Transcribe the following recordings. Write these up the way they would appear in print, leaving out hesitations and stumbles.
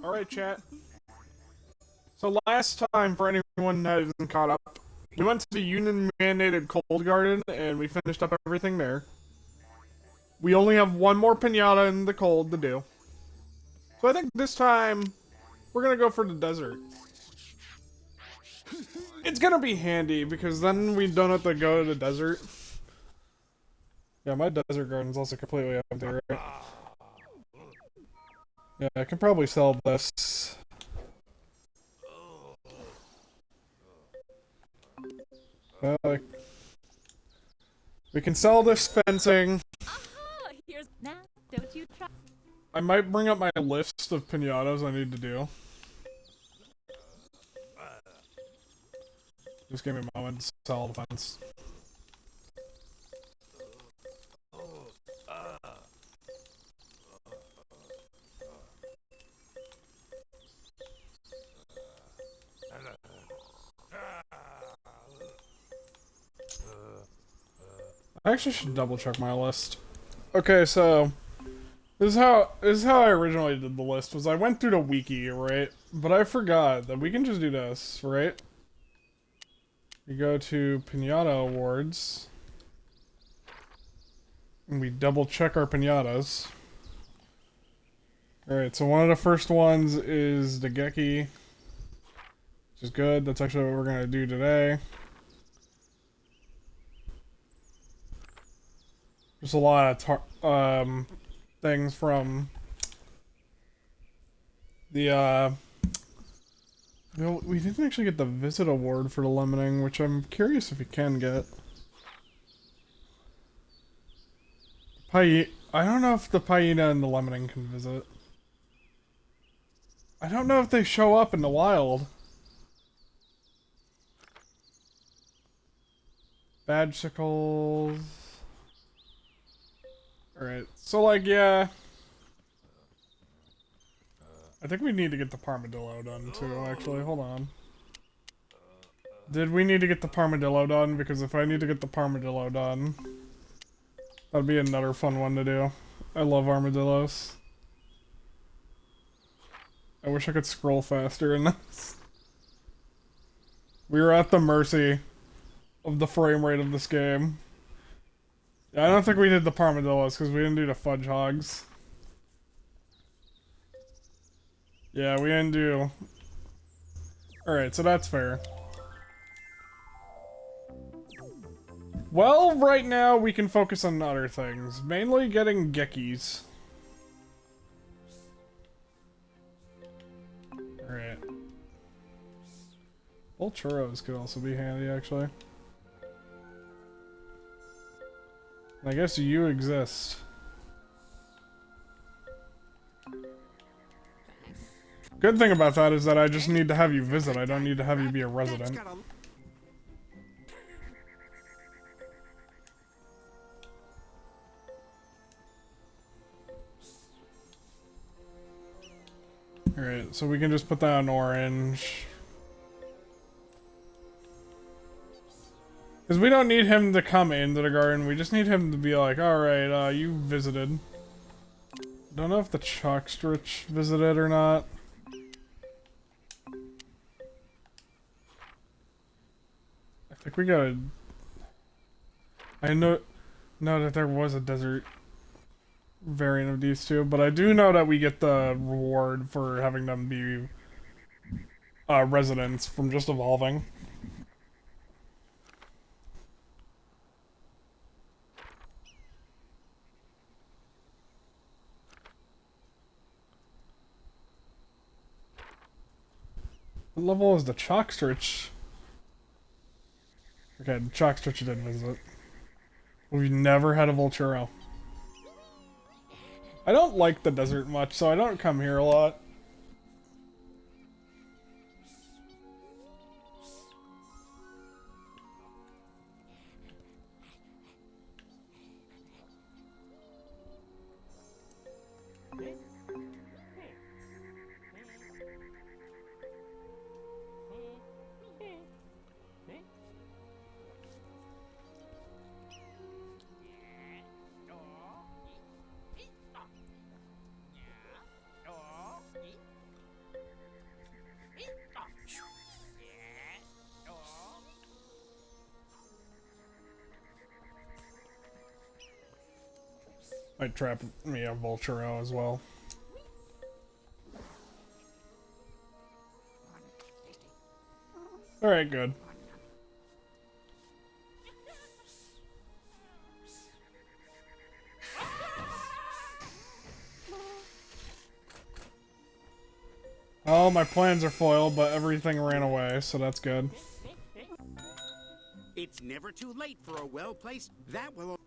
Alright, chat. So last time, for anyone that isn't caught up, we went to the Union-mandated Cold Garden, and we finished up everything there. We only have one more pinata in the cold to do. So I think this time, we're gonna go for the desert. It's gonna be handy, because then we don't have to go to the desert. Yeah, my desert garden's also completely empty, right? Yeah, I can probably sell this. We can sell this fencing. Here's now. Don't you try. I might bring up my list of pinatas I need to do. Just give me a moment to sell the fence. I actually should double check my list. Okay, so this is how I originally did the list. Was I went through the wiki, right? But I forgot that we can just do this, right? We go to Pinata Awards, and we double check our pinatas. All right, so one of the first ones is the Geki, which is good. That's actually what we're gonna do today. There's a lot of things from the we didn't actually get the visit award for the lemoning, which I'm curious if we can get. I don't know if the Pyena and the lemoning can visit. I don't know if they show up in the wild. Badgicles. Alright, so like, yeah. I think we need to get the Parmadillo done too, actually. Hold on. Did we need to get the Parmadillo done? Because if I need to get the Parmadillo done, that'd be another fun one to do. I love armadillos. I wish I could scroll faster in this. We are at the mercy of the frame rate of this game. Yeah, I don't think we did the Parmadillos because we didn't do the Fudge Hogs. Yeah, we didn't do... Alright, so that's fair. Well, right now we can focus on other things. Mainly getting Gekis. Alright. Well, churros could also be handy, actually. I guess you exist. Good thing about that is that I just need to have you visit. I don't need to have you be a resident. Alright, so we can just put that on orange. Because we don't need him to come into the garden, we just need him to be like, alright, you visited. Don't know if the Chalkstritch visited or not. I think we gotta... I know that there was a desert variant of these two, but I do know that we get the reward for having them be residents from just evolving. What level is the Chalkstritch? Okay, the Chalkstritch didn't visit. We've never had a Volturo. I don't like the desert much, so I don't come here a lot. Might trap me a Vulturo as well. Alright, good. Oh, my plans are foiled, but everything ran away, so that's good. It's never too late for a well-placed... That will...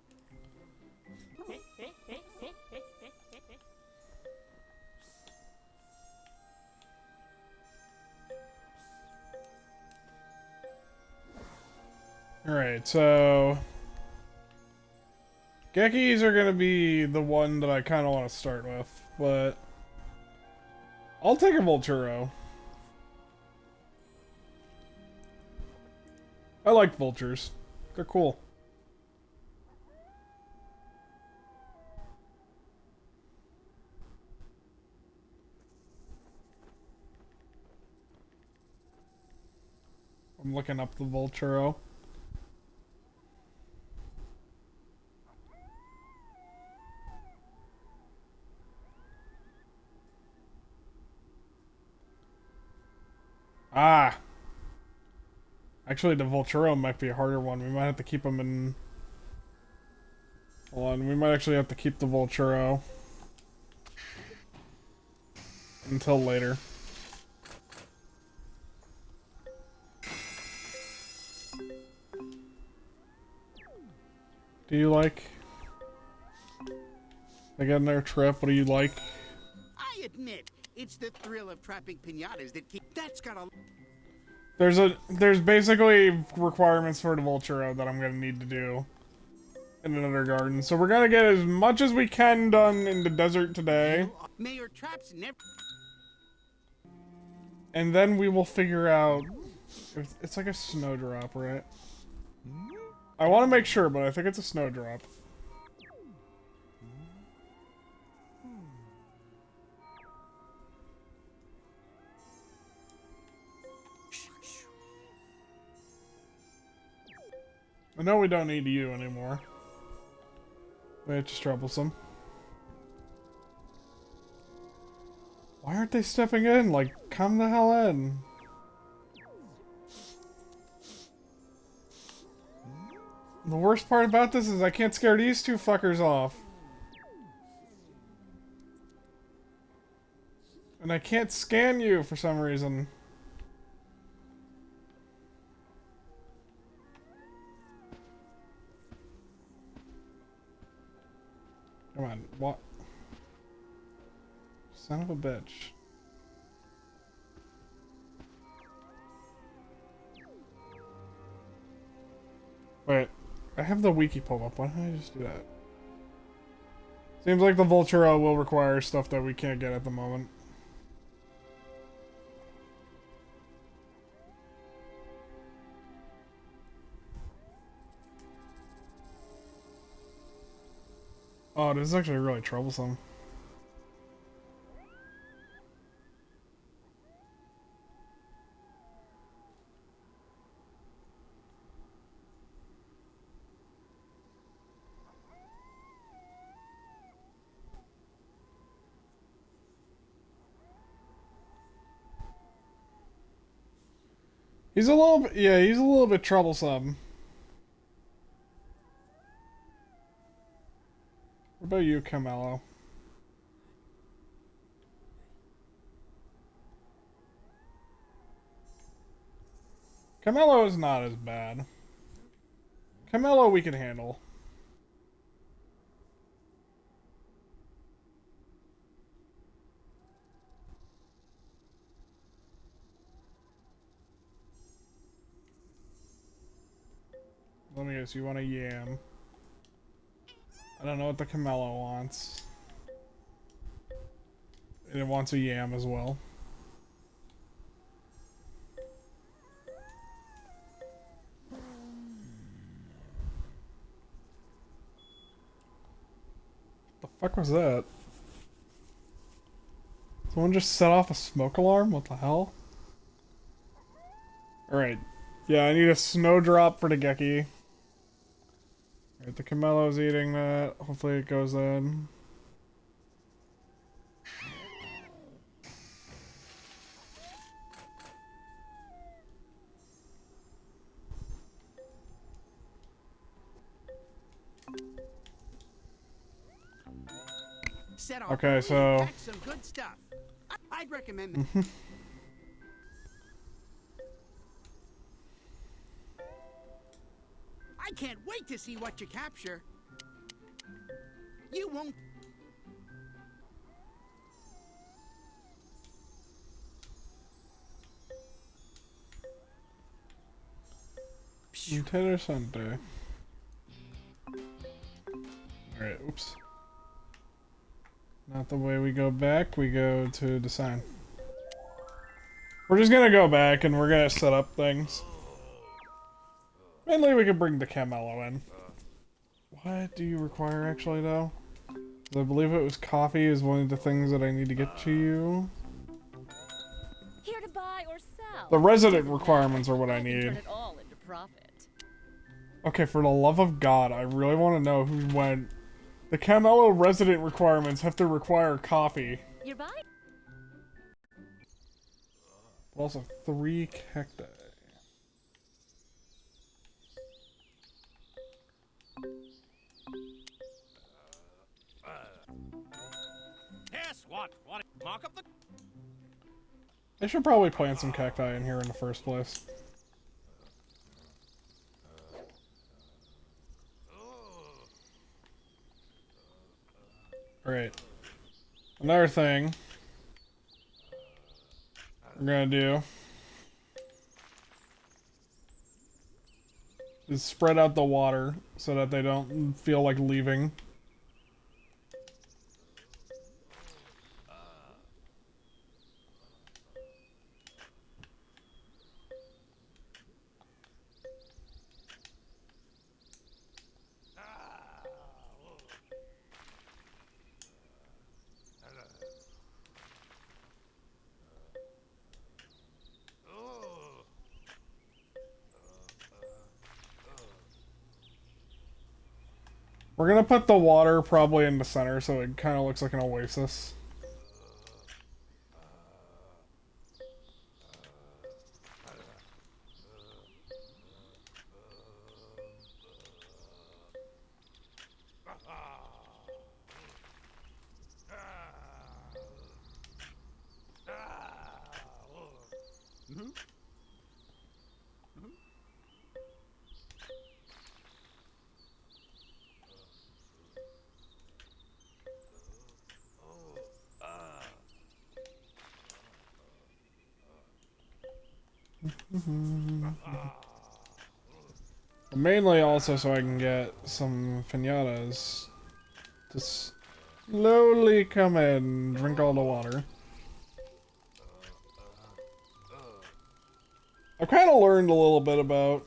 Alright, so... Gekkies are gonna be the one that I kinda want to start with, but... I'll take a Vulturo. I like vultures. They're cool. I'm looking up the Vulturo. Ah! Actually, the Vulturo might be a harder one. We might have to keep him in... Hold on, we might actually have to keep the Vulturo until later. Do you like... They got their trip, what do you like? I admit, it's the thrill of trapping pinatas that keep... That's gotta... There's basically requirements for the Vulturo that I'm gonna need to do in another garden. So we're gonna get as much as we can done in the desert today. Mayor Traps never... And then we will figure out... It's like a snowdrop, right? I want to make sure, but I think it's a snowdrop. I know we don't need you anymore. It's just troublesome. Why aren't they stepping in? Like, come the hell in. The worst part about this is I can't scare these two fuckers off. And I can't scan you for some reason. Come on, what? Son of a bitch. Wait, I have the wiki pulled up. Why don't I just do that? Seems like the Vulturo will require stuff that we can't get at the moment. Oh, this is actually really troublesome. He's a little bit, yeah, he's a little bit troublesome. What about you, Camelo? Camelo is not as bad. Camelo we can handle. Let me guess, you want a yam. I don't know what the Camelo wants. And it wants a yam as well. The fuck was that? Someone just set off a smoke alarm? What the hell? Alright. Yeah, I need a snowdrop for the Gekki. Alright, the Camello's eating that. Hopefully it goes in. Set off Okay, early so- and catch some good stuff. I'd recommend. I can't wait to see what you capture. You won't. Interessante. Alright, oops. Not the way we go back, we go to design. We're just gonna go back and we're gonna set up things. Mainly we could bring the Camello in. What do you require actually though? 'Cause I believe it was coffee is one of the things that I need to get to you. Here to buy or sell. The resident Doesn't requirements matter. are what I can need. Turn it all into profit. Okay, for the love of God, I really want to know who went. The Camello resident requirements have to require coffee. You're buying. But also 3 cacti. Yes, what? Mark up the... I should probably plant some cacti in here in the first place. Alright. Another thing we're gonna do is spread out the water so that they don't feel like leaving. We're gonna put the water probably in the center so it kind of looks like an oasis. Mainly also so I can get some pinatas to slowly come in and drink all the water. I've kind of learned a little bit about,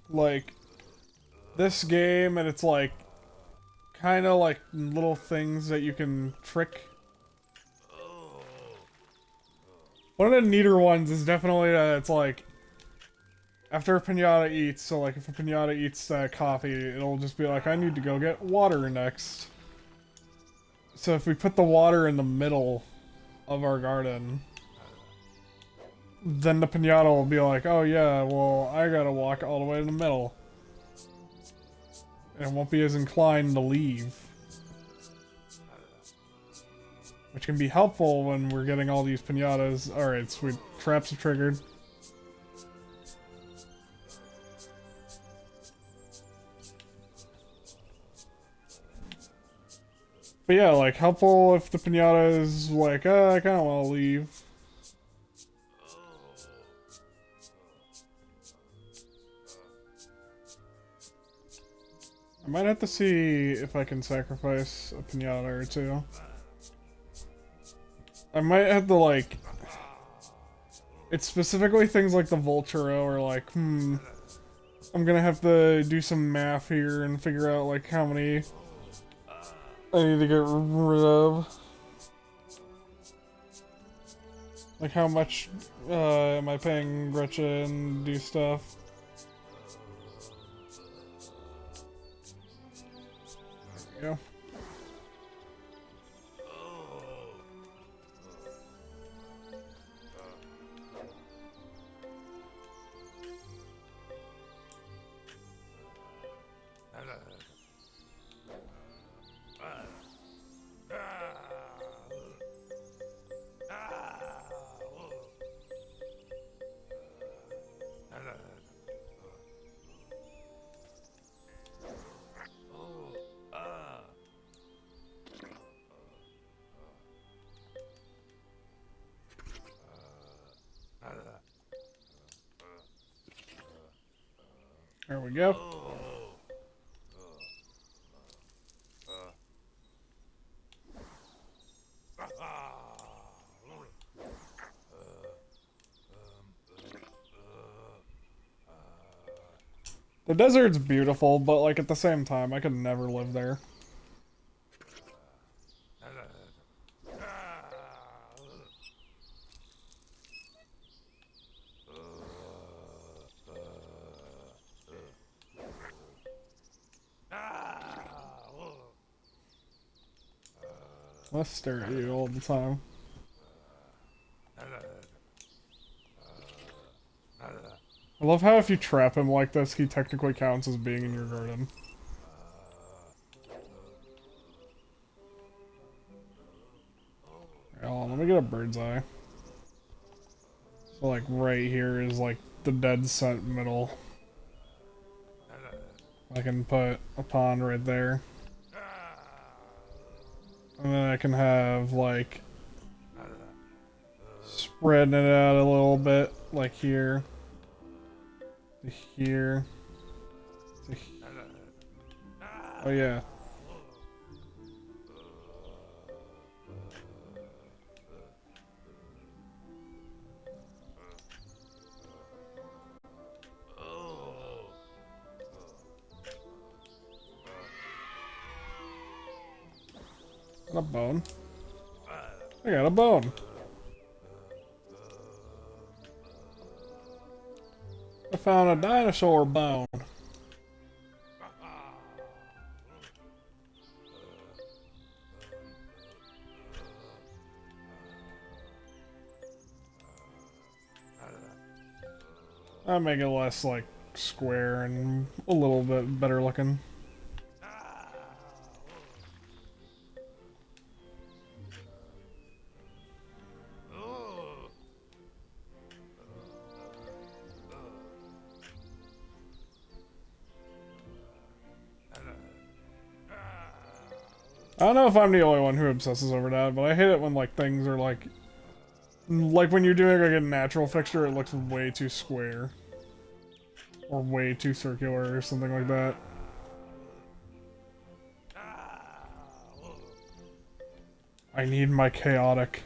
like, this game, and it's like, kind of like little things that you can trick. One of the neater ones is definitely that it's like, after a pinata eats, so like if a pinata eats coffee, it'll just be like, I need to go get water next. So if we put the water in the middle of our garden, then the pinata will be like, oh yeah, well, I gotta walk all the way to the middle. And it won't be as inclined to leave. Which can be helpful when we're getting all these pinatas. Alright, sweet. Traps are triggered. But yeah, like, helpful if the pinata is like, I kinda wanna leave. I might have to see if I can sacrifice a pinata or two. I might have to, like... It's specifically things like the Vulturo, or like, I'm gonna have to do some math here and figure out, like, how many I need to get rid of. Like, how much am I paying Gretchen to do stuff? There we go. There we go. The desert's beautiful, but like at the same time, I could never live there. Let's stare at you all the time. I love how if you trap him like this, he technically counts as being in your garden. Hold on, let me get a bird's eye. So like right here is like the dead cent middle. I can put a pond right there. And then I can have like spreading it out a little bit, like here. To here. To oh yeah. Got a bone. I got a bone. I found a dinosaur bone. I'll make it less like square and a little bit better looking. I don't know if I'm the only one who obsesses over that, but I hate it when like things are like when you're doing like a natural fixture, it looks way too square. Or way too circular or something like that. I need my chaotic.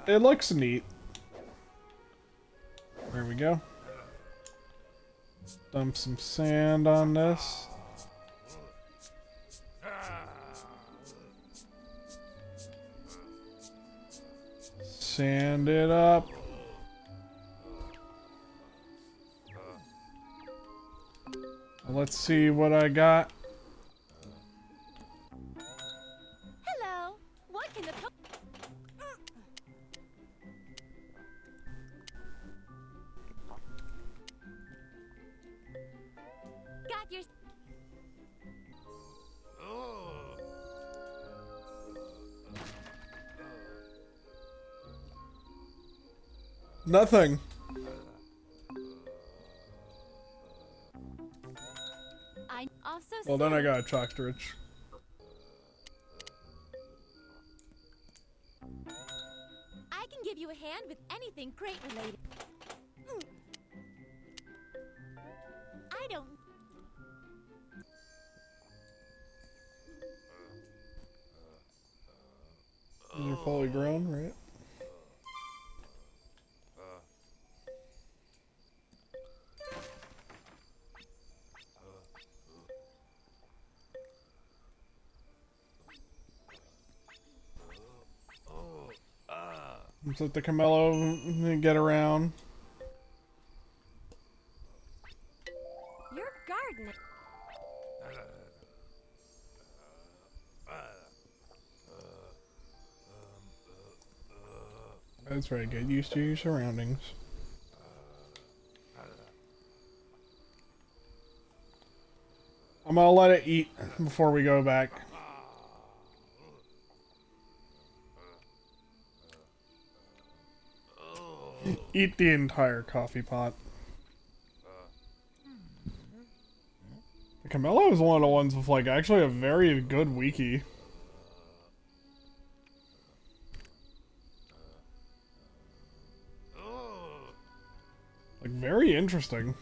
It looks neat. There we go. Dump some sand on this. Sand it up. Let's see what I got. Hello. What can the got your Nothing. I also Well, then I got a chalkstridge. I can give you a hand with anything crate related. I don't. You're fully grown, right? Just let the Camello get around. Your garden. That's right, get used to your surroundings. I'm gonna let it eat before we go back. Eat the entire coffee pot. The Camello is one of the ones with like actually a very good wiki. Like very interesting.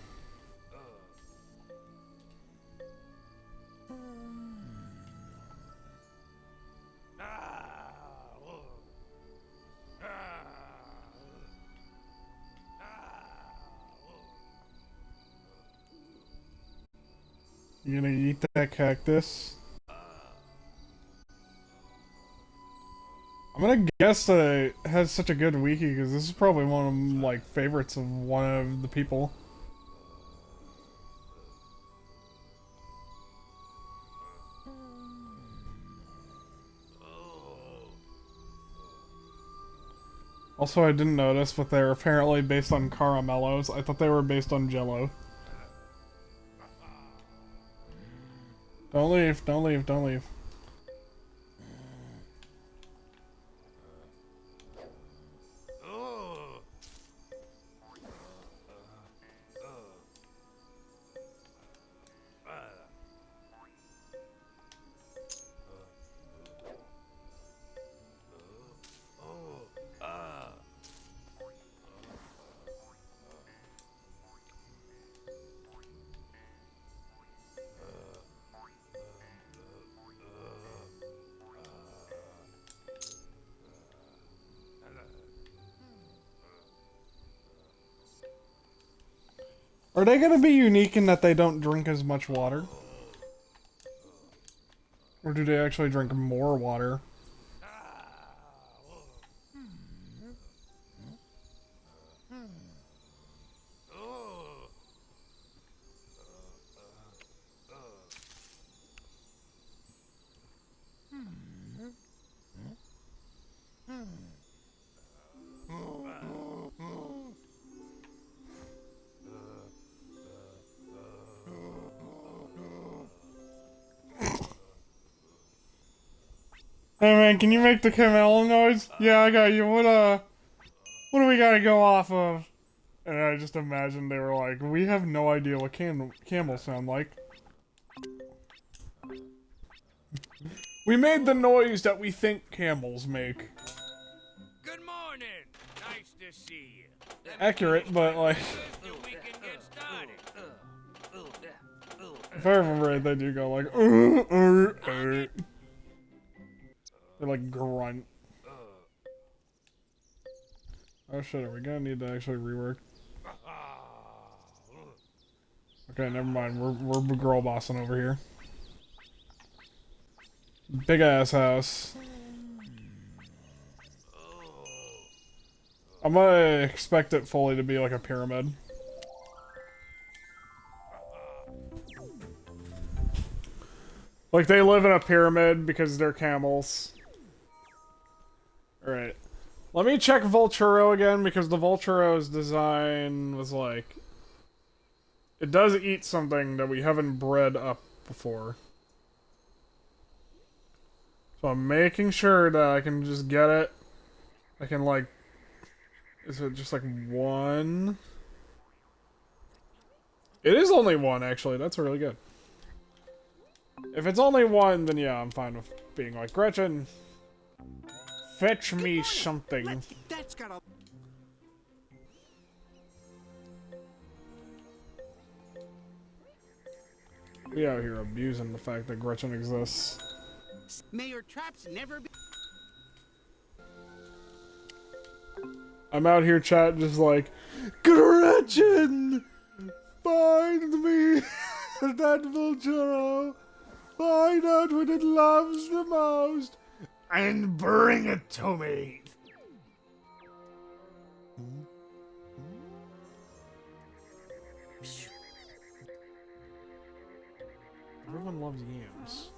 You gonna eat that cactus? I'm gonna guess that it has such a good wiki because this is probably one of like favorites of one of the people. Also, I didn't notice, but they're apparently based on caramellos. I thought they were based on Jello. Don't leave, don't leave, don't leave. Are they gonna be unique in that they don't drink as much water? Or do they actually drink more water? Hey man, can you make the camel noise? Yeah, I got you. What do we gotta go off of? And I just imagined they were like, we have no idea what camels sound like. We made the noise that we think camels make. Good morning. Nice to see you. Accurate, but like, We can get started. if I remember right, they do go like, They like grunt. Oh shit, are we gonna need to actually rework? Okay, never mind. We're girl bossing over here. Big ass house. I'm gonna expect it fully to be like a pyramid. Like they live in a pyramid because they're camels. Alright. Let me check Volturo again because the Volturo's design was like... It does eat something that we haven't bred up before. So I'm making sure that I can just get it. I can like... Is it just like one? It is only one actually, that's really good. If it's only one, then yeah, I'm fine with being like, Gretchen, fetch me something. That's got a... We out here abusing the fact that Gretchen exists. May your traps never be... I'm out here chat just like, Gretchen! Find me that Volturo! Find out what it loves the most! And bring it to me! Everyone loves yams.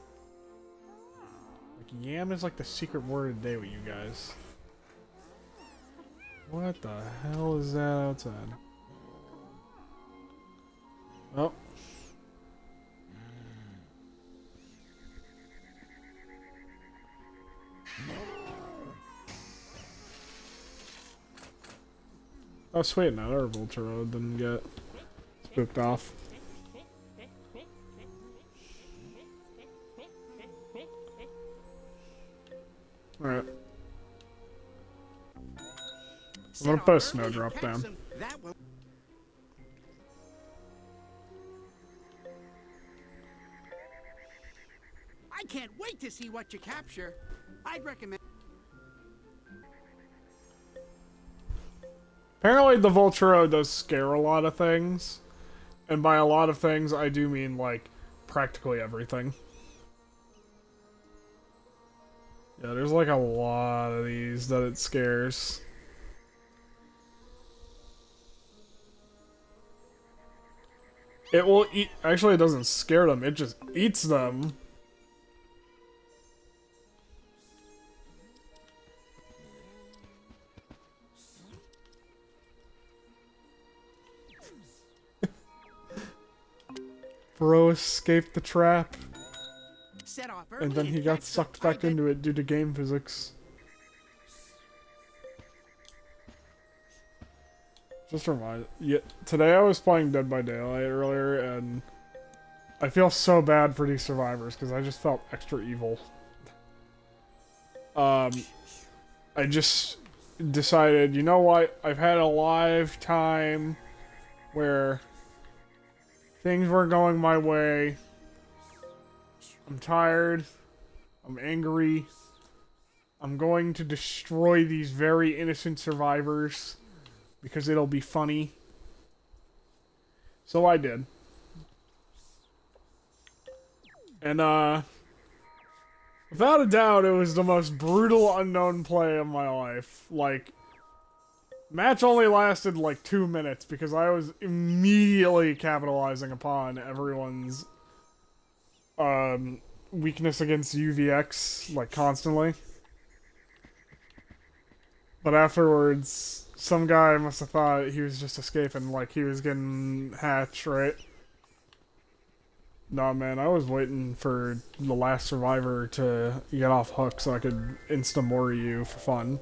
Like, yam is like the secret word of the day with you guys. What the hell is that outside? Oh. Oh, sweet, another Vulture didn't get spooked off. Alright. I'm gonna put a snowdrop down. I can't wait to see what you capture. I'd recommend. Apparently the Vulture does scare a lot of things. And by a lot of things, I do mean, like, practically everything. Yeah, there's like a lot of these that it scares. It will eat. Actually, it doesn't scare them, it just eats them. Bro escaped the trap. Set off And then he got sucked back into it due to game physics. Just remind. Yeah, today I was playing Dead by Daylight earlier, and I feel so bad for these survivors because I just felt extra evil. I just decided, you know what? I've had a live time where things weren't going my way. I'm tired. I'm angry. I'm going to destroy these very innocent survivors because it'll be funny. So I did. And, without a doubt, it was the most brutal unknown play of my life. Like, match only lasted like 2 minutes because I was immediately capitalizing upon everyone's weakness against UVX, like, constantly. But afterwards, some guy must have thought he was just escaping, like he was getting hatched, right? Nah, man, I was waiting for the last survivor to get off hook so I could insta-mori you for fun.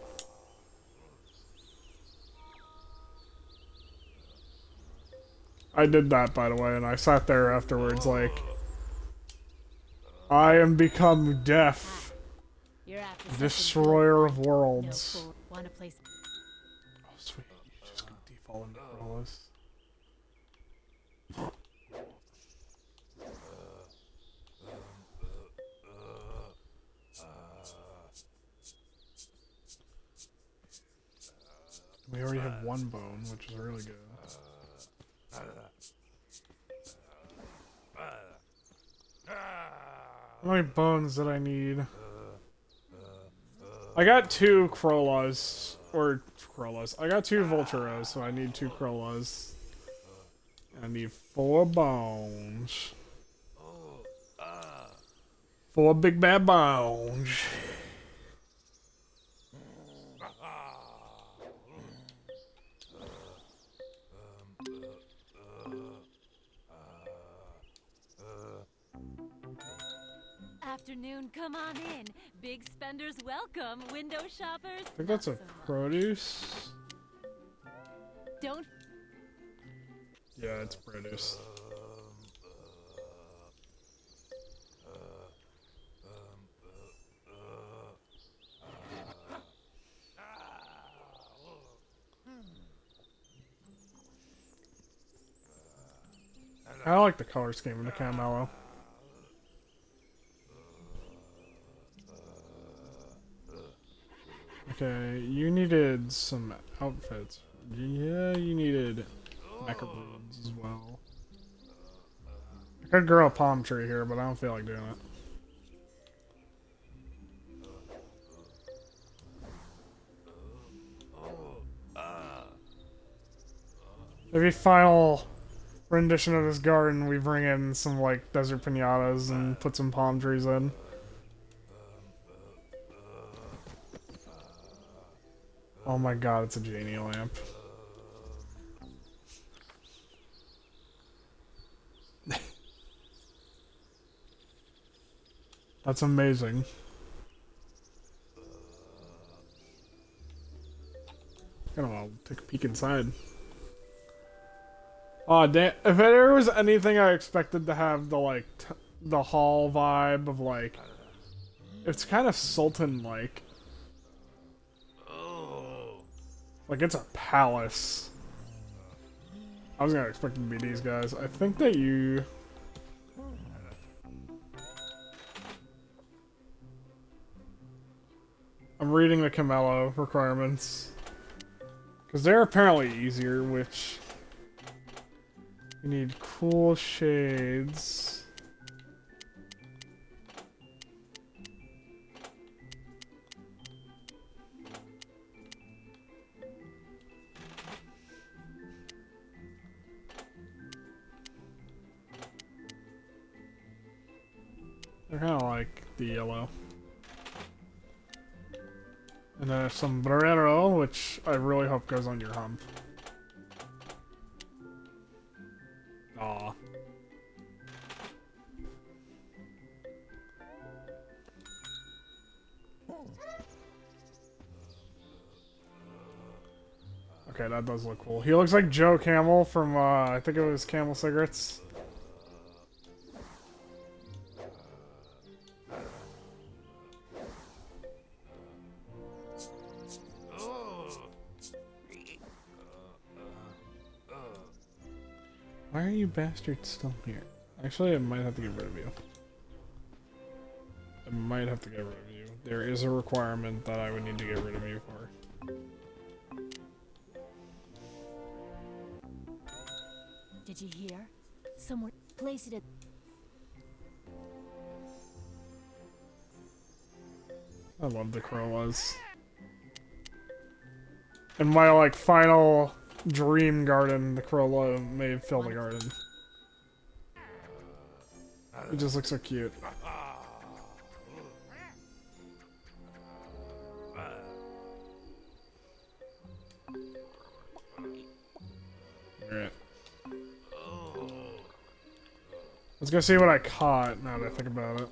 I did that, by the way, and I sat there afterwards like, I am become death, destroyer of worlds. Oh, sweet, you just go default into Crawlers. We already have one bone, which is really good. How many bones did I need? I got 2 Krollas. Or Krollas. I got 2 Vulturos, so I need 2 Krollas. I need 4 bones. 4 big bad bones. Afternoon, come on in. Big spenders welcome. Window shoppers. I think that's a produce. Don't. Yeah, it's produce. I like the color scheme of the Caramello. Okay, you needed some outfits. Yeah, you needed macaroons as well. I could grow a palm tree here, but I don't feel like doing it. Maybe final rendition of this garden, we bring in some like desert pinatas and put some palm trees in. Oh my god, it's a genie lamp. That's amazing. I don't know, take a peek inside. Oh damn! If there was anything I expected to have the like the hall vibe of like, it's kind of sultan-like. Like it's a palace. I was gonna expect it to be these guys. I think that you. I'm reading the Camello requirements. Because they're apparently easier, which... You need cool shades. They're kind of like the yellow. And then a sombrero, which I really hope goes on your hump. Aw. Okay, that does look cool. He looks like Joe Camel from, I think it was Camel Cigarettes. Why are you bastards still here? Actually, I might have to get rid of you. I might have to get rid of you. There is a requirement that I would need to get rid of you for. Did you hear? Someone place it at... I love the Corollas. And my, like, final dream garden, the Corolla may fill the garden. It just looks so cute. Alright. Let's go see what I caught, now that I think about it.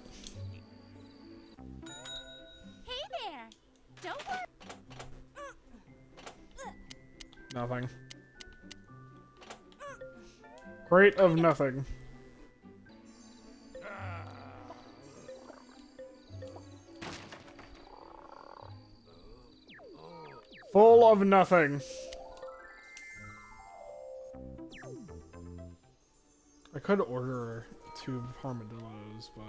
Hey there! Don't worry. Nothing. Crate of nothing. Full of nothing. I could order 2 armadillos, but...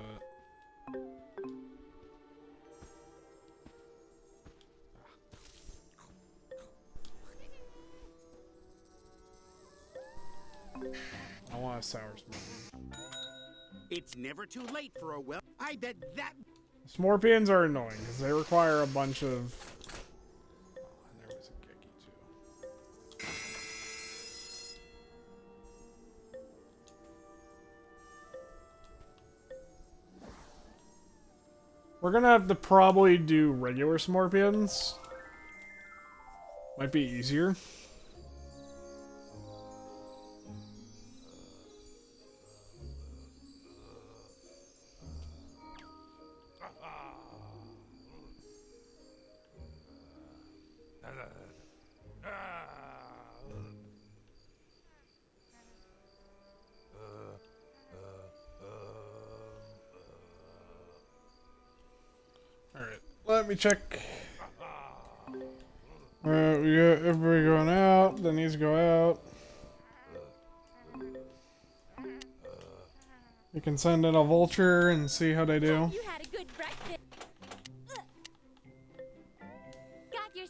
I want a sour smorpine. It's never too late for a well. I bet that. Smorpines are annoying because they require a bunch of. Oh, and there was a Geki too. We're gonna have to probably do regular Smorpines. Might be easier. Alright, let me check. Alright, we got everybody going out, then these go out. You can send in a vulture and see how they do. You had a good breakfast. Got your...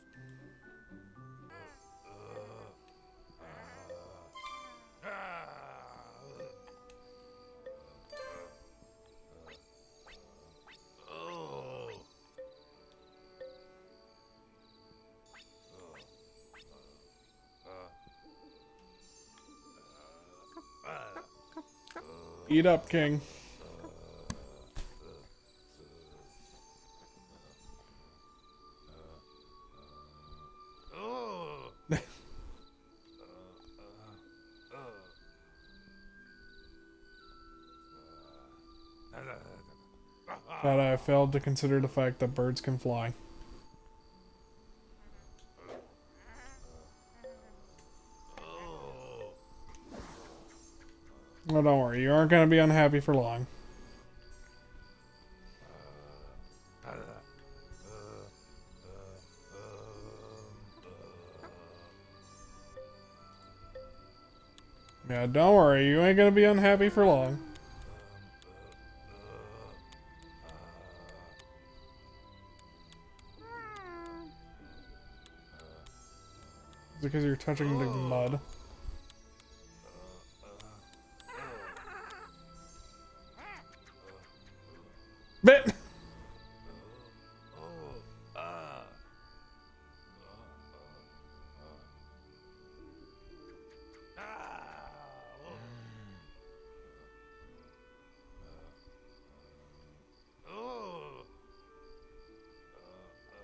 Eat up, King. But I failed to consider the fact that birds can fly. Well, don't worry, you aren't going to be unhappy for long. Yeah, don't worry, you ain't going to be unhappy for long. Is it because you're touching the mud? Bit!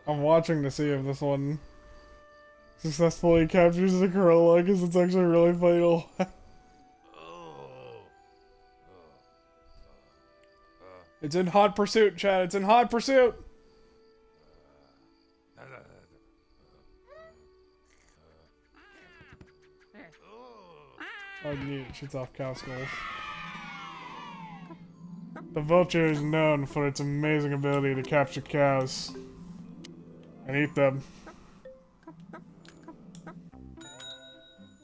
I'm watching to see if this one successfully captures the Corolla, because it's actually really fatal. It's in hot pursuit, Chad. It's in hot pursuit! Oh, neat. It shoots off cow skulls. The vulture is known for its amazing ability to capture cows and eat them.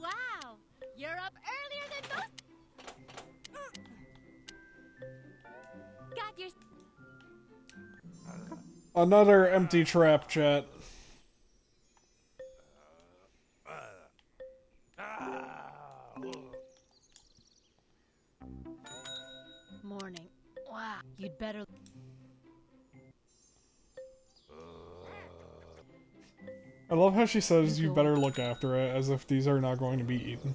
Wow, you're up earlier than most. Got your. Another empty trap, chat. Morning. Wow, you'd better. I love how she says you better look after it, as if these are not going to be eaten.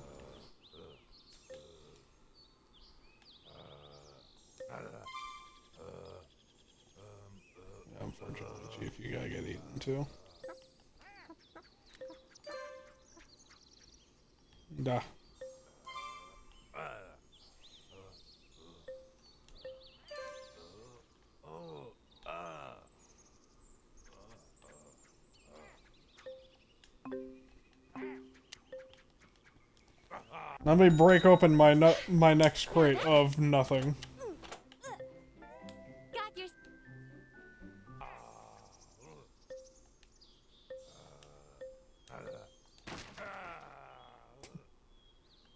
Yeah, unfortunately, Chief, you gotta get eaten too. Duh. Let me break open my next crate of nothing. Got your.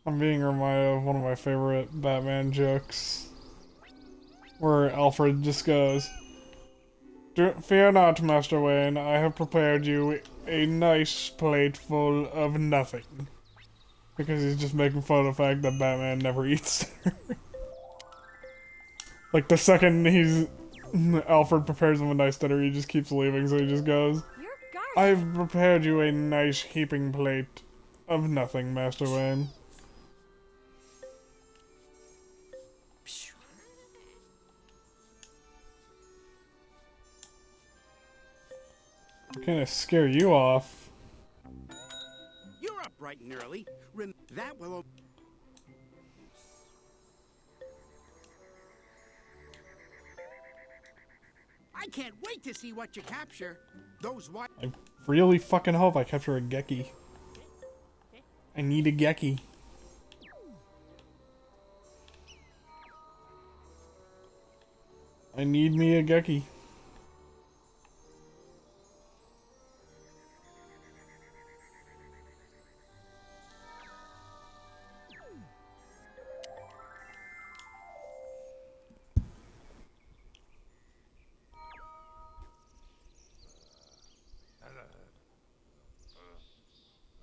I'm being reminded of one of my favorite Batman jokes, where Alfred just goes, "Fear not, Master Wayne, I have prepared you a nice plate full of nothing." Because he's just making fun of the fact that Batman never eats dinner. Like, the second Alfred prepares him a nice dinner, he just keeps leaving, so he just goes, You're garbage. "I've prepared you a nice heaping plate of nothing, Master Wayne." Kinda scare you off. You're up bright and early. That will. I can't wait to see what you capture. Those what? I really fucking hope I capture a Geki. I need a Geki. I need me a Geki.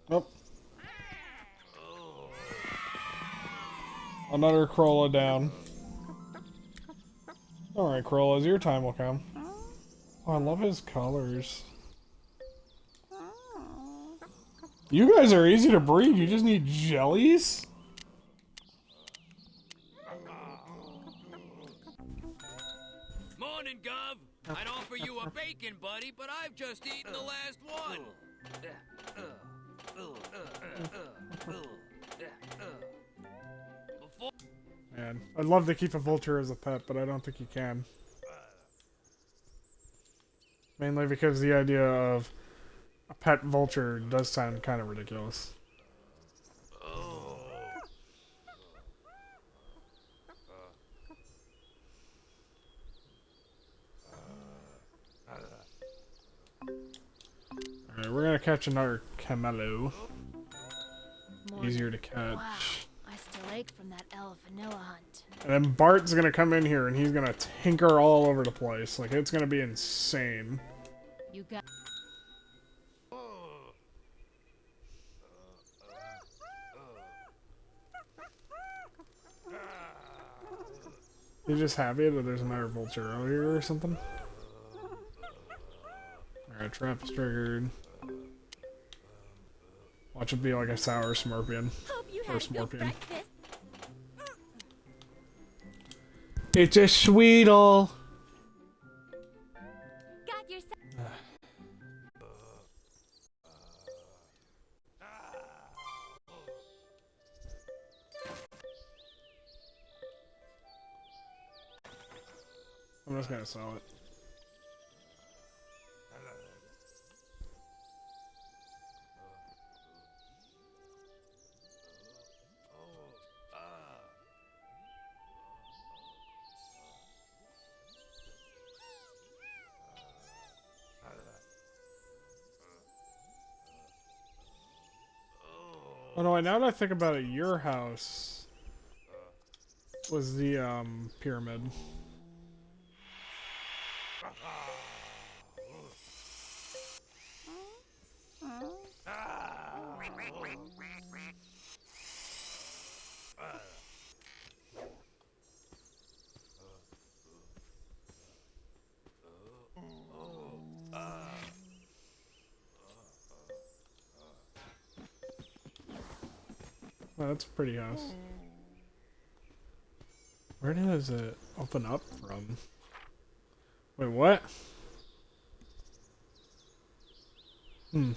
Nope. Another Corolla down. Alright, Corollas, your time will come. Oh, I love his colors. You guys are easy to breed, you just need jellies? Morning, Gov. I'd offer you a bacon, buddy, but I've just eaten the last one. Before Man, I'd love to keep a vulture as a pet, but I don't think you can. Mainly because the idea of a pet vulture does sound kind of ridiculous. Alright, we're gonna catch another camelo. Easier to catch. Wow, I still ache from that vanilla hunt. And then Bart's gonna come in here and he's gonna tinker all over the place. Like, it's gonna be insane. You got. You just happy that there's another vulture out here or something? Alright, trap is triggered. Watch it be like a sour Smurpian. Hope you Or had good Smorpion. breakfast. It's a Sweetle! Got yourself. I'm just gonna sell it. Oh no, now that I think about it, your house was the pyramid. Oh, that's a pretty house. Where does it open up from? Wait, what? Hmm.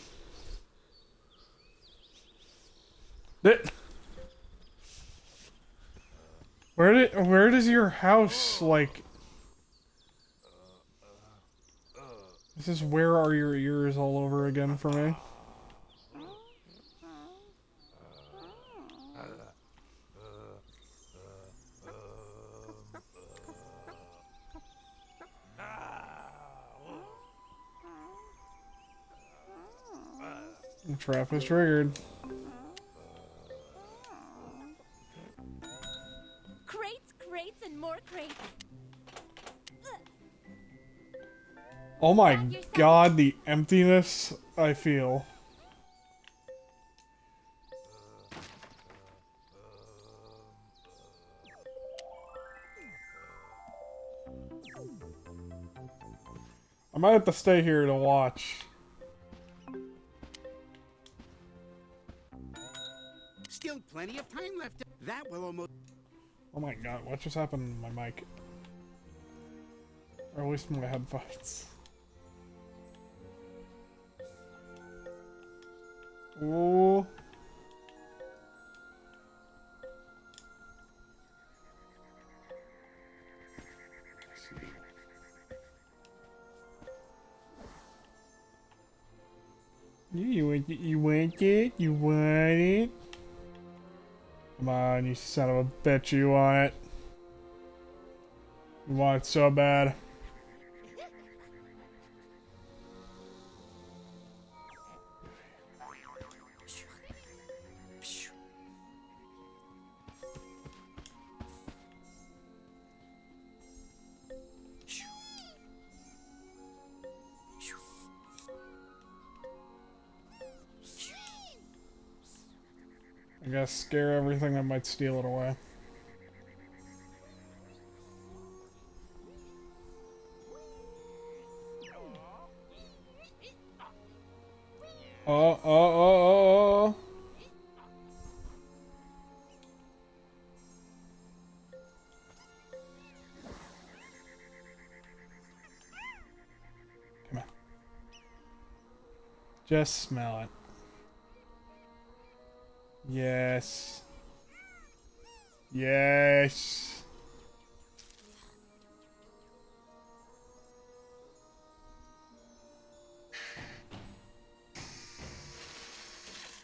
Where does your house, like... This is where are your ears all over again for me? The trap is triggered. Crates, and more crates. Oh my god, the emptiness I feel. I might have to stay here to watch. Still plenty of time left. That will almost... Oh my god, what just happened to my mic? Or at least my headphones. Ooh. You want it? You want it? You want it? Come on, you son of a bitch, you want it. You want it so bad. I gotta scare everything that might steal it away. Oh. Just smell it. Yes. Yes.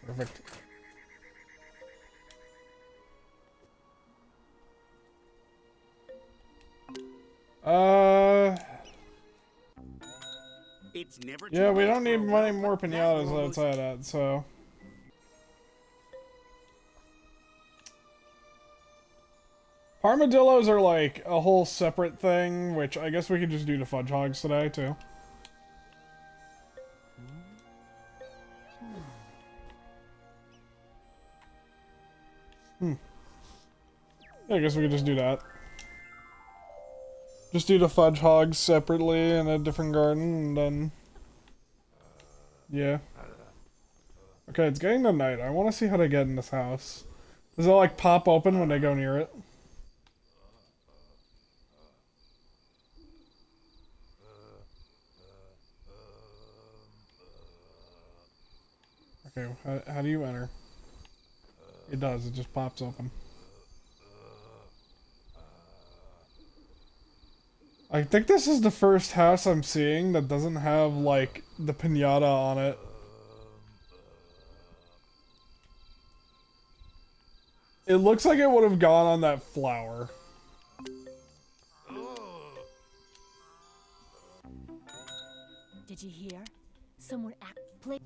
Perfect. It's never Yeah, too we late don't for need a many more well-cooked pinatas back roast. outside that, so. Armadillos are like a whole separate thing, which I guess we could just do the fudge hogs today, too. Yeah, I guess we could just do that. Just do the fudge hogs separately in a different garden, and then... Yeah. Okay, it's getting to night. I want to see how they get in this house. Does it, like, pop open when they go near it? Okay, how do you enter? It does, it just pops open. I think this is the first house I'm seeing that doesn't have, like, the pinata on it. It looks like it would have gone on that flower. Did you hear? Someone play.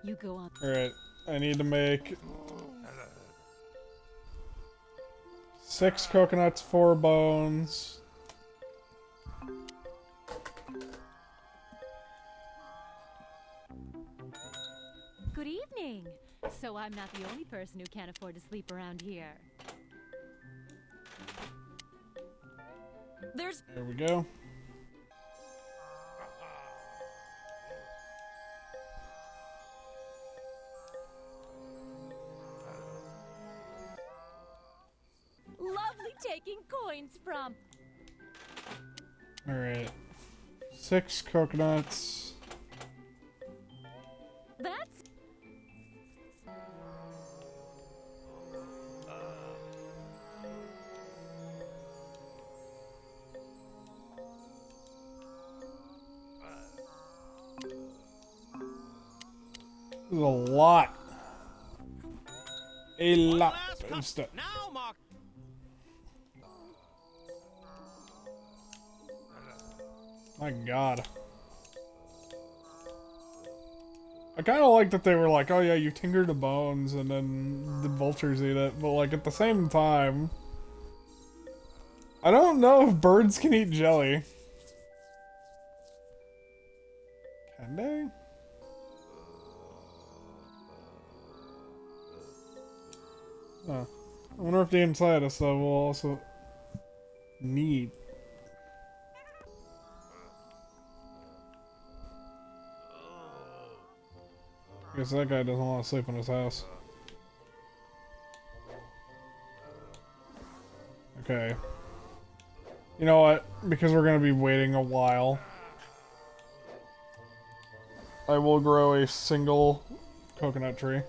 You go on. Alright, I need to make 6 coconuts, 4 bones. Good evening. So I'm not the only person who can't afford to sleep around here. There's... There we go. Lovely taking coins from... Alright. 6 coconuts. That's... This is a lot. A lot of stuff. Now, Mark. My god. I kind of like that they were like, oh yeah, you tinker the bones and then the vultures eat it, but like at the same time, I don't know if birds can eat jelly. Can they? Huh. I wonder if the inside of stuff will also need. Guess that guy doesn't want to sleep in his house. Okay. You know what? Because we're going to be waiting a while, I will grow a single coconut tree.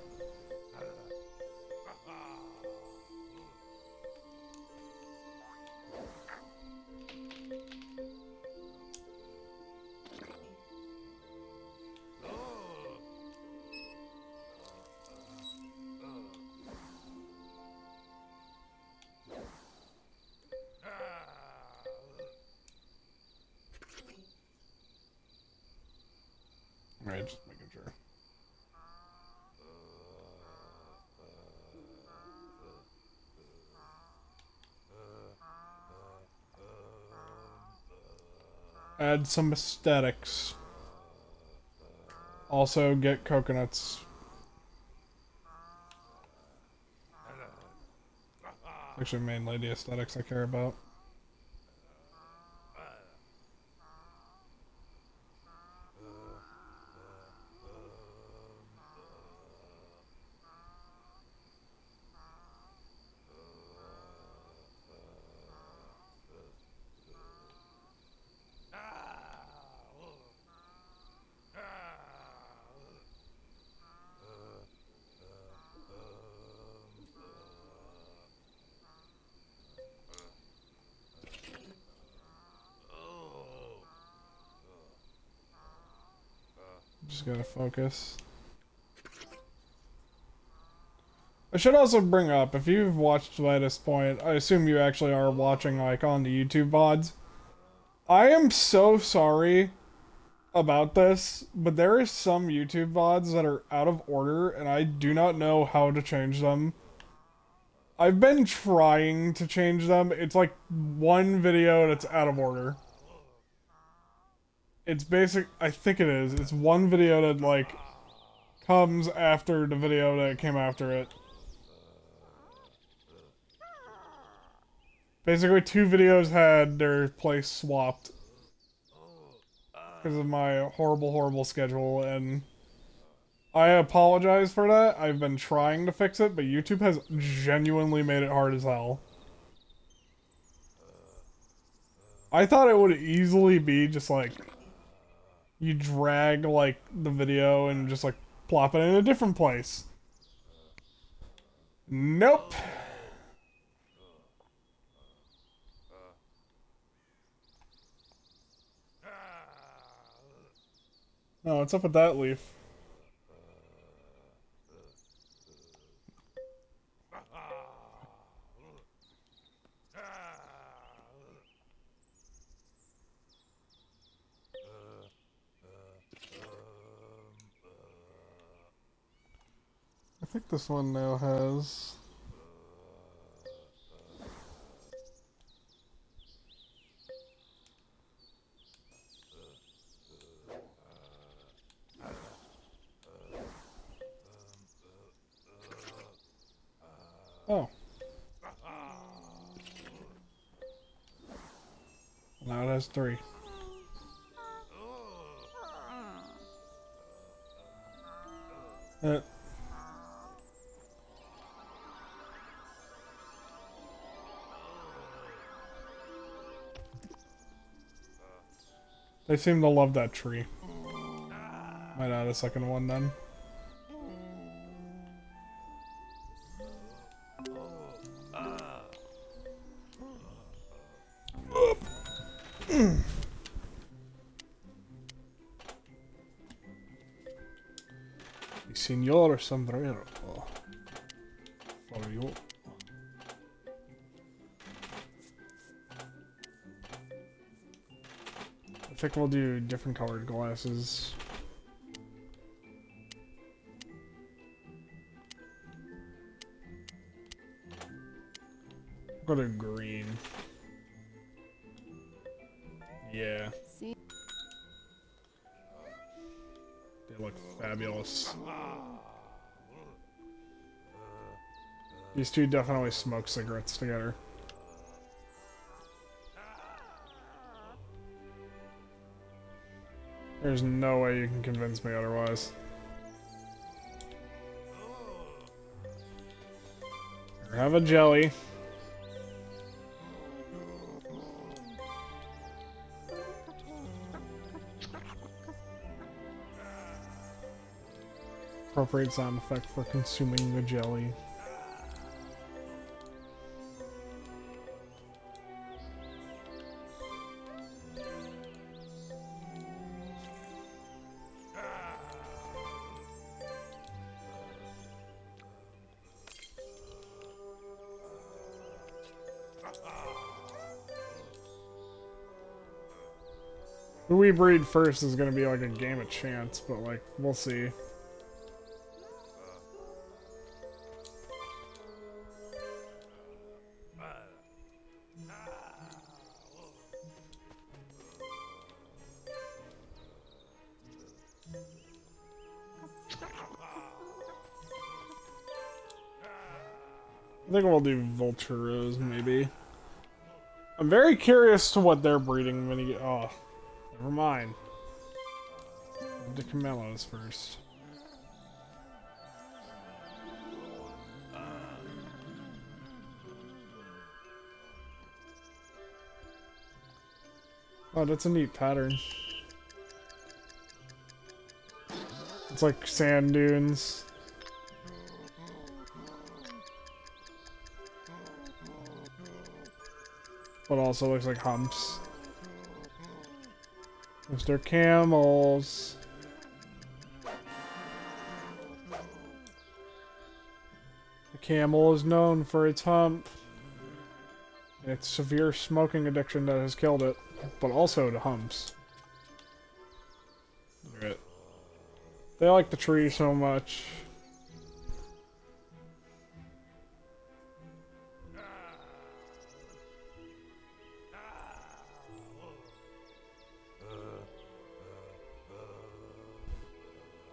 Alright, just making sure. Add some aesthetics. Also get coconuts. Actually, mainly the aesthetics I care about. Just gotta focus. I should also bring up, if you've watched by this point, I assume you actually are watching like on the YouTube VODs. I am so sorry about this, but there are some YouTube VODs that are out of order and I do not know how to change them. I've been trying to change them. It's like one video that's out of order. It's basic, I think it is. It's one video that like comes after the video that came after it. Basically, two videos had their place swapped because of my horrible schedule, and I apologize for that. I've been trying to fix it, but YouTube has genuinely made it hard as hell. I thought it would easily be just like, you drag like the video and just like plop it in a different place. Nope. No, what's up with that leaf? I think this one now has... Oh. Now it has 3. They seem to love that tree. Might add a second one then. El señor sombrero. For you. I think we'll do different colored glasses. Go to green. Yeah. See? They look fabulous. These two definitely smoke cigarettes together. There's no way you can convince me otherwise. Here, have a jelly. Appropriate sound effect for consuming the jelly. Who we breed first is gonna be like a game of chance, but like, we'll see. I think we'll do Vulturos, maybe. I'm very curious to what they're breeding when you get... Oh, never mind. The Camellos first. Oh, that's a neat pattern. It's like sand dunes. But also looks like humps. Mr. Camels. camel is known for its hump and its severe smoking addiction that has killed it, but also the humps. Look at it. They like the tree so much.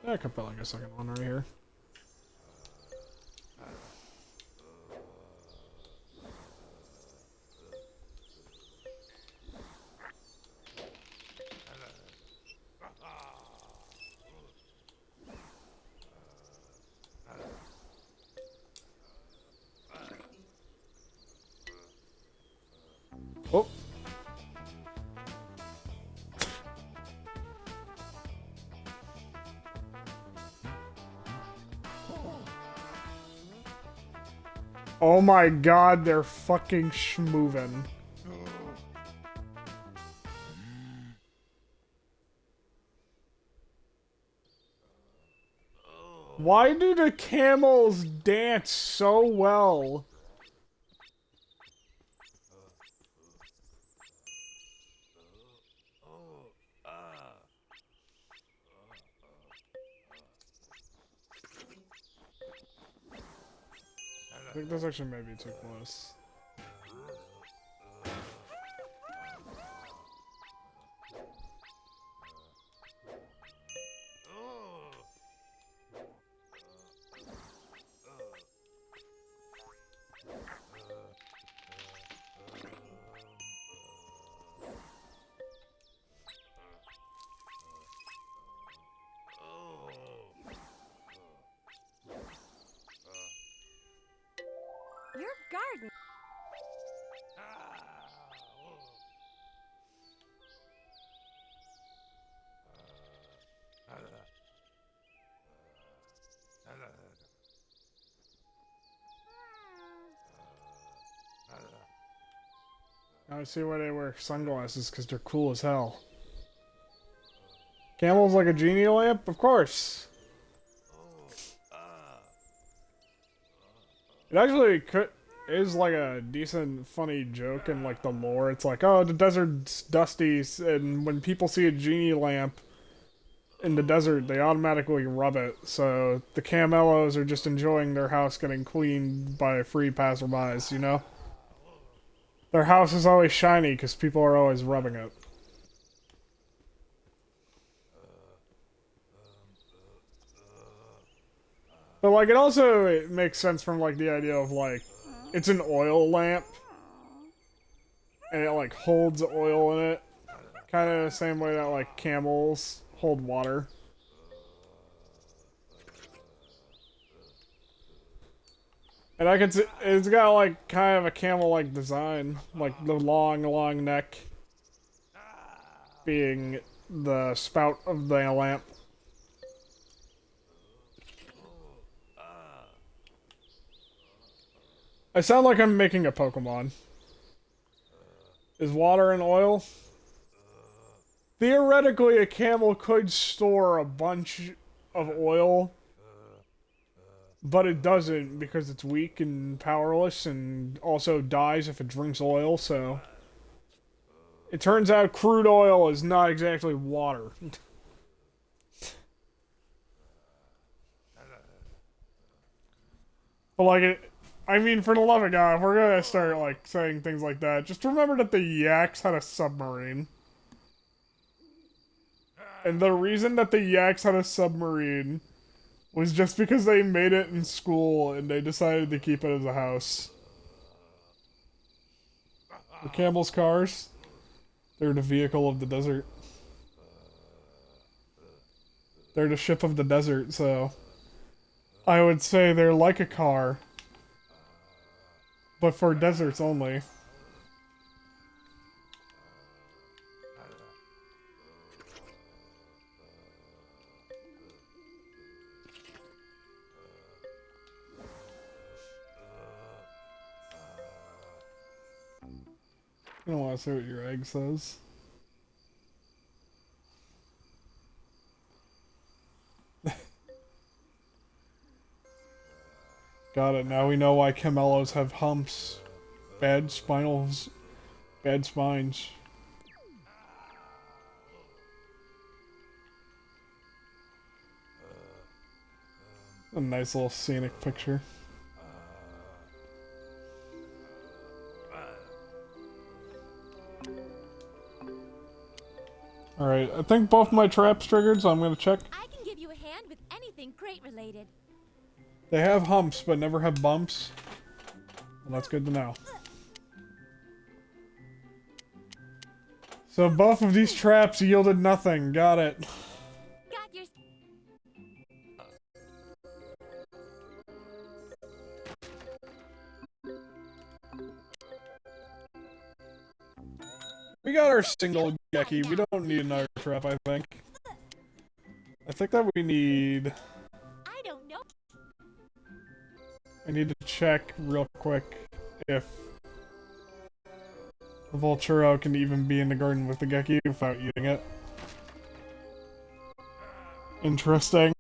I could put like a second one right here. Oh. Oh my god, they're fucking schmoovin'. Why do the camels dance so well? I think this actually may be too close. Your garden. Now I see why they wear sunglasses, because they're cool as hell. Camel's like a genie lamp? Of course. It actually is like a decent, funny joke in like the lore. It's like, oh, the desert's dusty, and when people see a genie lamp in the desert, they automatically rub it. So the camelos are just enjoying their house getting cleaned by free passerbys, you know? Their house is always shiny because people are always rubbing it. But like, it makes sense from like the idea of like, it's an oil lamp, and it like holds oil in it, kind of the same way that like camels hold water. And I could see, it's got like kind of a camel-like design, like the long neck being the spout of the lamp. I sound like I'm making a Pokemon. Is water and oil? Theoretically, a camel could store a bunch of oil, but it doesn't because it's weak and powerless and also dies if it drinks oil, so... It turns out crude oil is not exactly water. But like, I mean, for the love of God, if we're gonna start like saying things like that, just remember that the Yaks had a submarine. And the reason that the Yaks had a submarine was just because they made it in school and they decided to keep it as a house. The camels' cars, they're the vehicle of the desert. They're the ship of the desert, so I would say they're like a car, but for deserts only. I don't want to see what your egg says. Got it. Now we know why camellos have humps. Bad spinals. Bad spines. A nice little scenic picture. Alright, I think both my traps triggered, so I'm gonna check. I can give you a hand with anything crate related. They have humps, but never have bumps. Well, that's good to know. So both of these traps yielded nothing. Got it. Got your... We got our single Geki. We don't need another trap, I think. I think that we need... I don't know. I need to check real quick if the Volturo can even be in the garden with the Geki without eating it. Interesting.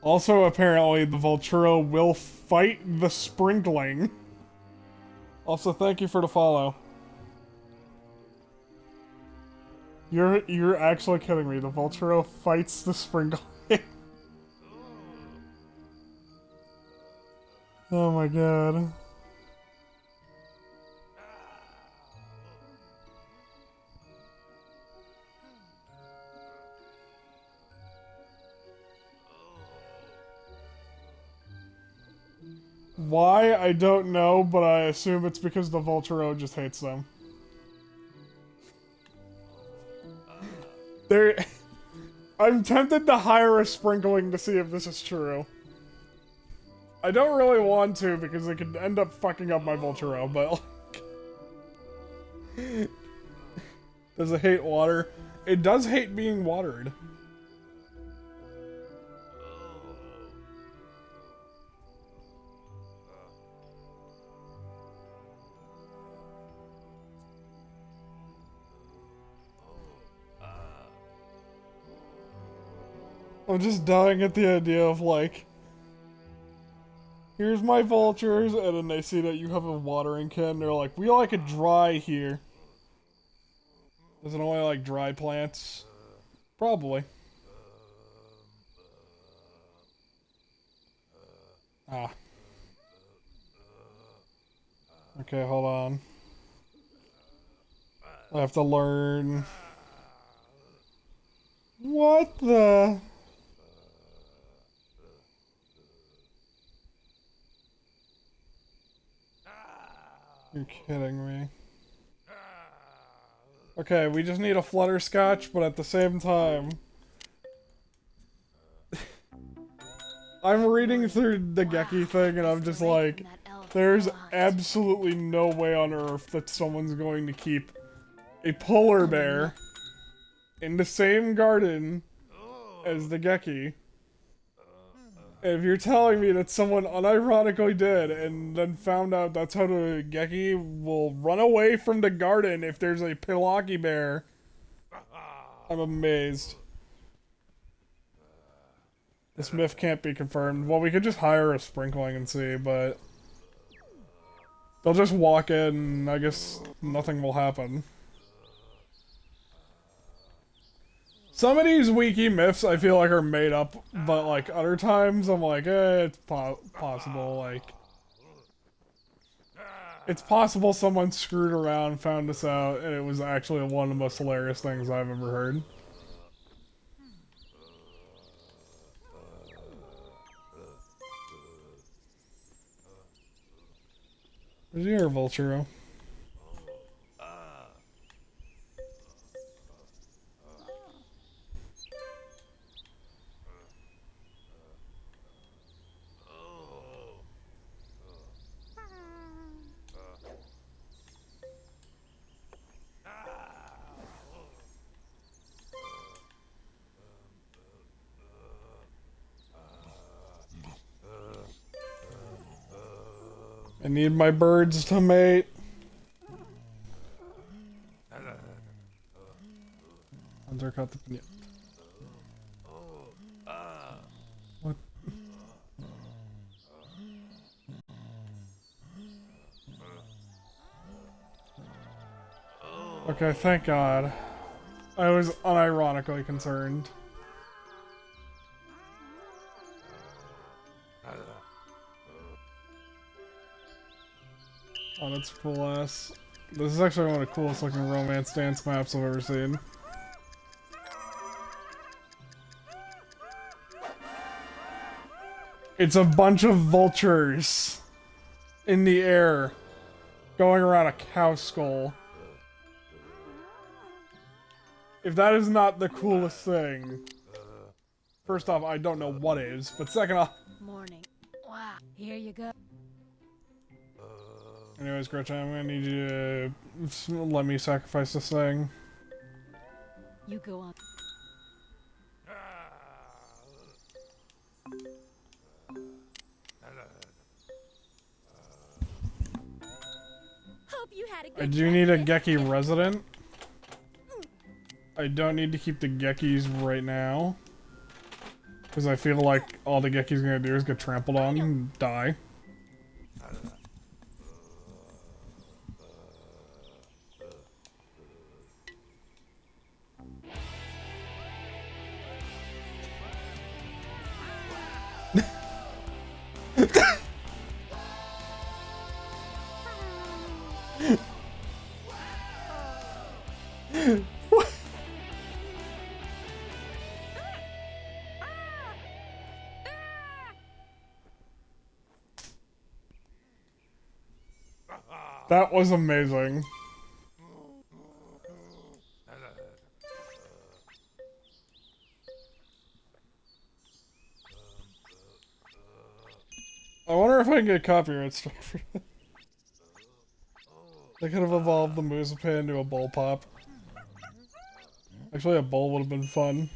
Also, apparently, the Volturo will fight the Sprinkling. Also, thank you for the follow. You're actually kidding me. The Volturo fights the Sprinkling. Oh my god. Why? I don't know, but I assume it's because the Volturo just hates them. I'm tempted to hire a Sprinkling to see if this is true. I don't really want to because it could end up fucking up my Volturo, but like... Does it hate water? It does hate being watered. I'm just dying at the idea of like, here's my vultures, and then they see that you have a watering can, and they're like, we like it dry here. Does it only like dry plants? Probably. Ah. Okay, hold on. I have to learn... What the... You're kidding me. Okay, we just need a flutterscotch, but at the same time... I'm reading through the Geki thing and I'm just like... There's absolutely no way on earth that someone's going to keep a polar bear in the same garden as the Geki. If you're telling me that someone unironically did and then found out that's how the Geki will run away from the garden if there's a Pilaki bear, I'm amazed. This myth can't be confirmed. Well, we could just hire a Sprinkling and see, but... They'll just walk in and I guess nothing will happen. Some of these wiki myths I feel like are made up, but like other times I'm like, it's possible, like... It's possible someone screwed around, found this out, and it was actually one of the most hilarious things I've ever heard. Where's your Volturo? I need my birds to mate. Hunter caught the pinata. Okay, thank God. I was unironically concerned. Oh, that's cool ass. This is actually one of the coolest looking romance dance maps I've ever seen. It's a bunch of vultures in the air going around a cow skull. If that is not the coolest thing, first off, I don't know what is, but second off... Morning. Wow. Here you go. Anyways, Gretchen, I'm gonna need you to let me sacrifice this thing. You go on. Hope you had a good I do need a breakfast. Geki resident. I don't need to keep the Gekis right now. Because I feel like all the Geki's gonna do is get trampled on and die. That was amazing. I wonder if I can get copyright strike for that. They could have evolved the Moozapin into a bull pop. Actually, a bull would have been fun.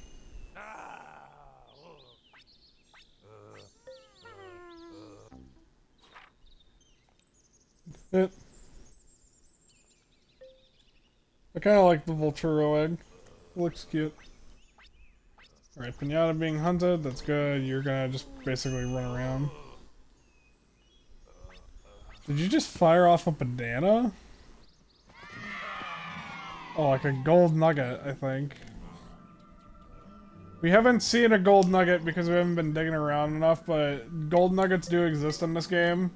I kind of like the Volturo egg. It looks cute. Alright, Pinata being hunted, that's good. You're gonna just basically run around. Did you just fire off a banana? Oh, like a gold nugget, I think. We haven't seen a gold nugget because we haven't been digging around enough, but gold nuggets do exist in this game.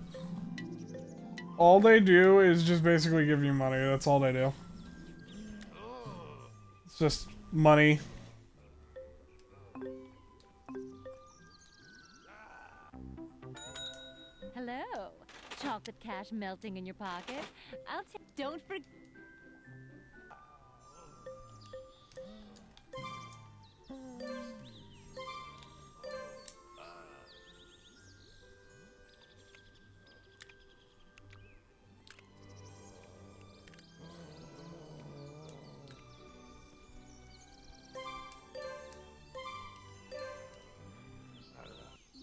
All they do is just basically give you money, that's all they do. It's just money. Hello. Chocolate cash melting in your pocket. Don't forget.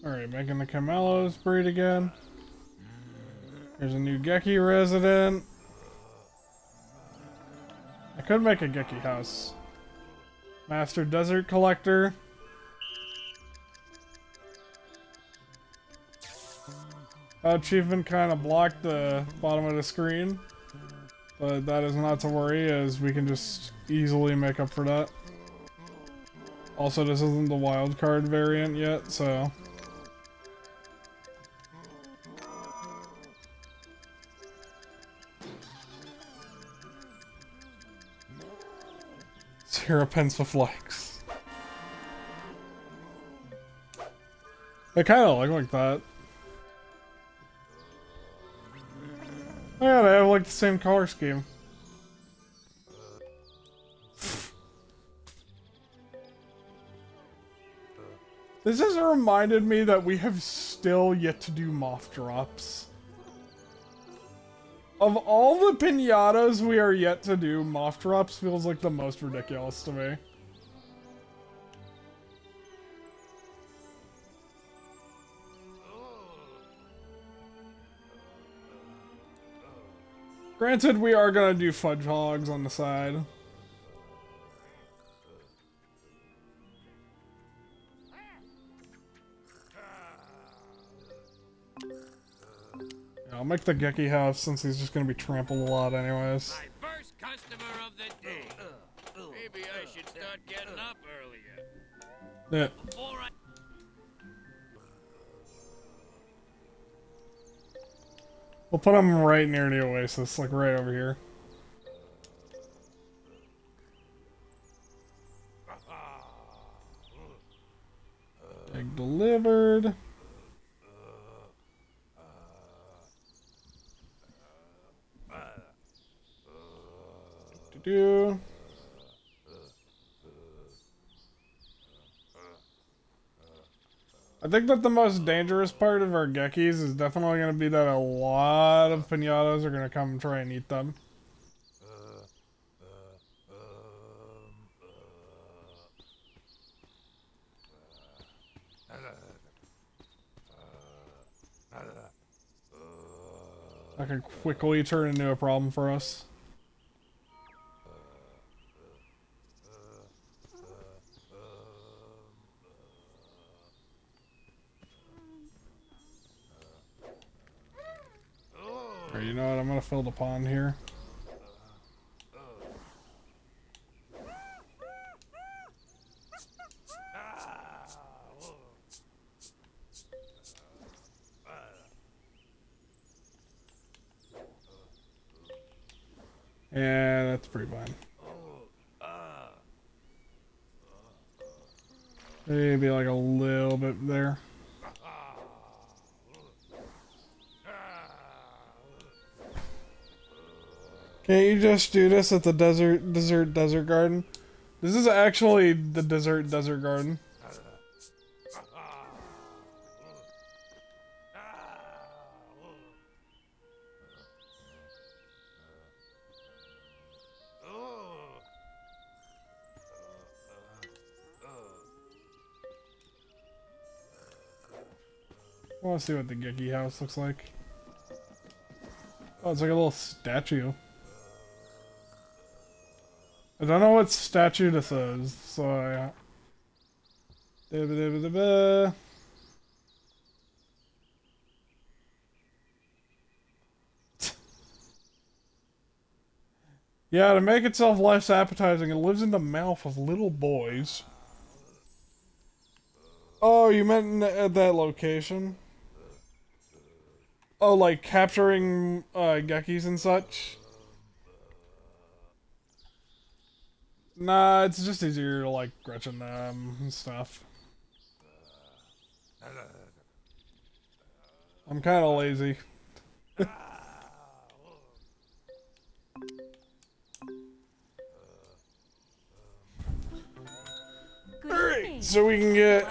Alright, making the Camellos breed again. There's a new Geki resident. I could make a Geki house. Master Desert Collector. That achievement kind of blocked the bottom of the screen. But that is not to worry, as we can just easily make up for that. Also, this isn't the wildcard variant yet, so... Zero pence with flex. They kind of look like that. Oh yeah, they have like the same color scheme. This has reminded me that we have still yet to do moth drops. Of all the pinatas we are yet to do, moth drops feels like the most ridiculous to me. Granted, we are gonna do fudge hogs on the side. Yeah, I'll make the Geki house since he's just gonna be trampled a lot anyways. My first customer of the day. Maybe I should start getting up earlier. Yeah. Before I... We'll put them right near the oasis, like right over here. Egg delivered. Do. I think that the most dangerous part of our geckis is definitely going to be that a lot of pinatas are going to come and try and eat them. That can quickly turn into a problem for us. Alright, you know what? I'm gonna fill the pond here. Yeah, that's pretty fine. Maybe like a little bit there. Can't you just do this at the desert garden? This is actually the desert garden. I want to see what the Geki house looks like. Oh, it's like a little statue. I don't know what statue this is, so I... Yeah, to make itself less appetizing, it lives in the mouth of little boys. Oh, you meant at that location? Oh, like capturing geckis and such? Nah, it's just easier to like Gretchen them and stuff. I'm kind of lazy. Alright, so we can get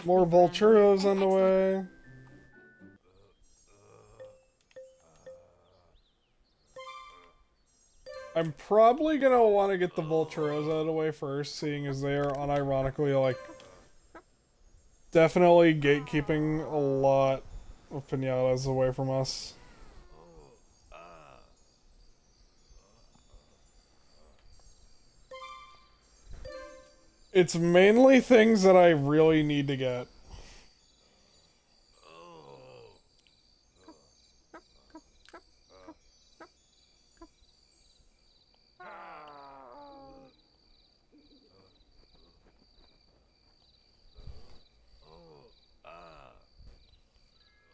more Volturos on the way. I'm probably gonna want to get the Volturos out of the way first, seeing as they are unironically, like, definitely gatekeeping a lot of pinatas away from us. It's mainly things that I really need to get.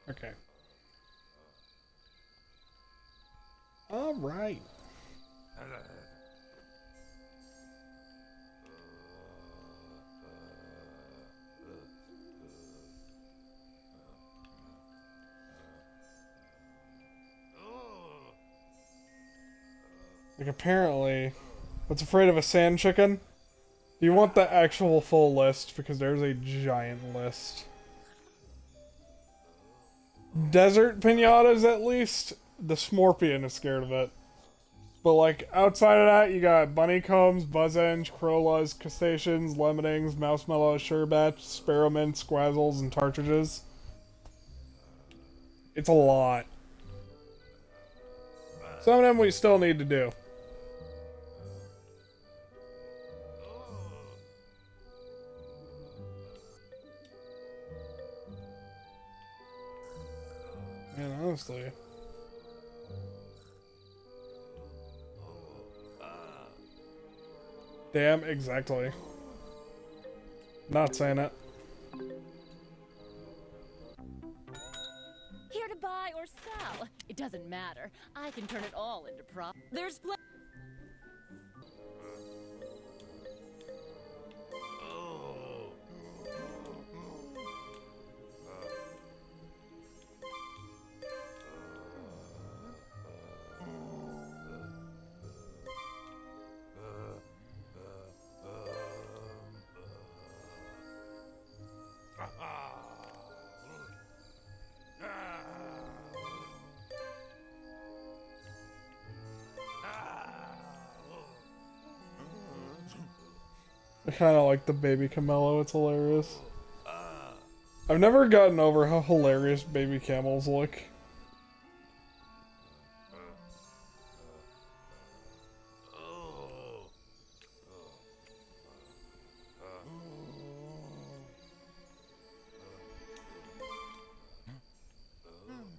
Okay. All right. Like, apparently, what's afraid of a sand chicken? Do you want the actual full list? Because there's a giant list. Desert pinatas, at least. The Smorpion is scared of it. But, like, outside of that, you got bunnycombs, buzzenge, crollas, crustaceans, lemonings, mousemallows, sherbets, sparrowmints, squazzles, and tartridges. It's a lot. Some of them we still need to do. Man, honestly. Damn, exactly. Not saying it. Here to buy or sell. It doesn't matter. I can turn it all into prop. There's I kind of like the baby Camello. It's hilarious. I've never gotten over how hilarious baby camels look.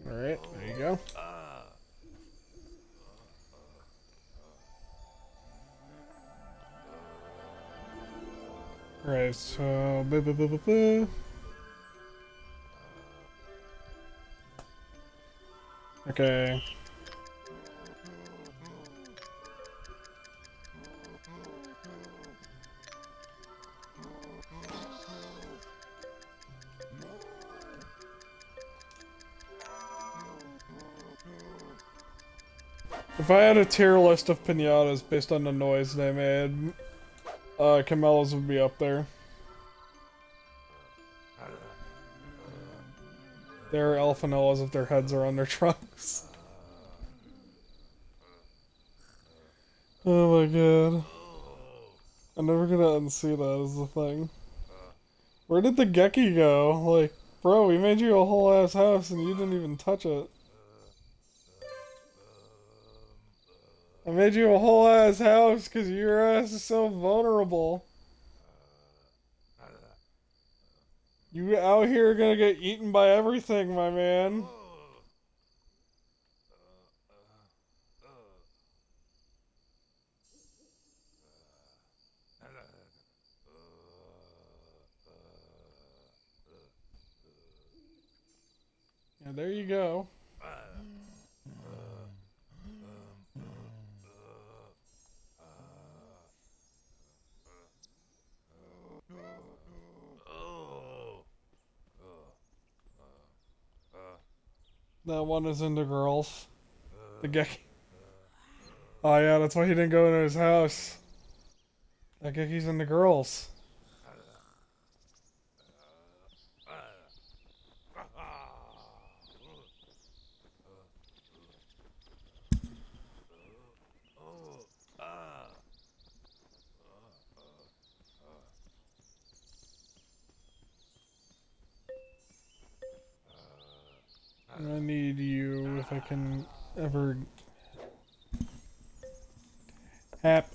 Alright, there you go. Alright, so... Okay. If I had a tier list of pinatas based on the noise they made, Camellos would be up there. They're alphanillas if their heads are on their trunks. Oh my god. I'm never gonna unsee that as the thing. Where did the Geki go? Like, bro, we made you a whole ass house and you didn't even touch it. I made you a whole ass house because your ass is so vulnerable. You out here gonna get eaten by everything, my man. Yeah, there you go. That one is into girls. The Geki. Oh yeah, that's why he didn't go into his house. That Geki's into girls. I need you if I can ever... Hap.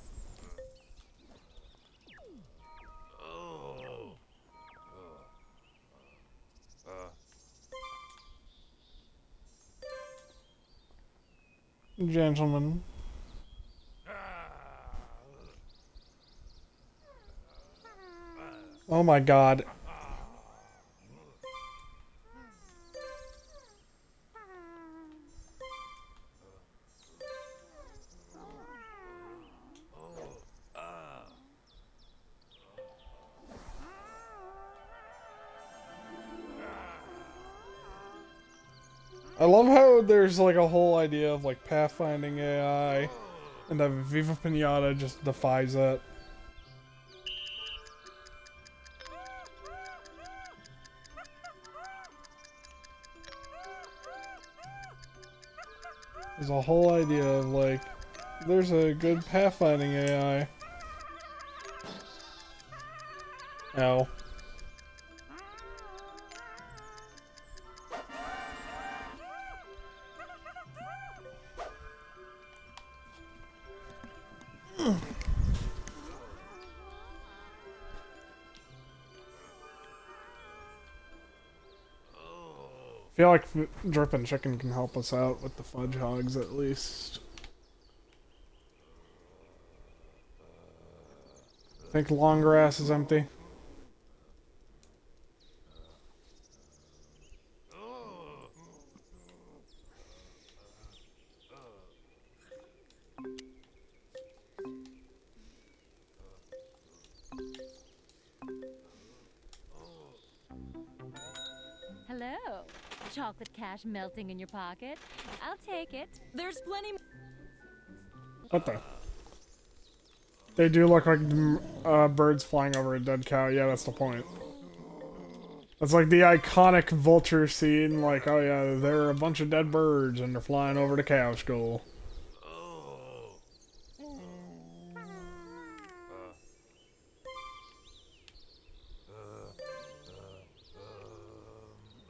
Gentlemen. Oh my god. I love how there's like a whole idea of like pathfinding AI, and that Viva Pinata just defies it. There's a whole idea of like, there's a good pathfinding AI. Ow. I feel like Drippin' Chicken can help us out with the fudge hogs at least. I think long grass is empty. Hello. Chocolate cash melting in your pocket. I'll take it. There's plenty. What the? They do look like birds flying over a dead cow. Yeah, that's the point. That's like the iconic vulture scene. Like, oh yeah, there are a bunch of dead birds and they're flying over the cow skull.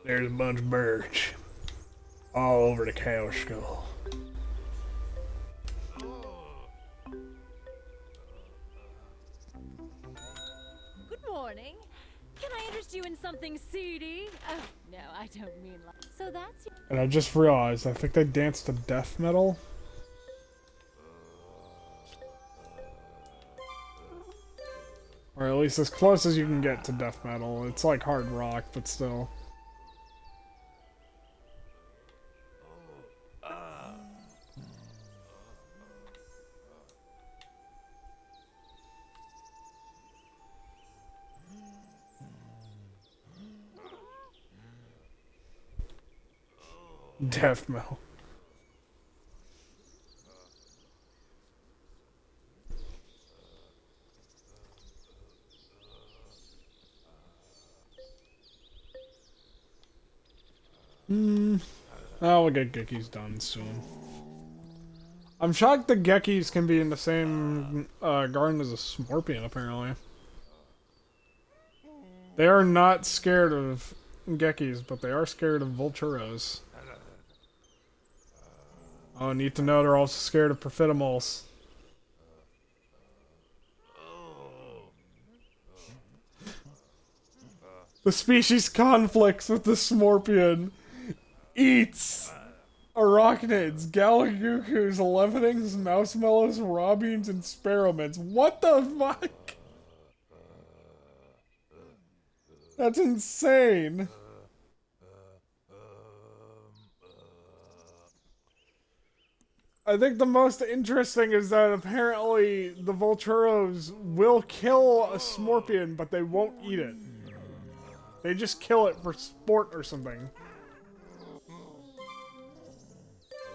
There's a bunch of birds all over the cow skull. Good morning. Can I interest you in something seedy? Oh, no, I don't mean like. So that's your. And I just realized, I think they danced to death metal. Or at least as close as you can get to death metal. It's like hard rock, but still. Death metal. Oh, we'll get Gekkies done soon. I'm shocked the Gekkies can be in the same garden as a Smorpion, apparently. They are not scared of Gekkies, but they are scared of Volturos. Oh, need to know they're also scared of Perfidimoles. The species conflicts with the Smorpion eats arachnids, Galagukus, Levenings, Mousemellows, Robins, and Sparrowmints. What the fuck? That's insane. I think the most interesting is that apparently the Volturos will kill a Smorpion, but they won't eat it. They just kill it for sport or something.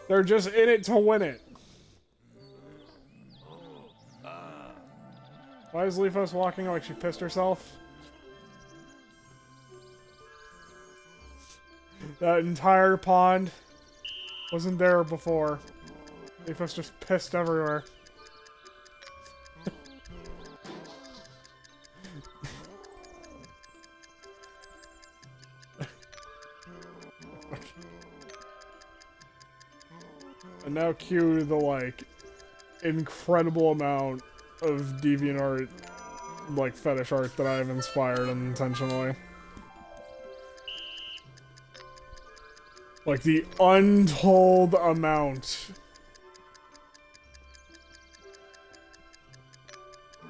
They're just in it to win it. Why is Leafos walking like she pissed herself? That entire pond wasn't there before. Leafos just pissed everywhere. And now cue the, like, incredible amount of DeviantArt, like, fetish art that I've inspired unintentionally. Like, the untold amount.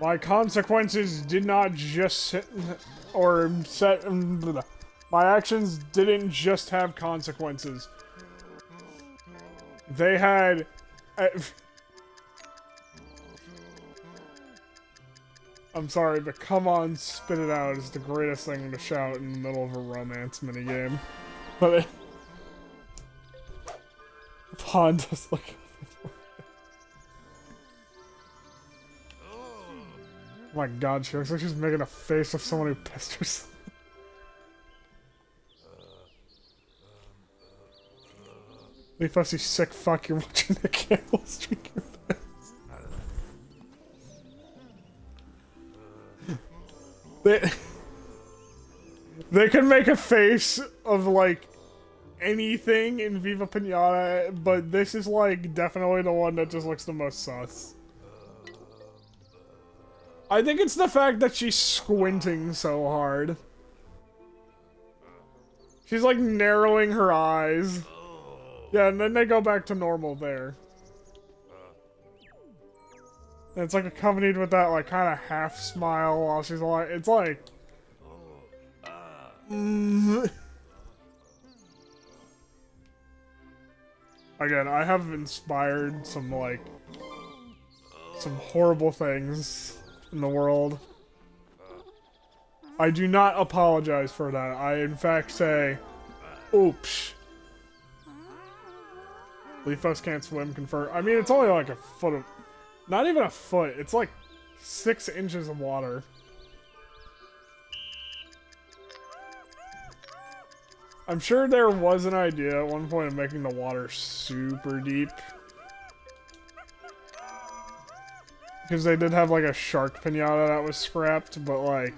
My consequences did not just sit, or set, my actions didn't just have consequences. They had... I'm sorry, but come on, spit it out is the greatest thing to shout in the middle of a romance minigame. But Pond does look... Oh my god, she looks like she's making a face of someone who pissed herself. Leafos, you sick fuck, you're watching the candles drink your face. They can make a face of, like, anything in Viva Pinata, but this is, like, definitely the one that just looks the most sus. I think it's the fact that she's squinting so hard. She's, like, narrowing her eyes. Yeah, and then they go back to normal there. And it's like accompanied with that like kind of half smile while she's like, it's like. Again, I have inspired some horrible things in the world. I do not apologize for that. I in fact say, oops. Leafos can't swim, confirm. I mean, it's only like a foot of... Not even a foot. It's like 6 inches of water. I'm sure there was an idea at one point of making the water super deep. Because they did have like a shark pinata that was scrapped, but like...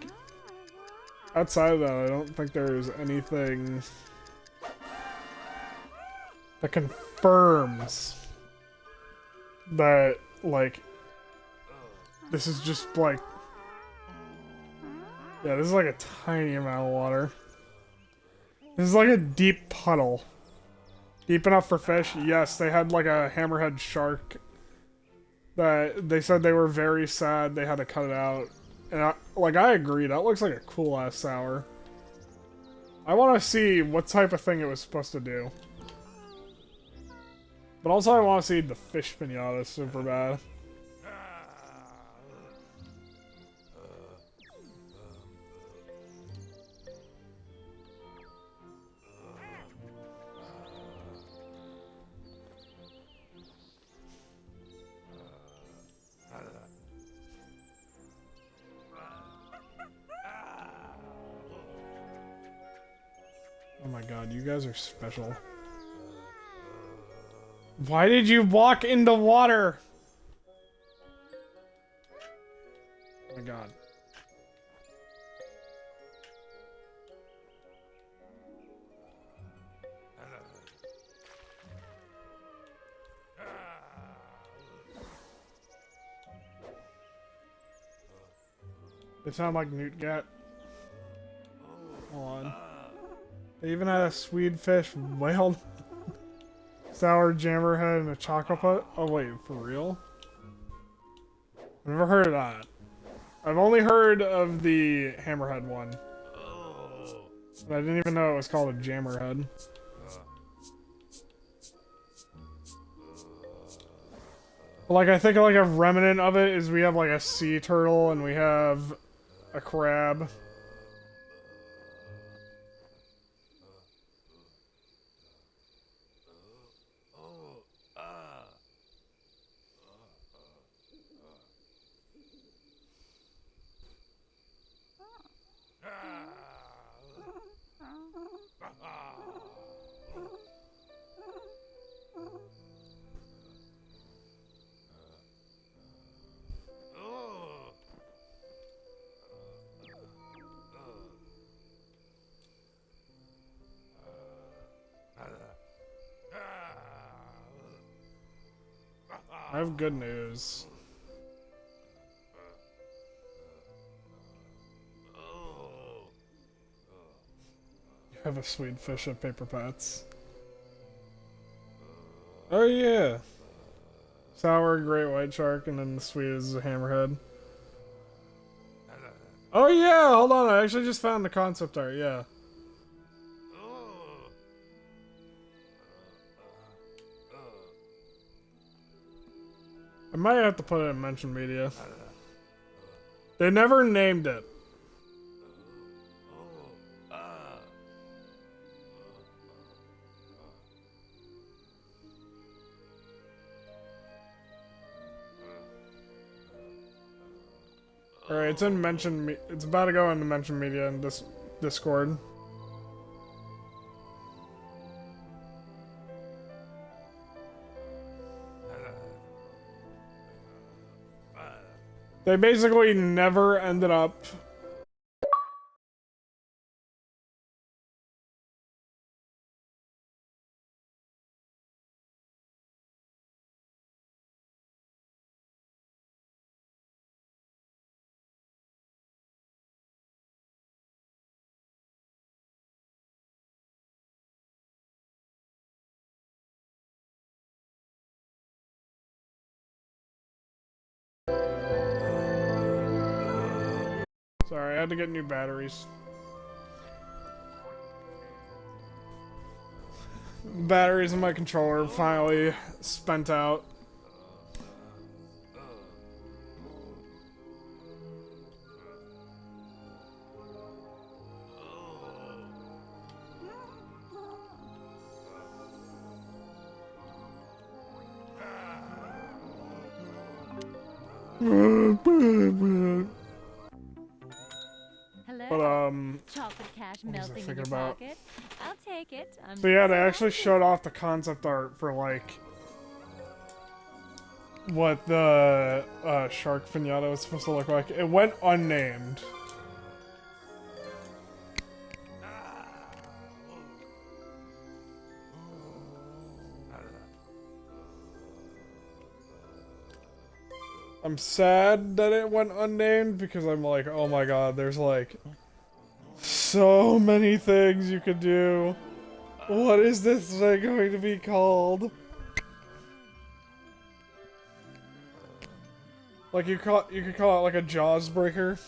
Outside of that, I don't think there's anything... that confirms that, like, this is just, like, yeah, this is, like, a tiny amount of water. This is, like, a deep puddle. Deep enough for fish? Yes, they had, like, a hammerhead shark that they said they were very sad they had to cut it out. And, I agree, that looks like a cool-ass sour. I want to see what type of thing it was supposed to do. But also I want to see the fish pinata super bad. Oh my god, you guys are special. Why did you walk in the water? Oh my god. They sound like Newt Gat. Hold on. They even had a Swedish whale. Sour jammerhead and a chocolate putt? Oh wait, for real? I've never heard of that. I've only heard of the hammerhead one. But I didn't even know it was called a jammerhead. Like, I think like a remnant of it is we have like a sea turtle and we have a crab. I have good news. You have a sweet fish at Paper Pats. Oh yeah! Sour, great white shark, and then the sweet is a hammerhead. Oh yeah! Hold on, I actually just found the concept art, yeah. I might have to put it in mention media. They never named it. Alright, it's in mention it's about to go into mention media in this Discord. They basically never ended up Sorry, I had to get new batteries. Batteries in my controller finally spent out. Hello. But Chocolate cash what was I melting in thinking your about? pocket. I'll take it. I'm So yeah, they so actually happy. showed off the concept art for like what the shark pinata was supposed to look like. It went unnamed. I'm sad that it went unnamed because I'm like, oh my god, there's like so many things you could do. What is this thing going to be called? Like you could call it like a Jaws breaker.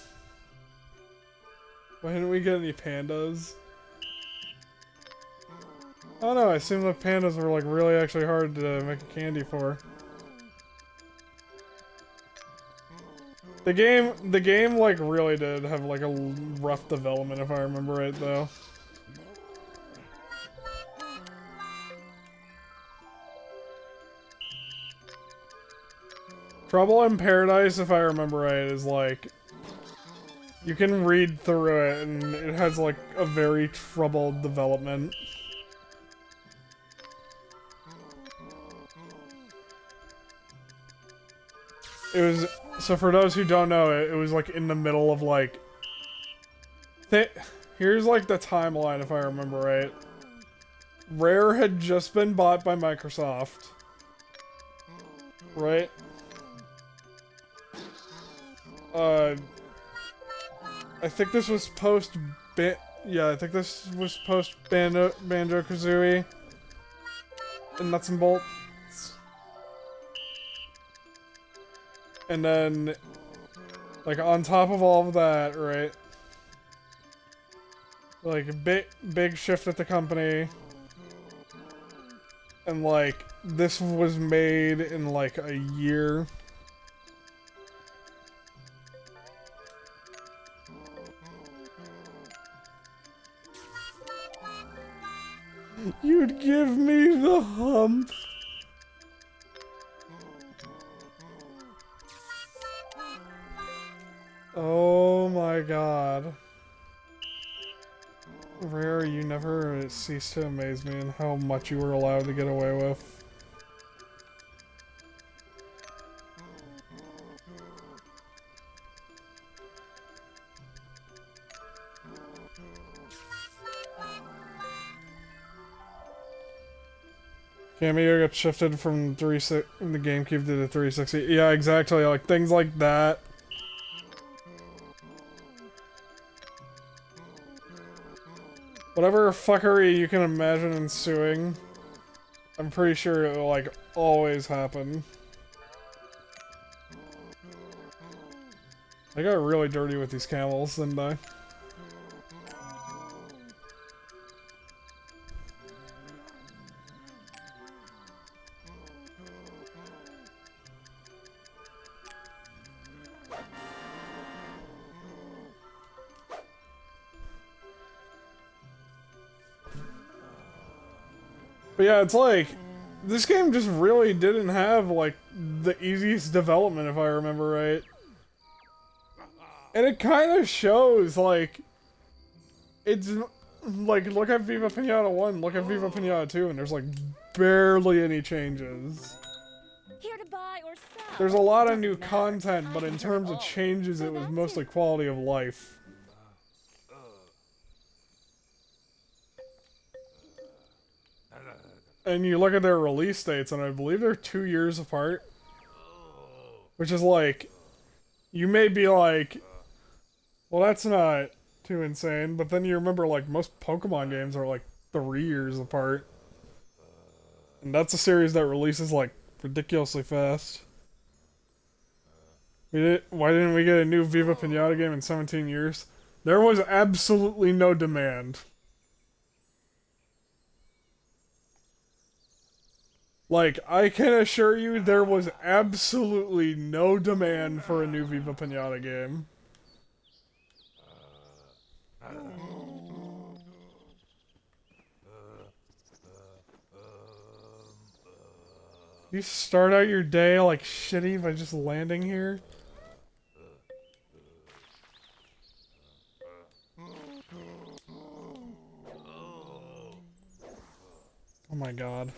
Why didn't we get any pandas? I don't know, I assume the pandas were like really actually hard to make a candy for. The game like really did have like a rough development if I remember right though. Trouble in Paradise, if I remember right, is like you can read through it and it has like a very troubled development. It was so for those who don't know it was like in the middle of like here's like the timeline if I remember right. Rare had just been bought by Microsoft. Right? I think this was I think this was post Banjo-Kazooie and Nuts and Bolts. And then, like, on top of all of that, right? Like, a big shift at the company. And, like, this was made in, like, a year. You'd give me the hump. Oh my god. Rare, you never ceased to amaze me in how much you were allowed to get away with. Cameo got shifted from the GameCube to the 360. Yeah, exactly. Like things like that. Whatever fuckery you can imagine ensuing, I'm pretty sure it will like always happen. I got really dirty with these camels, didn't I? But yeah, it's like, this game just really didn't have, like, the easiest development, if I remember right. And it kind of shows, like, it's, like, look at Viva Pinata 1, look at Viva Pinata 2, and there's, like, barely any changes. Here to buy or sell. There's a lot of Doesn't new matter. content, but I in can terms do of all. changes, So it was that's mostly it. quality of life. And you look at their release dates, and I believe they're 2 years apart. Which is like, you may be like, well, that's not too insane, but then you remember, like, most Pokemon games are like 3 years apart. And that's a series that releases, like, ridiculously fast. Why didn't we get a new Viva Pinata game in 17 years? There was absolutely no demand. Like, I can assure you there was absolutely no demand for a new Viva Pinata game. You start out your day like shitty by just landing here? Oh my god.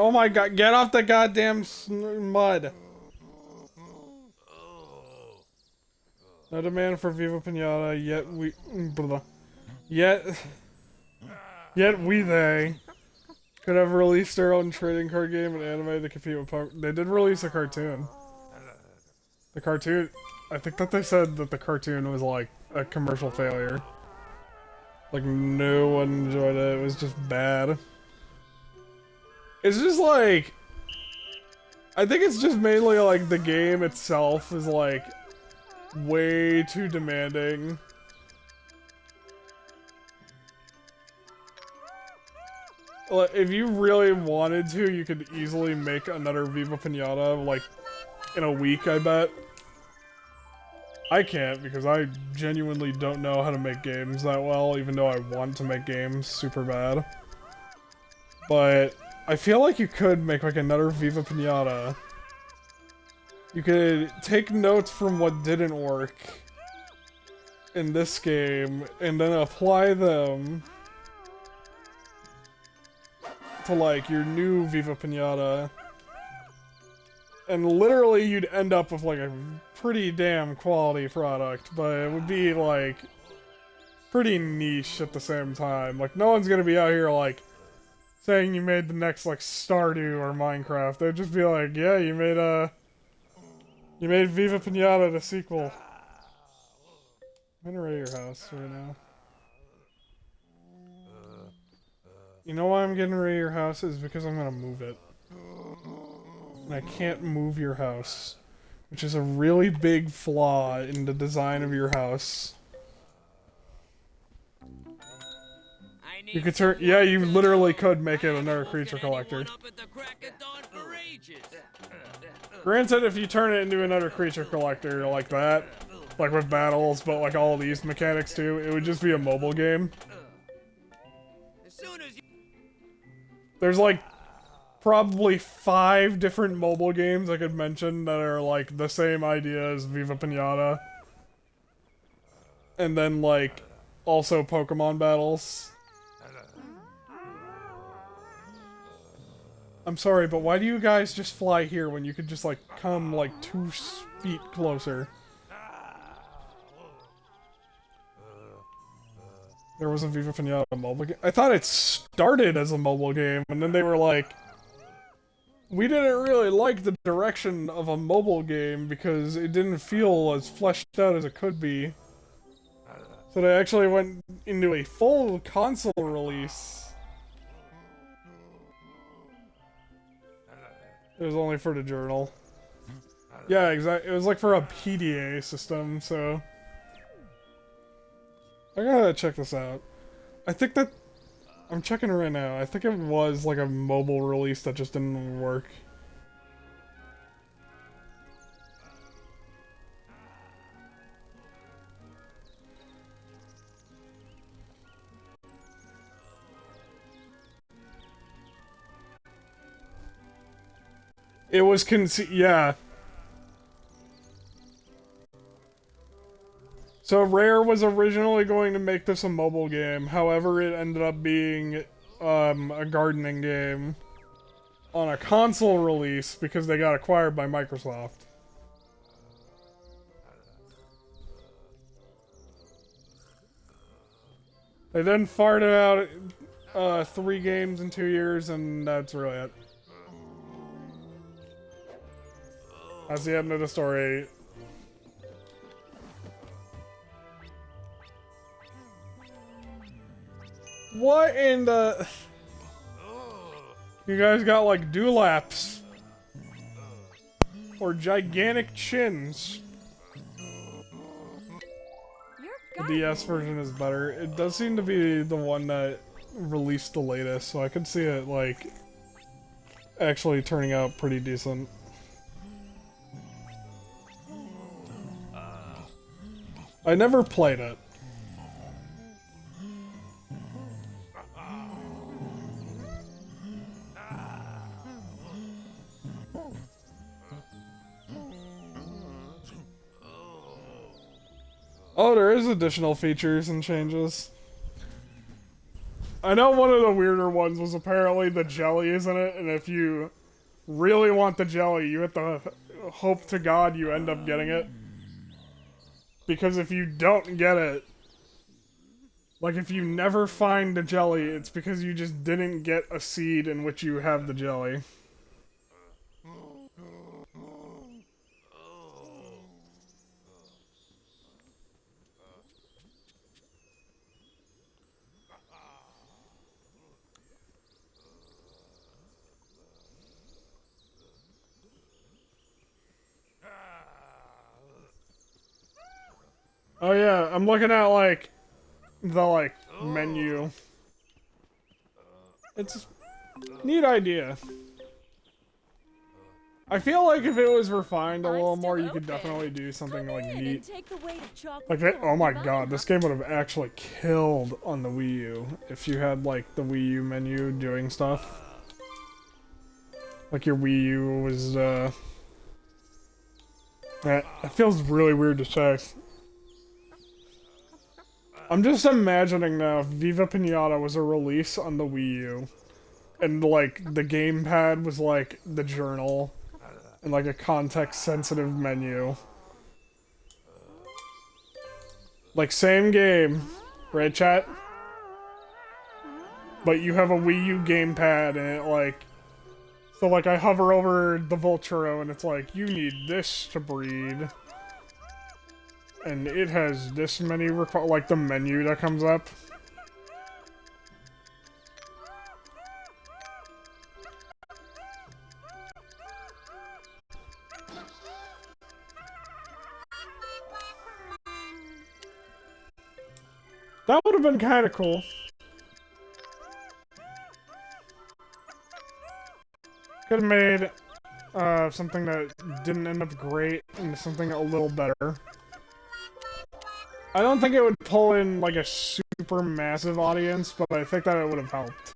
Oh my god, get off the goddamn mud. No demand for Viva Pinata, yet we... Blah. Yet they could have released their own trading card game and anime to compete with Pokemon. They did release a cartoon. The cartoon... I think that they said that the cartoon was like a commercial failure. Like, no one enjoyed it, it was just bad. It's just like... I think it's just mainly like the game itself is like way too demanding. Like, if you really wanted to, you could easily make another Viva Pinata, like, in a week, I bet. I can't, because I genuinely don't know how to make games that well, even though I want to make games super bad. But I feel like you could make, like, another Viva Pinata. You could take notes from what didn't work in this game, and then apply them to, like, your new Viva Pinata. And literally you'd end up with, like, a pretty damn quality product, but it would be, like, pretty niche at the same time. Like, no one's gonna be out here, like, saying you made the next, like, Stardew or Minecraft. They'd just be like, yeah, you made Viva Pinata the sequel. I'm gonna raid your house right now. You know why I'm getting rid of your house? Is because I'm gonna move it. And I can't move your house. Which is a really big flaw in the design of your house. You could turn- yeah, you literally could make it another creature collector. Granted, if you turn it into another creature collector like that, like with battles, but like all these mechanics too, it would just be a mobile game. There's like probably 5 different mobile games I could mention that are like the same idea as Viva Pinata. And then like also Pokemon battles. I'm sorry, but why do you guys just fly here when you could just like come like 2 feet closer? There was a Viva Pinata mobile game. I thought it started as a mobile game, and then they were like, we didn't really like the direction of a mobile game because it didn't feel as fleshed out as it could be. So they actually went into a full console release. It was only for the journal. Yeah, exactly. It was like for a PDA system, so... I gotta check this out. I think that... I'm checking it right now. I think it was like a mobile release that just didn't work. It was yeah. So Rare was originally going to make this a mobile game, however it ended up being a gardening game on a console release because they got acquired by Microsoft. They then farted out 3 games in 2 years, and that's really it. That's the end of the story. What in the... You guys got like dewlaps. Or gigantic chins. The DS version is better. It does seem to be the one that released the latest, so I could see it like actually turning out pretty decent. I never played it. Oh, there is additional features and changes. I know one of the weirder ones was apparently the jelly, isn't it? And if you really want the jelly, you have to hope to God you end up getting it. Because if you don't get it, like if you never find the jelly, it's because you just didn't get a seed in which you have the jelly. Oh yeah, I'm looking at like the menu. It's a neat idea. I feel like if it was refined a little more, you could definitely do something like neat. Like that. Oh my god, this game would have actually killed on the Wii U if you had like the Wii U menu doing stuff. Like your Wii U was that feels really weird to say. I'm just imagining now if Viva Pinata was a release on the Wii U, and like the gamepad was like the journal, and like a context-sensitive menu. Like same game, right chat? But you have a Wii U gamepad and it like... So like I hover over the Volturo and it's like, you need this to breed. And it has this many like the menu that comes up. That would have been kind of cool. Could have made something that didn't end up great into something a little better. I don't think it would pull in like a super massive audience, but I think that it would have helped.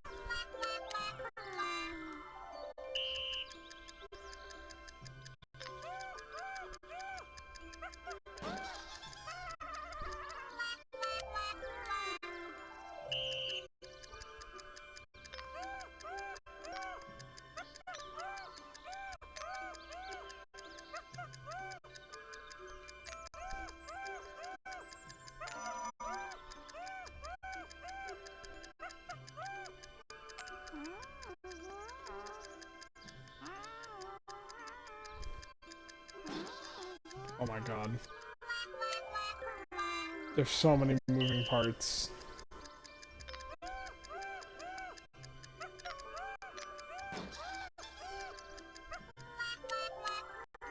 Oh my god. There's so many moving parts.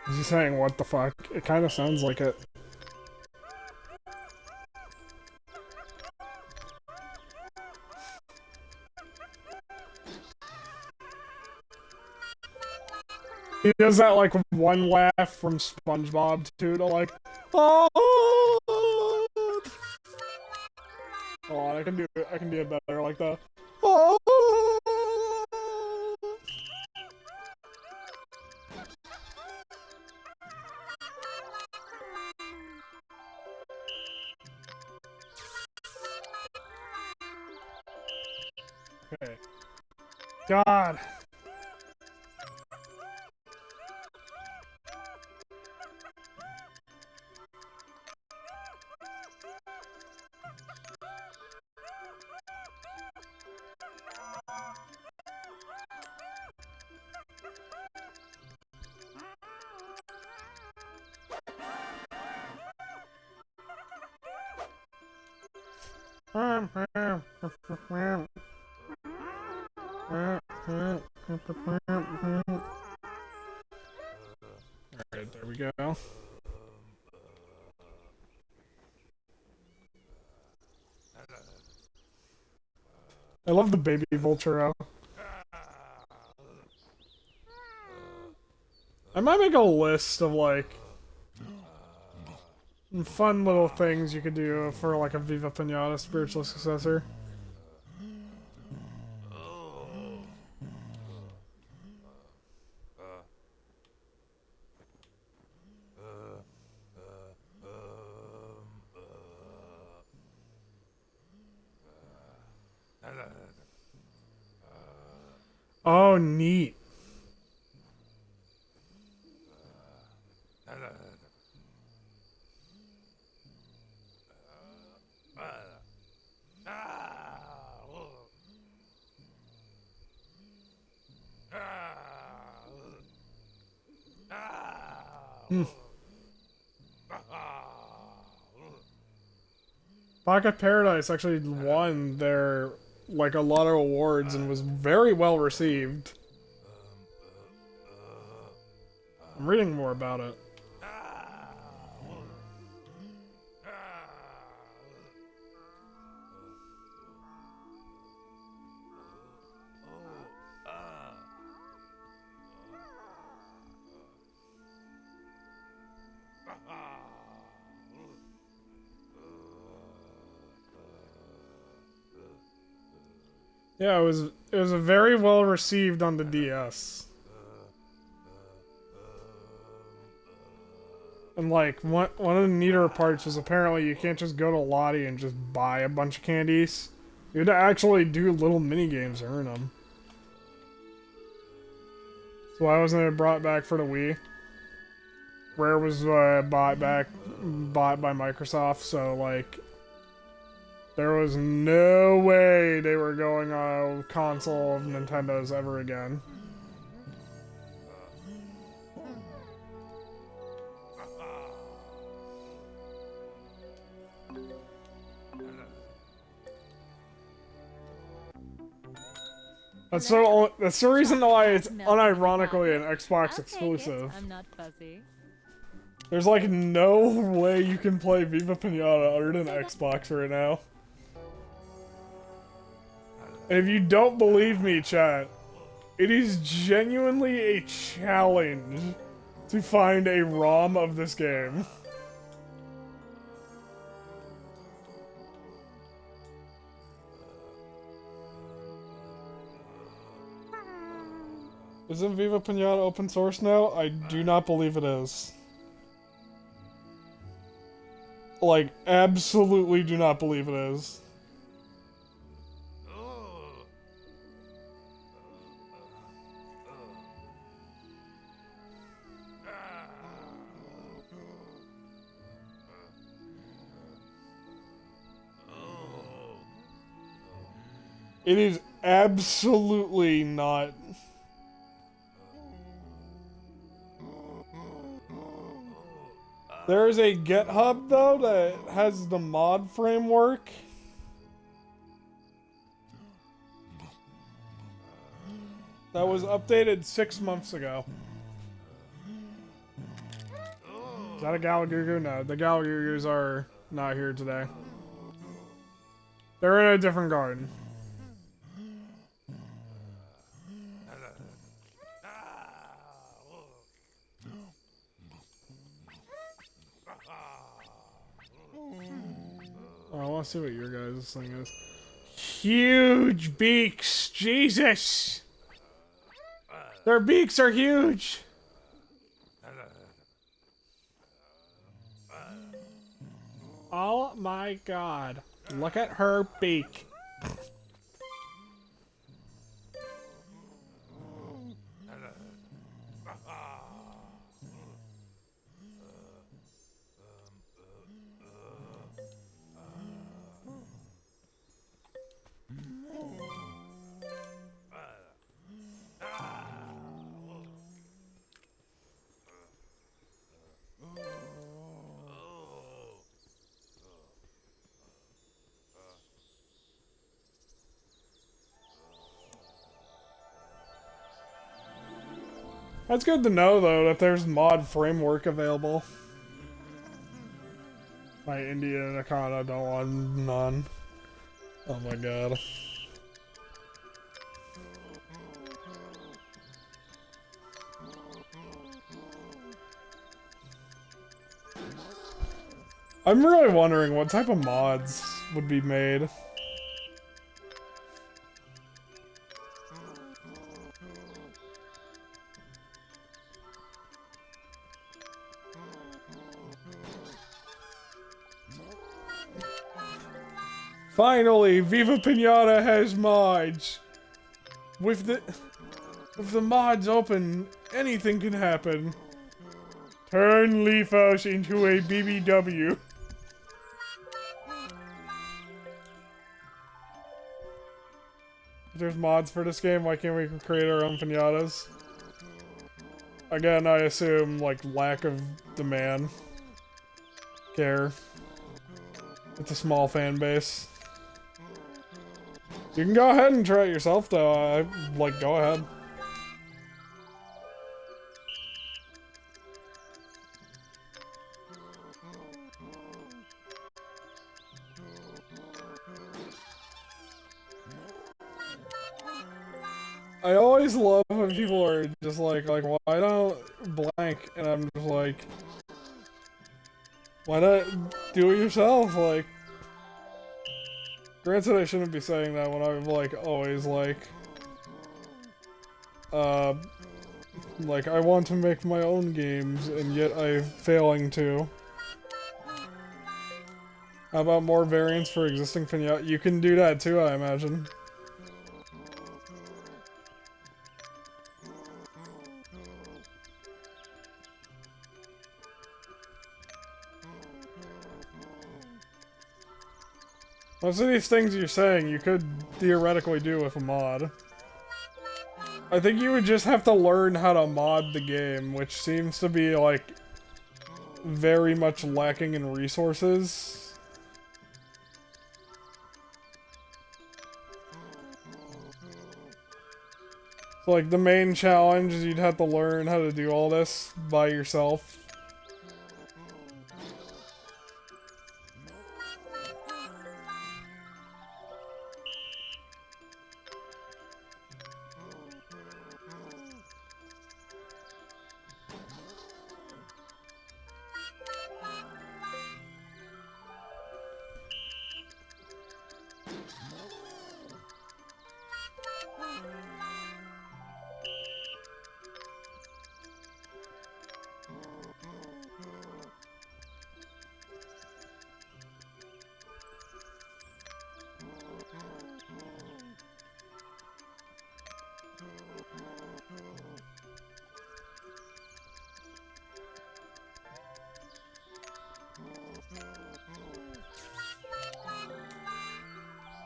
Is he saying what the fuck? It kind of sounds like it. He does that like one laugh from SpongeBob too to like, oh! Hold on, I can do it better like that. Oh! Okay. God. Alright, there we go. I love the baby Volturo. I might make a list of, like, fun little things you could do for, like, a Viva Pinata spiritual successor. Oh, neat. Hmm. Pocket Paradise actually won their, like, a lot of awards and was very well received. I'm reading more about it. Yeah, it was a very well received on the DS. And like one of the neater parts was apparently you can't just go to Lottie and just buy a bunch of candies. You had to actually do little mini games to earn them. So why wasn't it brought back for the Wii? Rare was bought by Microsoft, so like there was no way they were going on a console of Nintendo's ever again. That's the reason why it's unironically an Xbox exclusive. I'm not fuzzy. There's like no way you can play Viva Pinata other than Xbox right now. And if you don't believe me, chat, it is genuinely a challenge to find a ROM of this game. Isn't Viva Pinata open source now? I do not believe it is. Like, absolutely do not believe it is. It is absolutely not. There is a GitHub, though, that has the mod framework. That was updated 6 months ago. Is that a Galagugu? No, the Galagugus are not here today. They're in a different garden. Oh, I want to see what your guys' thing is. Huge beaks! Jesus! Their beaks are huge! Oh my god. Look at her beak. That's good to know, though, that there's mod framework available. My Indian account, I don't want none. Oh my god. I'm really wondering what type of mods would be made. Finally, Viva Pinata has mods. With the mods open, anything can happen. Turn Leaf House into a BBW. If there's mods for this game, why can't we create our own pinatas? Again, I assume, like, lack of demand. Care. It's a small fan base. You can go ahead and try it yourself, though. Like, go ahead. I always love when people are just like, why don't blank? And I'm just like, why not do it yourself? Like, granted, I shouldn't be saying that when I'm like, always like, I want to make my own games, and yet I'm failing to. How about more variants for existing pinata? You can do that too, I imagine. Most of these things you're saying, you could theoretically do with a mod. I think you would just have to learn how to mod the game, which seems to be, like, very much lacking in resources. So, like, the main challenge is you'd have to learn how to do all this by yourself.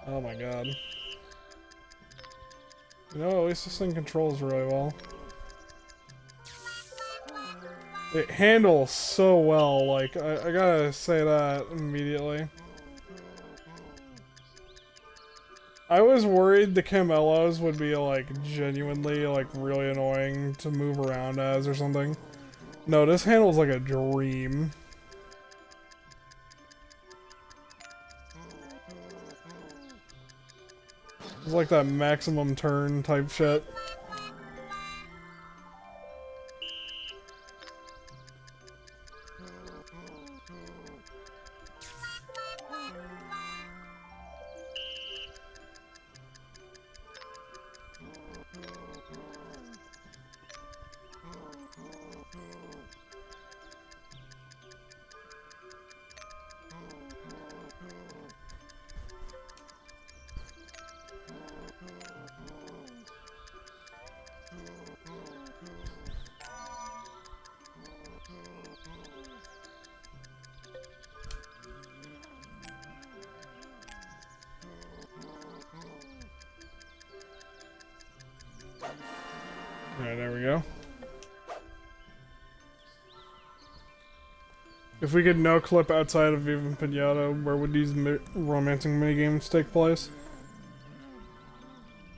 Oh my god. You know, at least this thing controls really well. It handles so well, like, I gotta say that immediately. I was worried the Camellos would be, like, genuinely, like, really annoying to move around as or something. No, this handles like a dream. It's like that maximum turn type shit. Alright, there we go. If we could no clip outside of Viva and Pinata, where would these romancing minigames take place?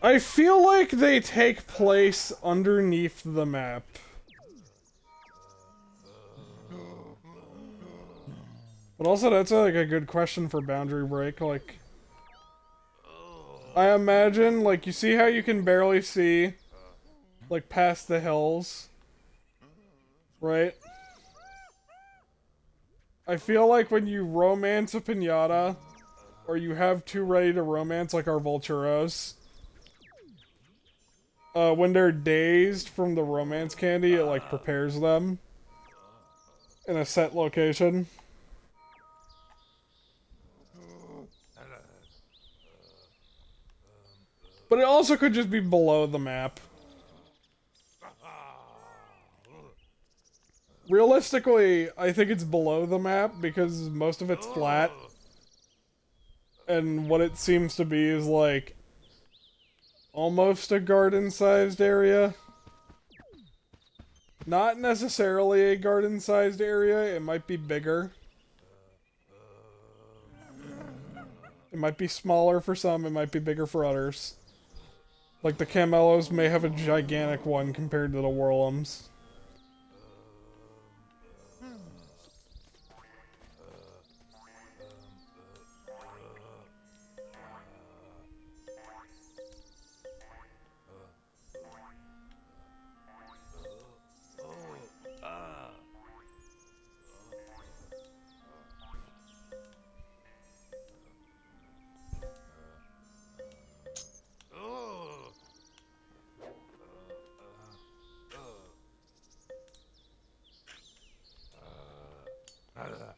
I feel like they take place underneath the map. But also, that's like a good question for Boundary Break. Like, I imagine, like, you see how you can barely see, like, past the hills, right? I feel like when you romance a Pinata, or you have two ready to romance, like our Volturos, when they're dazed from the romance candy, it, like, prepares them in a set location. But it also could just be below the map. Realistically, I think it's below the map because most of it's flat. And what it seems to be is like almost a garden-sized area. Not necessarily a garden-sized area, it might be bigger. It might be smaller for some, it might be bigger for others. Like the Camellos may have a gigantic one compared to the Whirlums.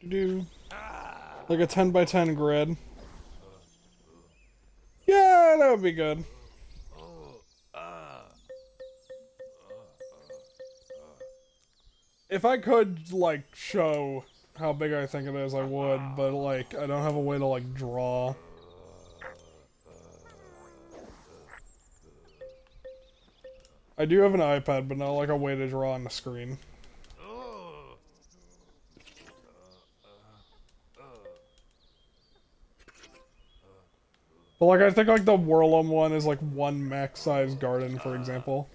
Do like a 10 by 10 grid. Yeah, that would be good. If I could, like, show how big I think it is, I would, but, like, I don't have a way to, like, draw. I do have an iPad, but not, like, a way to draw on the screen. But, like, I think, like, the Whirlum one is, like, one max-sized garden, for example.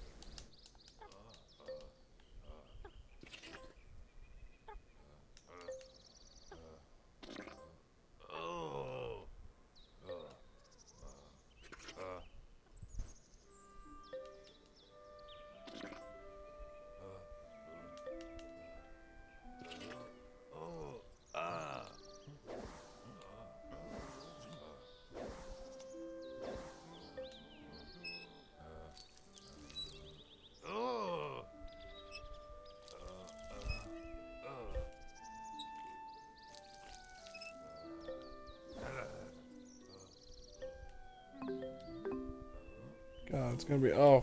God, it's gonna be... Oh.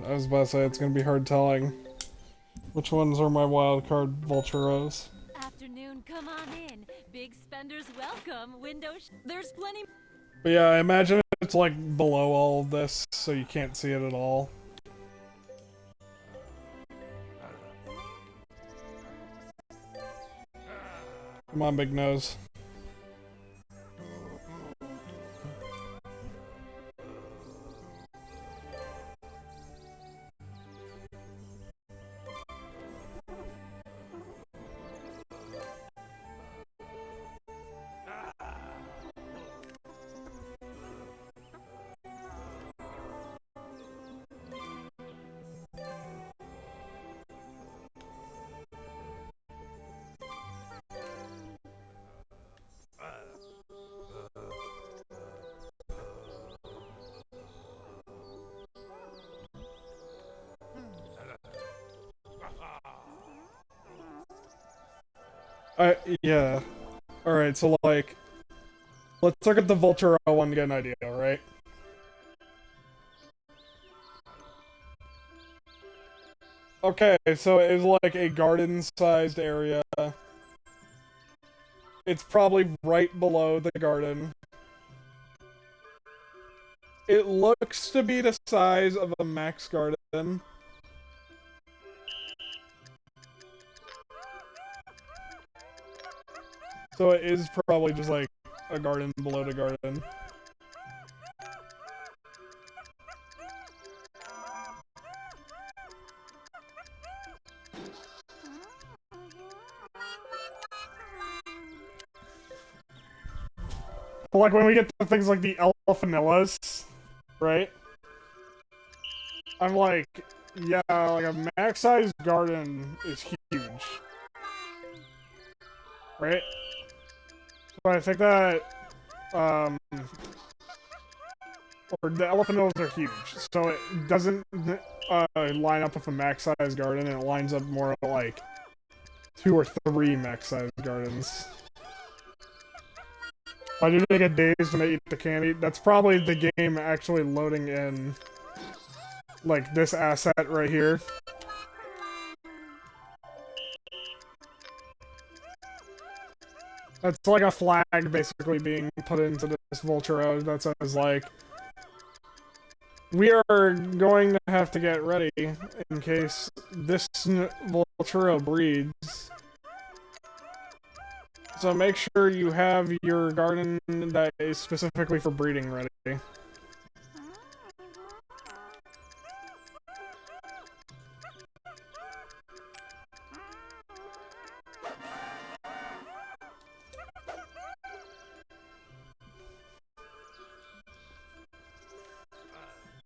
I was about to say, it's gonna be hard telling which ones are my wildcard Volturos. Afternoon, come on in. Big spenders welcome. There's plenty. But yeah, I imagine it's like below all of this, so you can't see it at all. Come on, big nose. Yeah. Alright, so like, let's look at the Vulture one to get an idea, right? Okay, so it's like a garden-sized area. It's probably right below the garden. it looks to be the size of a max garden. So it is probably just like a garden below the garden. But like when we get to things like the elephantillus, right? I'm like, yeah, like a max-sized garden is huge. Right? So I think that, or the elephantillus are huge, so it doesn't line up with a max-sized garden, it lines up more like 2 or 3 max-sized gardens. I do get dazed when I eat the candy. That's probably the game actually loading in, like, this asset right here. That's like a flag basically being put into this Volturo that says, like, we are going to have to get ready in case this Volturo breeds. So make sure you have your garden that is specifically for breeding ready.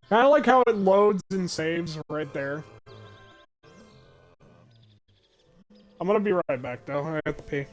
Kinda like how it loads and saves right there. I'm gonna be right back though, I have to pee.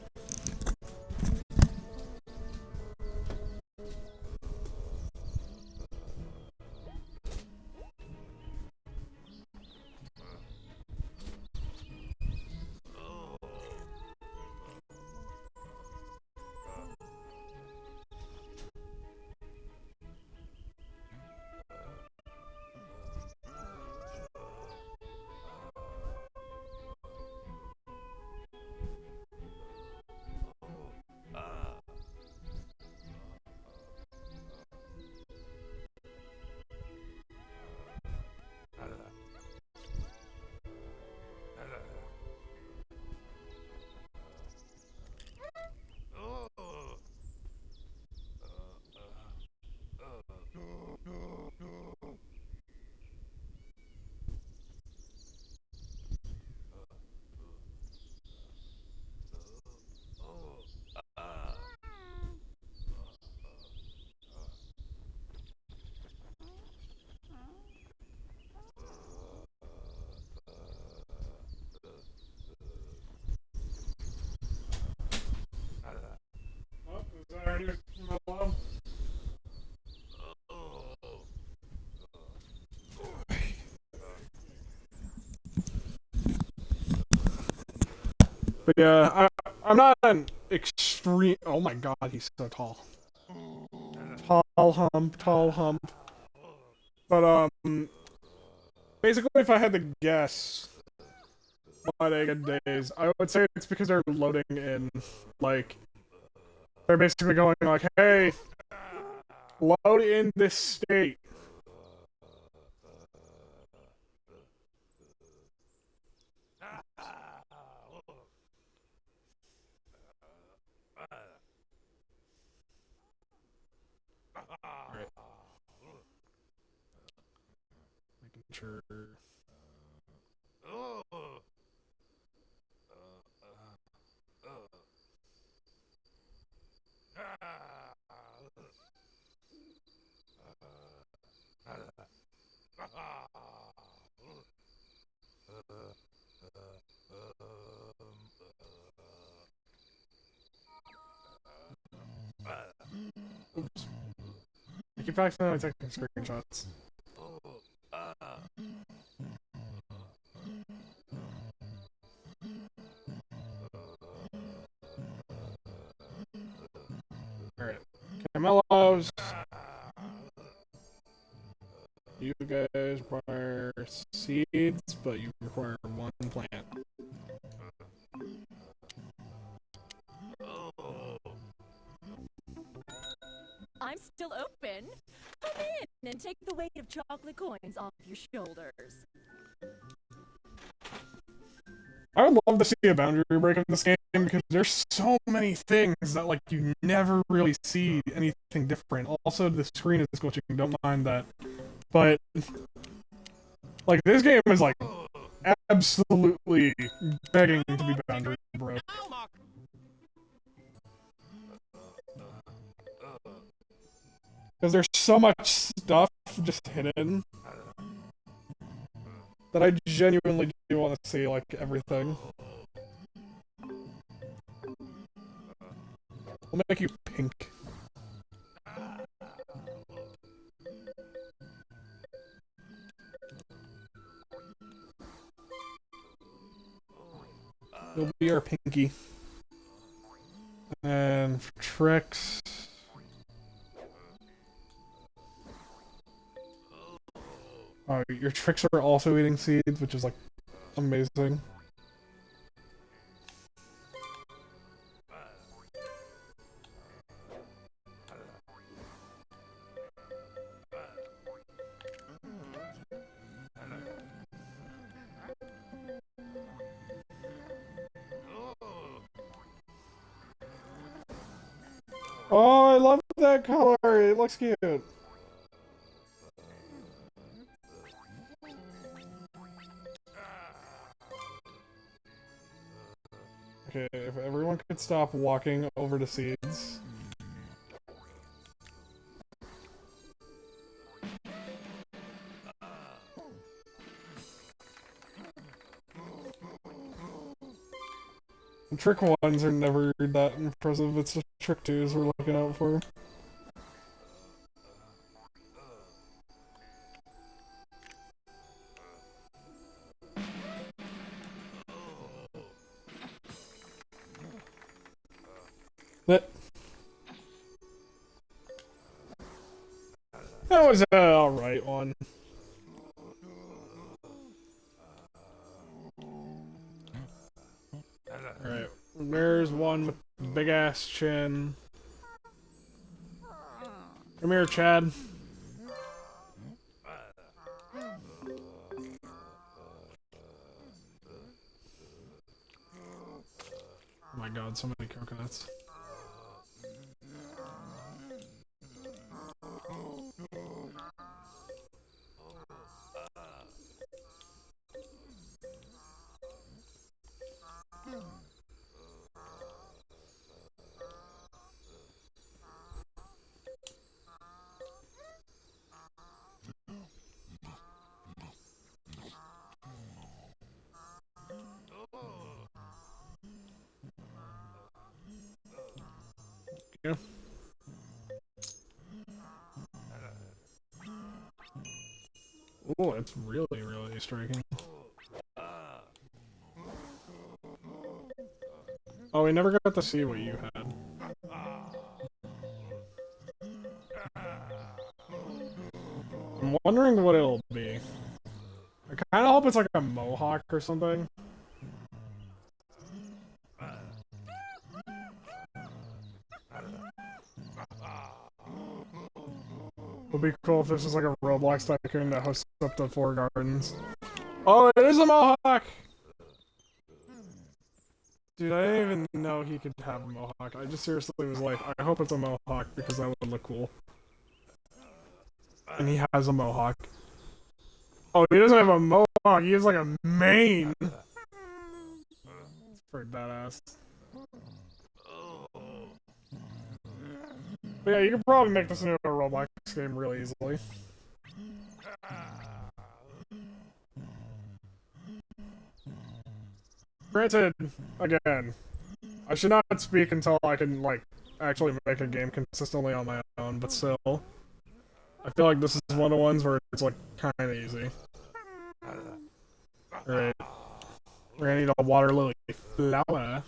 Oh, is that already hello? But yeah, I'm not an extreme. Oh my god, he's so tall. Tall hump. But basically, if I had to guess why they get days, I would say it's because they're loading in. Like, they're basically going like, "Hey, load in this state." Right. Making sure. Oops. I keep accidentally taking screenshots. Alright. Caramellos. You guys require seeds, but you require 1 plant. I'm still open. Come in. and take the weight of chocolate coins off your shoulders. I would love to see a boundary break in this game because there's so many things that like you never really see anything different. Also, the screen is glitching. Don't mind that, but like this game is like absolutely begging to be boundary broke. Because there's so much stuff just hidden that I genuinely do want to see, like, everything. We'll make you pink. You'll be our pinky. And for tricks... Oh, your tricks are also eating seeds, which is, like, amazing. Oh, I love that color! It looks cute! Okay, if everyone could stop walking over to seeds. Trick ones are never that impressive, it's just trick twos we're looking out for. That was an alright one. Alright, there's one with a big ass chin. Come here, Chad. Oh my god, so many coconuts. Yeah. Oh, it's really, really striking. Oh, we never got to see what you had. I'm wondering what it'll be. I kinda hope it's like a mohawk or something. Would be cool if this was like a Roblox tycoon that hosts up to 4 gardens. Oh, it is a mohawk! Dude, I didn't even know he could have a mohawk. I just seriously was like, I hope it's a mohawk because that would look cool. And he has a mohawk. Oh, he doesn't have a mohawk, he has like a mane! It's pretty badass. But yeah, you could probably make this into a Roblox game really easily. Granted, again, I should not speak until I can, like, actually make a game consistently on my own, but still. I feel like this is one of the ones where it's, like, kinda easy. Alright. We're gonna need a water lily flower.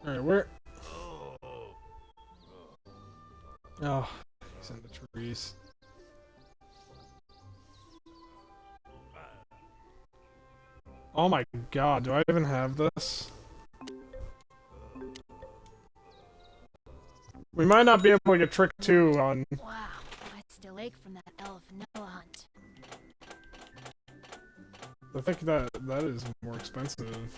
Alright, where? Oh, he's in the trees. Oh my god, do I even have this? We might not be able to get Trick 2 on... Wow, I still ache from that elf Noah hunt. I think that is more expensive.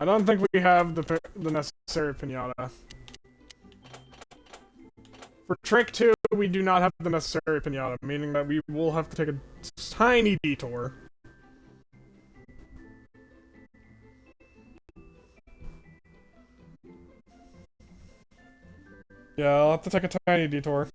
I don't think we have the necessary pinata. For Trick 2, we do not have the necessary pinata, meaning that we will have to take a tiny detour. Yeah, I'll have to take a tiny detour.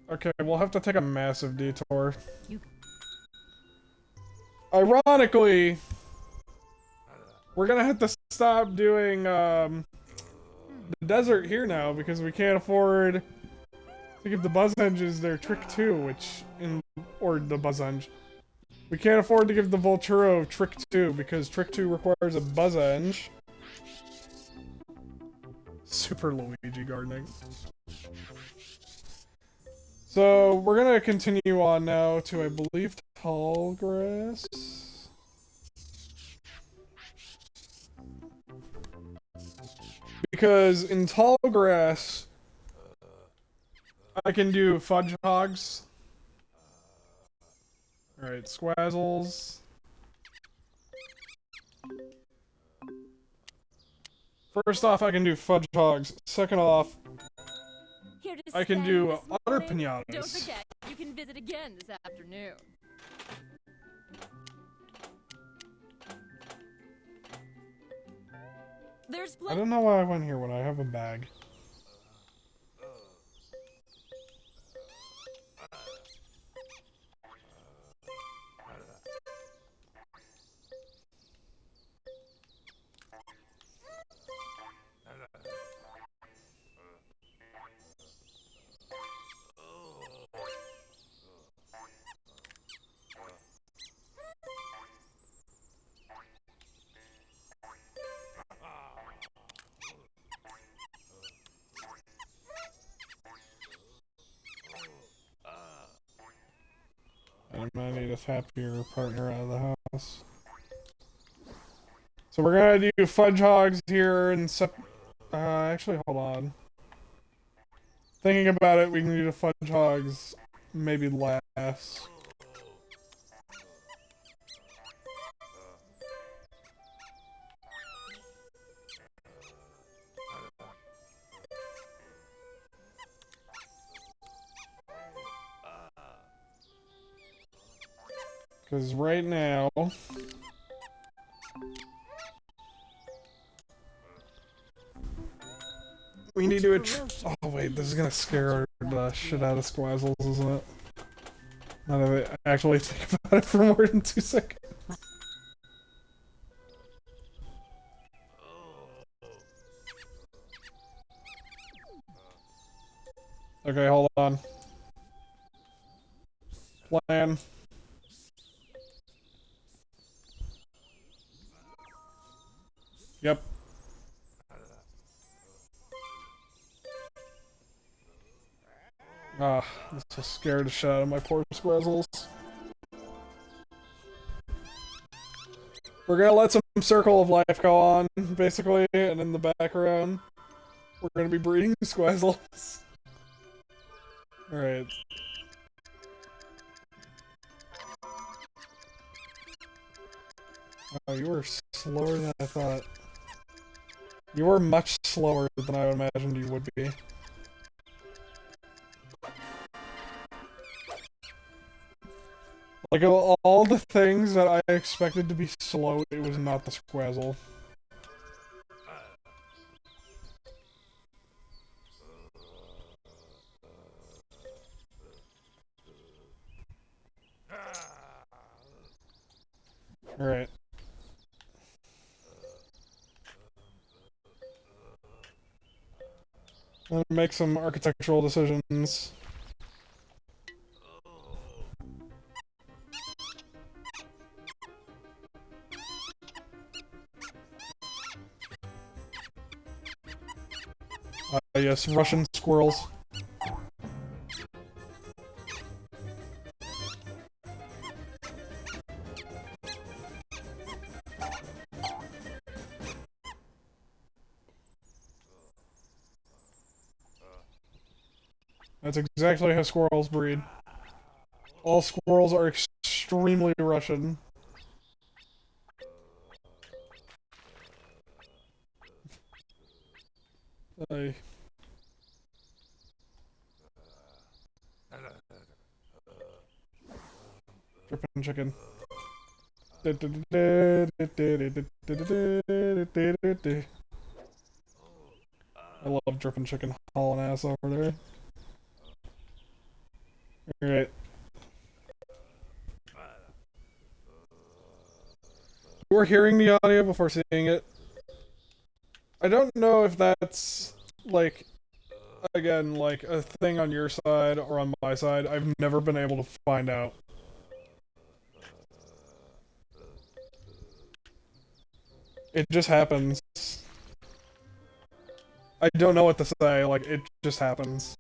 Okay, we'll have to take a massive detour. Ironically, we're gonna have to stop doing the desert here now because we can't afford to give the Buzzhenges their Trick 2, or the Buzzhenge. We can't afford to give the Volturo Trick 2 because Trick 2 requires a Buzzhenge. Super Luigi gardening. So, we're gonna continue on now to, I believe, tall grass. Because in tall grass, I can do fudge hogs. Alright, squazzles. First off, I can do fudge hogs. Second off, Here to I can stay do this other morning? pinatas. Don't forget, you can visit again this afternoon. There's I plenty. don't know why I went here when I have a bag. I might need a happier partner out of the house. So we're gonna do fudge hogs here and actually, hold on. Thinking about it, we can do the fudge hogs maybe last. Because right now... we need to... Oh wait, this is gonna scare the shit out of Squazzles, isn't it? Now that I actually think about it for more than 2 seconds. Okay, hold on. Plan. Yep. Ah, this will scare the shit out of my poor Squazzles. We're gonna let some Circle of Life go on, basically, and in the background, we're gonna be breeding Squazzles. Alright. Oh, you were slower than I thought. You were much slower than I imagined you would be. Like, of all the things that I expected to be slow, it was not the Squazzle. Alright. And make some architectural decisions. Yes, Russian squirrels. That's exactly how squirrels breed. All squirrels are extremely Russian. Uh, Dripping chicken. I love dripping chicken hauling ass over there. Alright. We're hearing the audio before seeing it. I don't know if that's, like, again, like, a thing on your side or on my side. I've never been able to find out. It just happens. I don't know what to say, like, it just happens.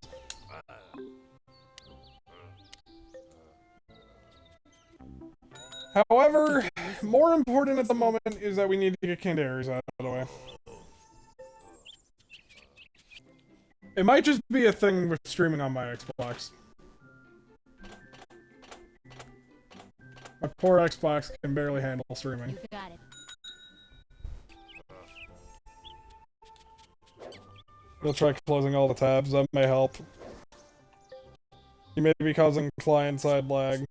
However, more important at the moment is that we need to get Candaries out of the way. It might just be a thing with streaming on my Xbox. My poor Xbox can barely handle streaming. You got it. We'll try closing all the tabs, that may help. You may be causing client-side lag.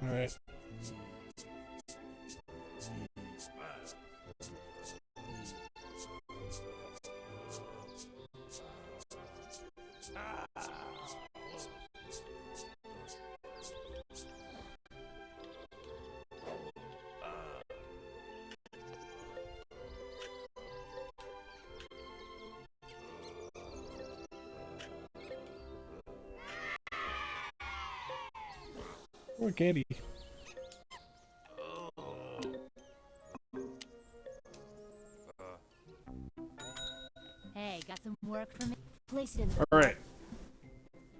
Alright. Oh, candy. Hey, got some work for me? Place it in. Alright.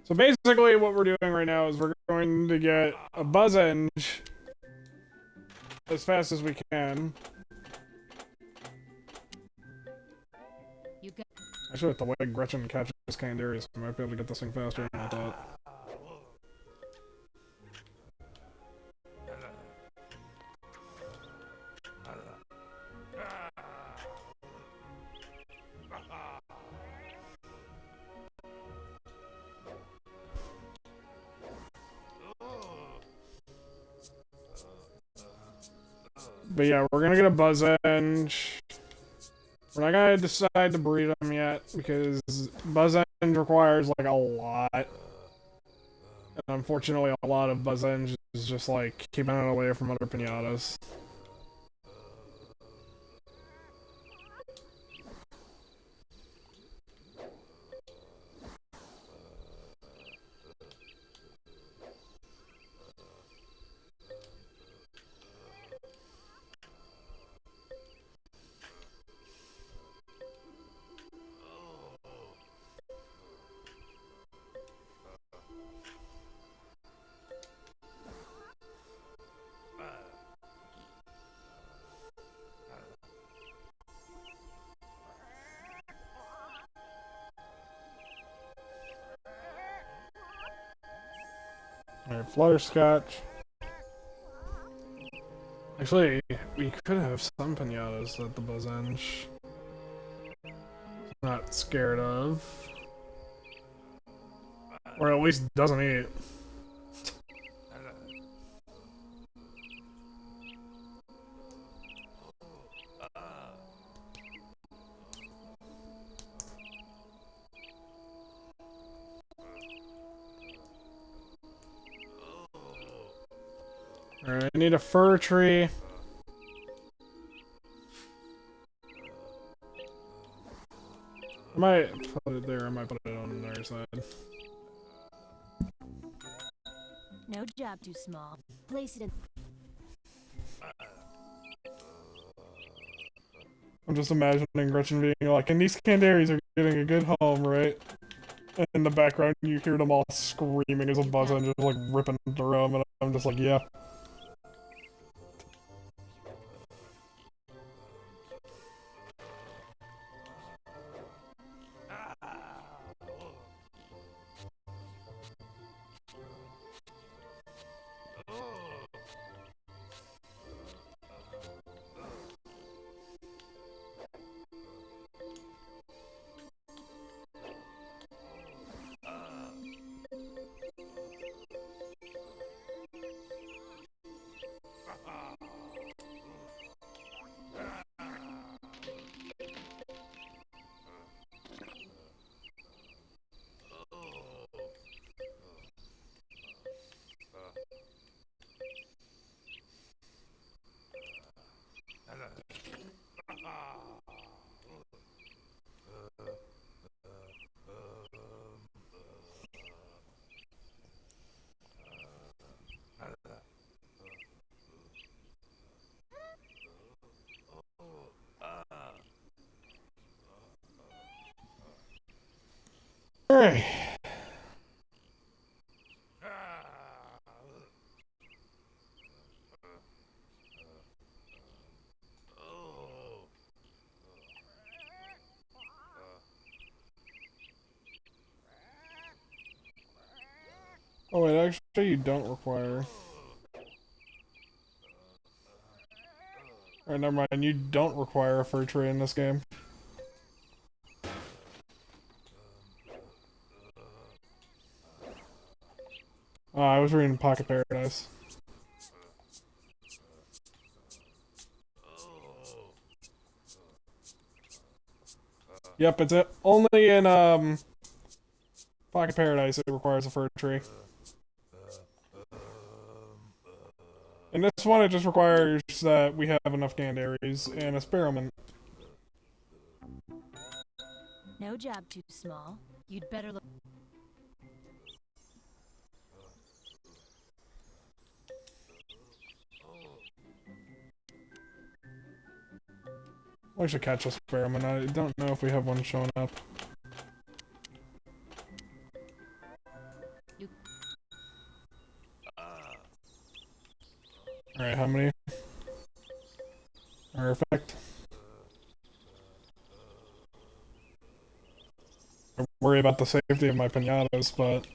So basically what we're doing right now is we're going to get a buzz eng as fast as we can. You got. Actually, with the way Gretchen catches Candaries, we might be able to get this thing faster than I thought. But yeah, we're gonna get a buzz eng. We're not gonna decide to breed them yet, because buzz eng requires, like, a lot. And unfortunately, a lot of buzz eng is just, like, keeping it away from other pinatas. Alright, Flutterscotch. Actually, we could have some pinatas that the Buzzenge not scared of. Or at least doesn't eat. Alright, I need a fir tree. I might put it there, I might put it on the other side. No job too small. Place it in. I'm just imagining Gretchen being like, and these Candaries are getting a good home, right? And in the background, you hear them all screaming as a buzz and just like ripping through them, and I'm just like, yeah. Alright. Oh wait, actually you don't require... Alright, never mind, you don't require a fur tree in this game. I was reading Pocket Paradise. Yep, it's it. Only in, Pocket Paradise it requires a fir tree. In this one, it just requires that we have enough Candaries and a Spearmint. No job too small. You'd better look. We should catch a Spearmint. I don't know if we have one showing up. Alright, how many? Perfect. I worry about the safety of my pinatas, but...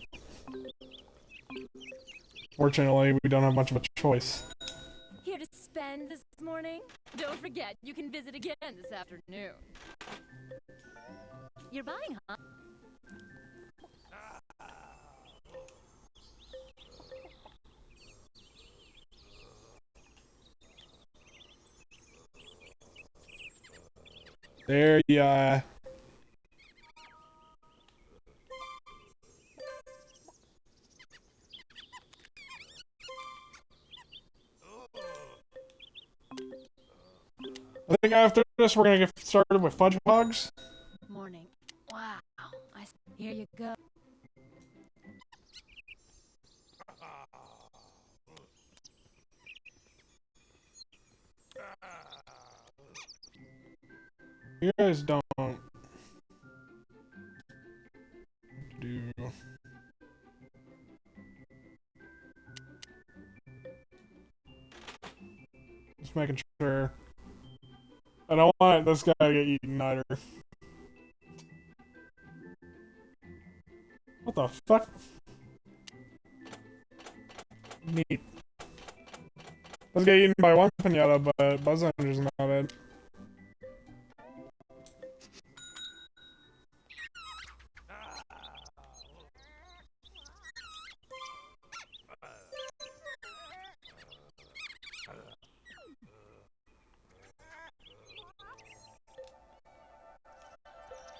Fortunately, we don't have much of a choice. Here to spend this morning? Don't forget, you can visit again this afternoon. You're buying, huh? There you are. I think after this we're gonna get started with fudge hogs. Morning. Wow. Here you go. You guys don't do... Just making sure. I don't want this guy to get eaten either. What the fuck? Neat. Let's get eaten by one pinata, but Buzzanger's not it.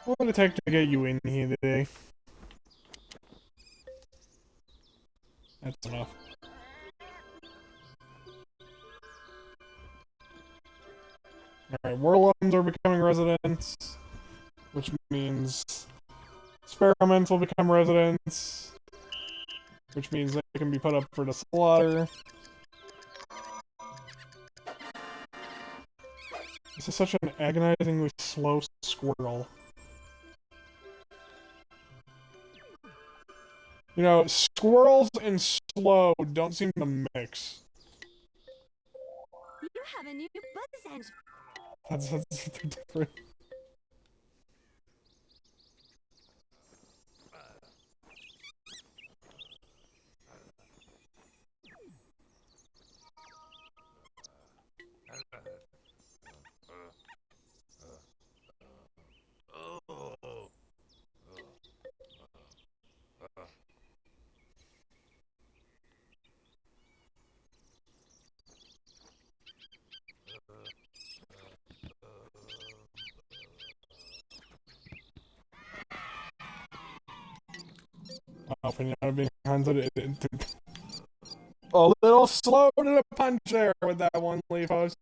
What would it take to get you in here today? That's enough. Alright, Whirlwinds are becoming residents, which means experiments will become residents, which means they can be put up for the slaughter. This is such an agonizingly slow squirrel. You know, squirrels and slow don't seem to mix. You have a new buzz engine. That's different. Oh, Pinata being hunted. A little slow to the punch there with that one leaf house.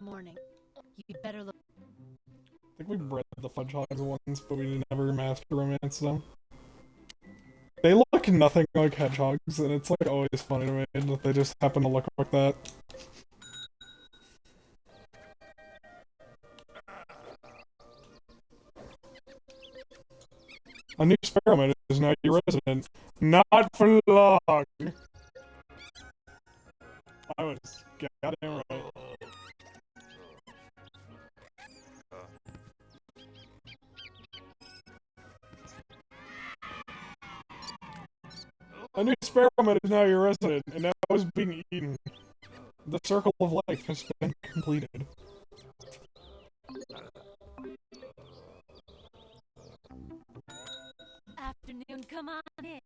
Morning. You'd better look. I think we bred the fudge hogs once, but we never master romance them. They look nothing like hedgehogs, and it's like always funny to me that they just happen to look like that. A new experiment is now your resident. Not for long! I was goddamn right. A new experiment is now your resident, and now is being eaten. The circle of life has been completed. Afternoon, come on in.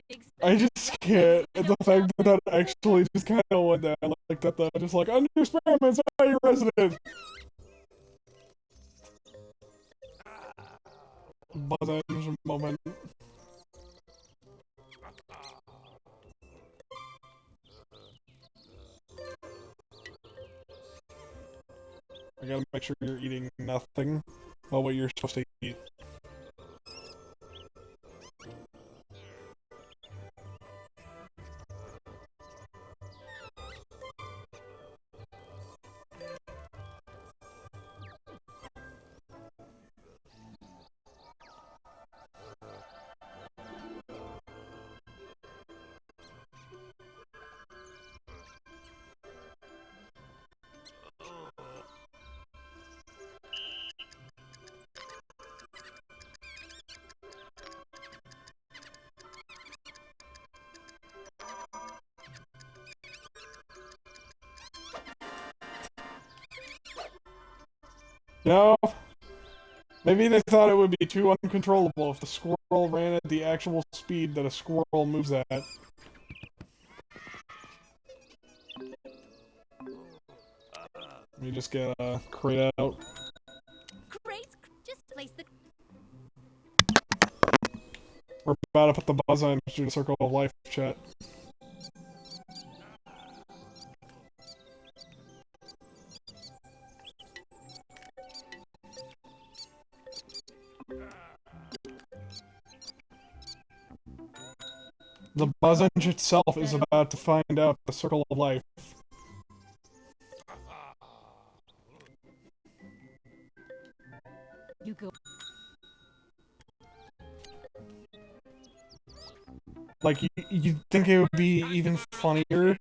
Big I just can't. The fact that that actually just kind of went down like that, though. Just like, a new experiment is now your resident! Buzz engine moment. I gotta make sure you're eating nothing about what you're supposed to eat. You know, maybe they thought it would be too uncontrollable if the squirrel ran at the actual speed that a squirrel moves at. Let me just get a crate out. Great. Just place the. We're about to put the buzz on through the circle of life, chat. The buzz engine itself is about to find out the circle of life. You go. Like, you'd think it would be even funnier.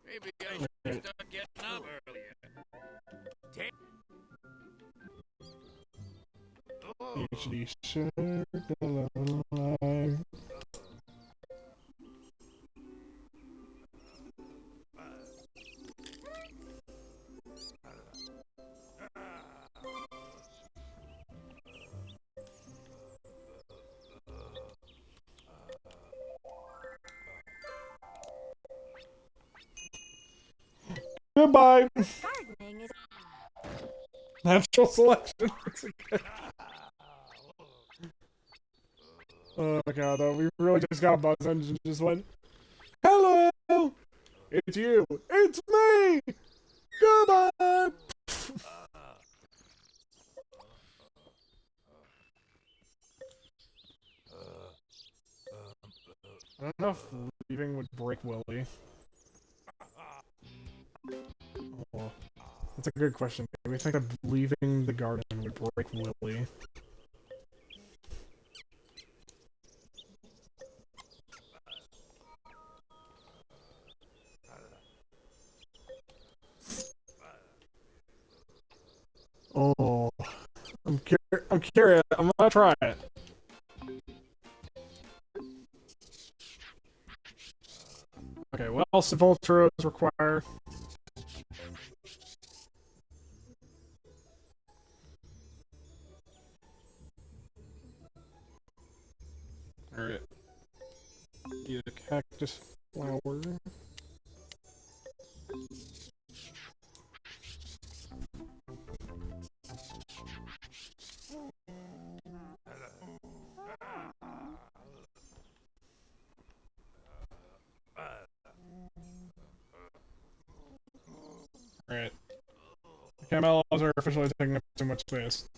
Maybe I should start getting up earlier. HD circle of life. Goodbye. Gardening is Natural selection. Oh my god, though, we really just got a buzz engine just went, hello! It's you! It's me! Goodbye! I don't know if leaving would break Willie. Oh, that's a good question. Do we think that leaving the garden would break Willie? Oh, I'm curious. I'm gonna try it. Okay, what else do Voltros require? Alright. Get a cactus flower. Alright. Camellos are officially taking up too much space.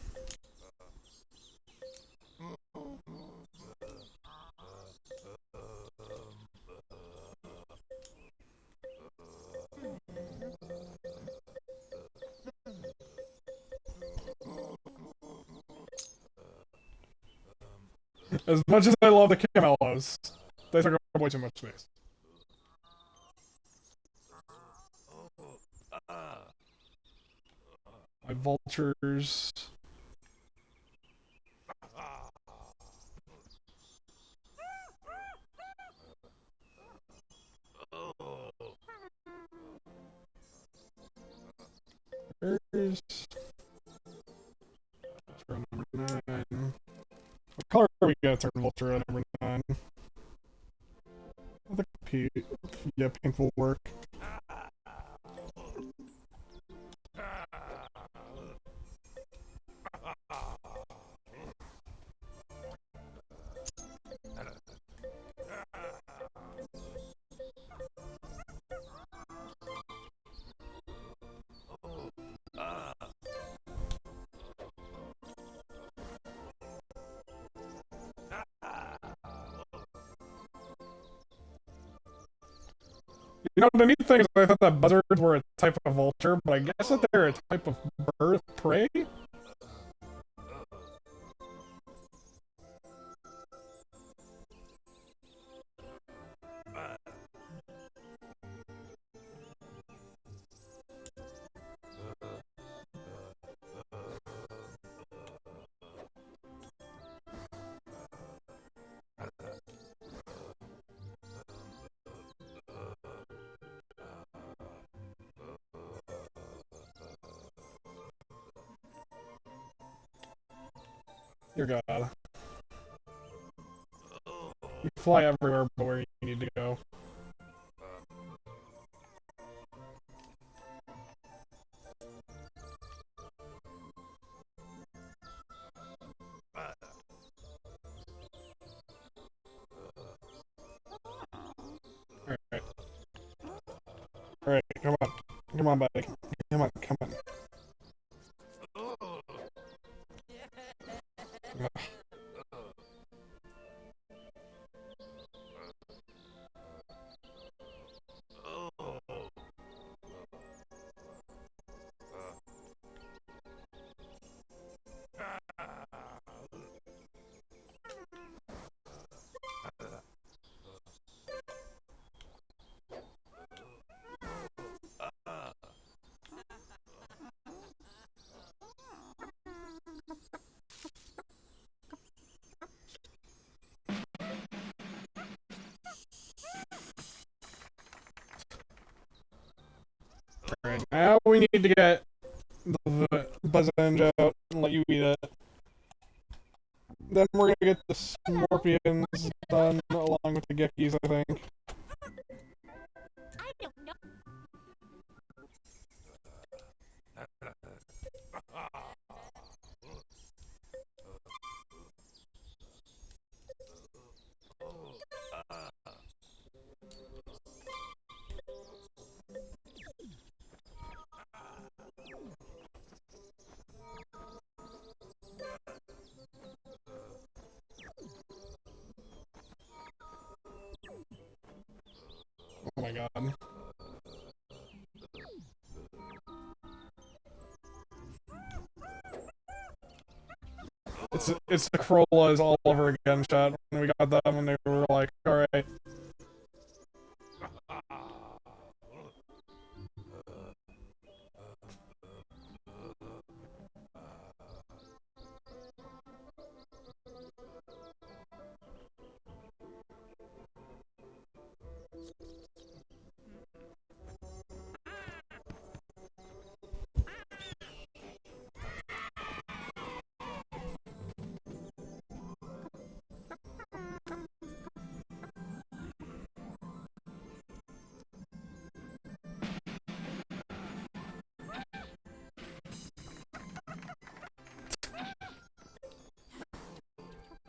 As much as I love the camellos, they took up way too much space. My vultures. There's... Vulture number 9. What color are we gonna turn vulture at number 9? I think pink. Yeah, pink will work. You know, the neat thing is I thought that buzzards were a type of vulture, but I guess that they're a type of bird of prey? Dear God. You fly everywhere but where you need to go. Alright. Alright, come on. Come on, buddy. Come on, come on. Ugh. Alright, now we need to get the buzzenge out and let you eat it. Then we're gonna get the scorpions done along with the geckos, I think. I don't know. It's the Corollas all over again, chat. When we got them when they were like, alright.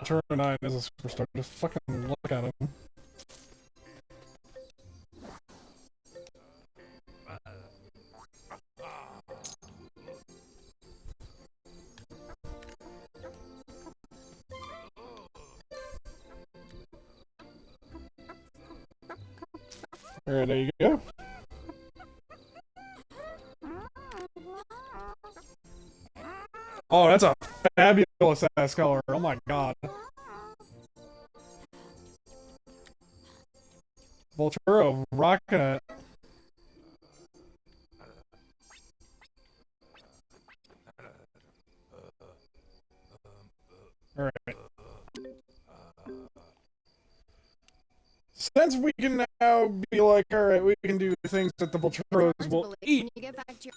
Turn 9 is a superstar. Just fucking look at him. Alright, there you go. Oh, that's a fabulous ass color. Oh my god. Volturo rocking it. Alright. Since we can now be like, alright, we can do things that the Volturos will eat. You get back to your...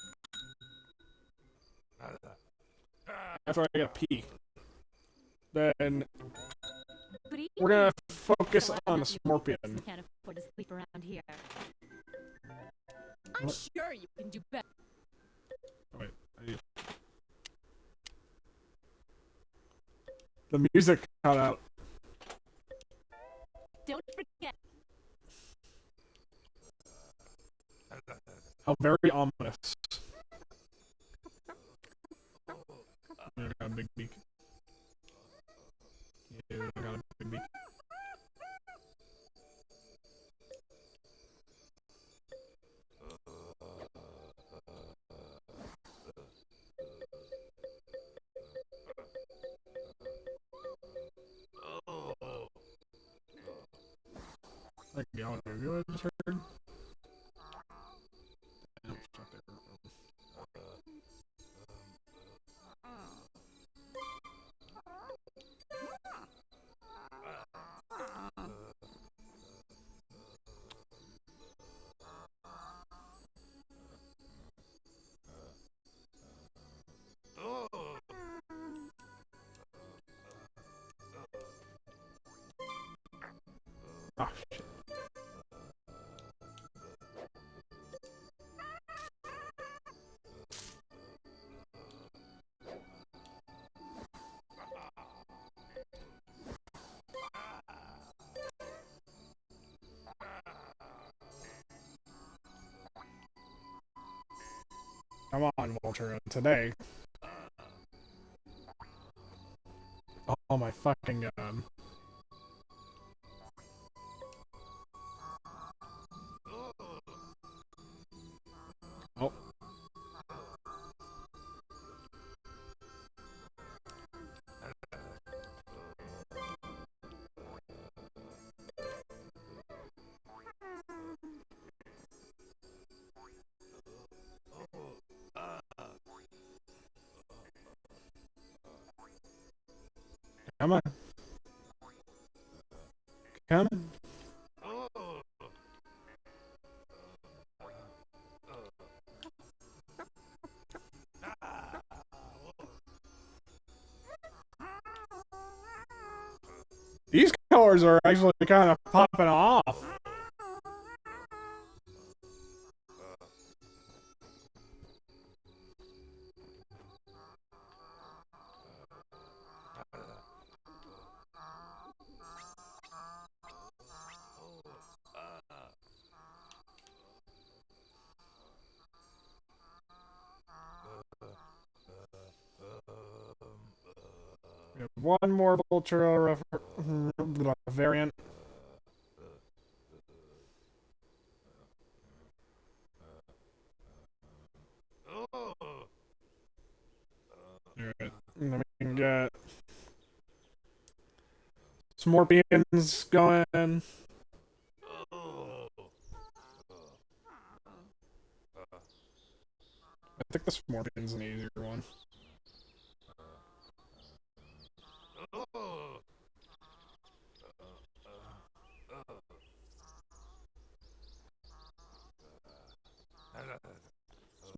After I get a pee. Then we're gonna focus on the Scorpion. Can't afford to sleep around here. I'm sure you can do better. Wait, the music cut out. Don't forget. How very ominous. I got a big beak. Yeah, I got a big beak. Like, y'all do I just heard? No, it's not there. Oh, shit. Come on, Vulture, today. Oh my fucking god. Oh. Come on. Come on. These colors are actually kind of popping off. We have one more Vulture variant. Alright, and then we can get Smorpions going. I think the Smorpion's an easier one.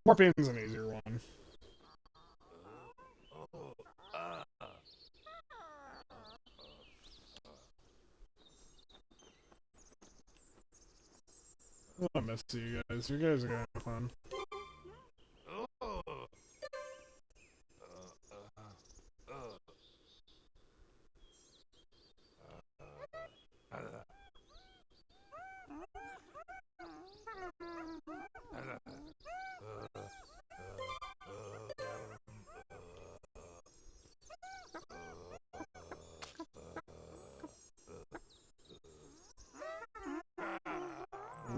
Smorpion's an easier one. I miss you guys. You guys are gonna have fun.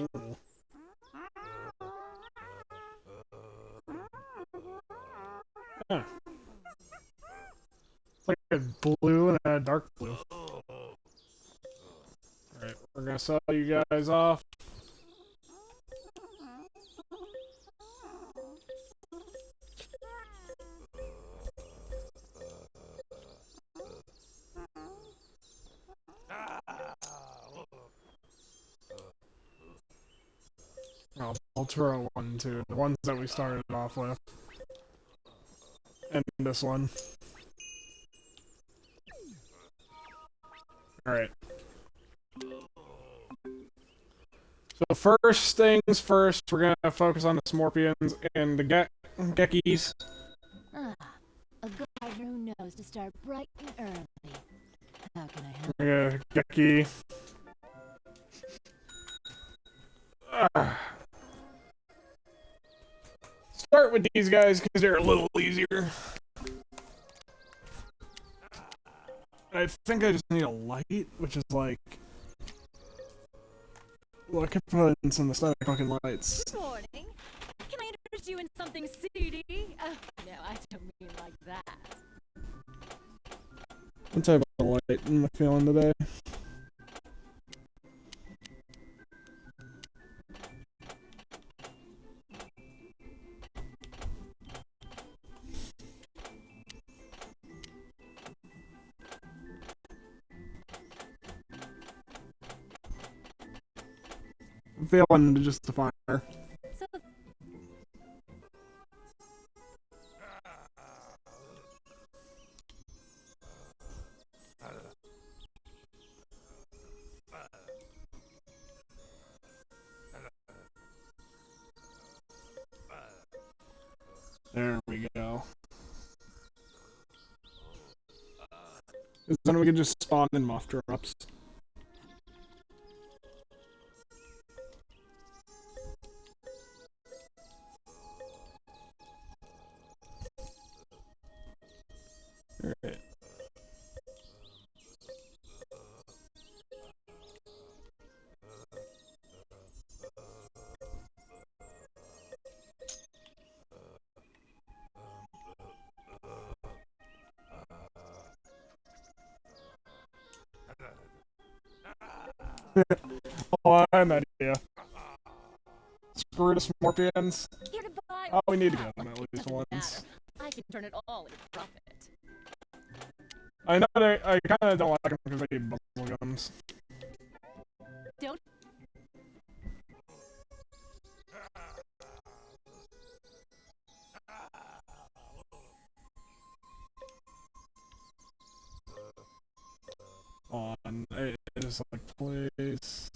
Ooh. Huh. It's like a blue and a dark blue. Alright, we're gonna sell you guys off. I'll throw one too. The ones that we started off with. And this one. Alright. So first things first, we're gonna focus on the Smorpions and the Gekkies. Ah, a gardener who knows to start bright and early. How can I help? Gekki. Start with these guys because they're a little easier. I think I just need a light, which is like... Well, I could put in some aesthetic looking lights. Good morning. Can I interest you in something seedy? Oh, no, I don't mean like that. What type of light am I feeling today? I'm feeling just the fire. So, There we go. Then we can just spawn in moth drops. Alright. Oh, I have an idea. Screw the Smorpions. here to buy. Oh, we need to get them at least Doesn't once. matter. I can turn it all into profit. I know I kinda don't like them because they eat bubble gums. Don't. On it is like place.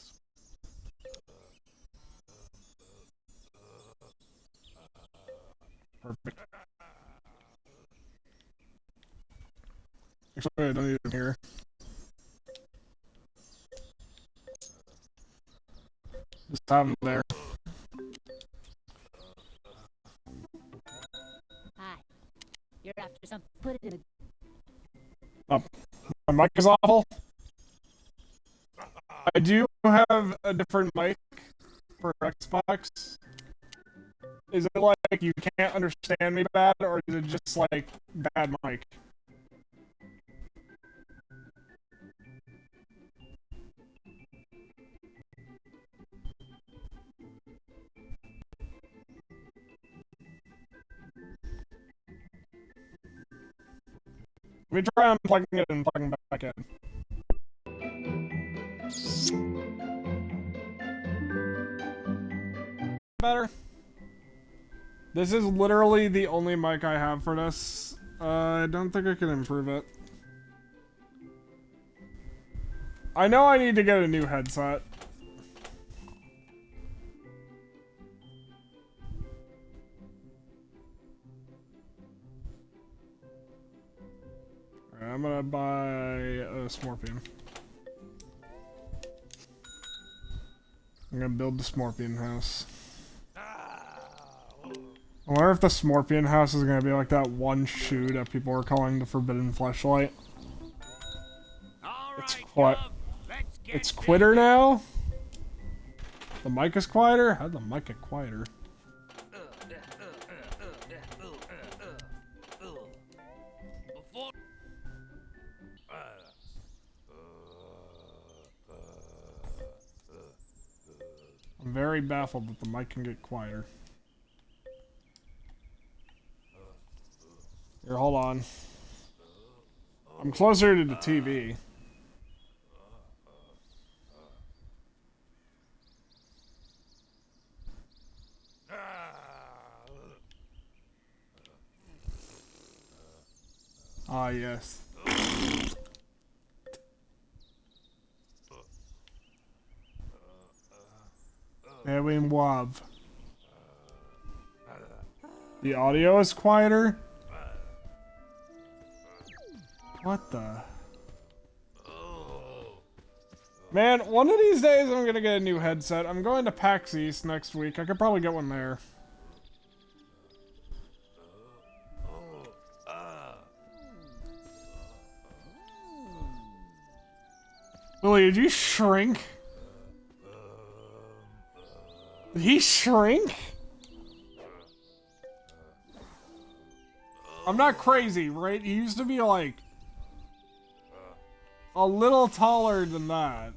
Perfect. Actually, I don't need them here. Just have them there. Hi. You're after something. Put it in a. Oh, my mic is awful. I do have a different mic for Xbox. Is it like you can't understand me bad, or is it just like bad mic? Let me try unplugging it and plugging back in. Better. This is literally the only mic I have for this. I don't think I can improve it. I know I need to get a new headset. Alright, I'm gonna buy a Smorpion. I'm gonna build the Smorpion house. I wonder if the Smorpion house is gonna be like that one shoe that people are calling the Forbidden Fleshlight. It's what? It's quitter now? The mic is quieter? How'd the mic get quieter? I'm very baffled that the mic can get quieter. Here, hold on. I'm closer to the TV. Ah, yes. Very love. The audio is quieter? What the? Man, one of these days I'm gonna get a new headset. I'm going to PAX East next week. I could probably get one there. Willie, did you shrink? Did he shrink? I'm not crazy, right? He used to be like a little taller than that.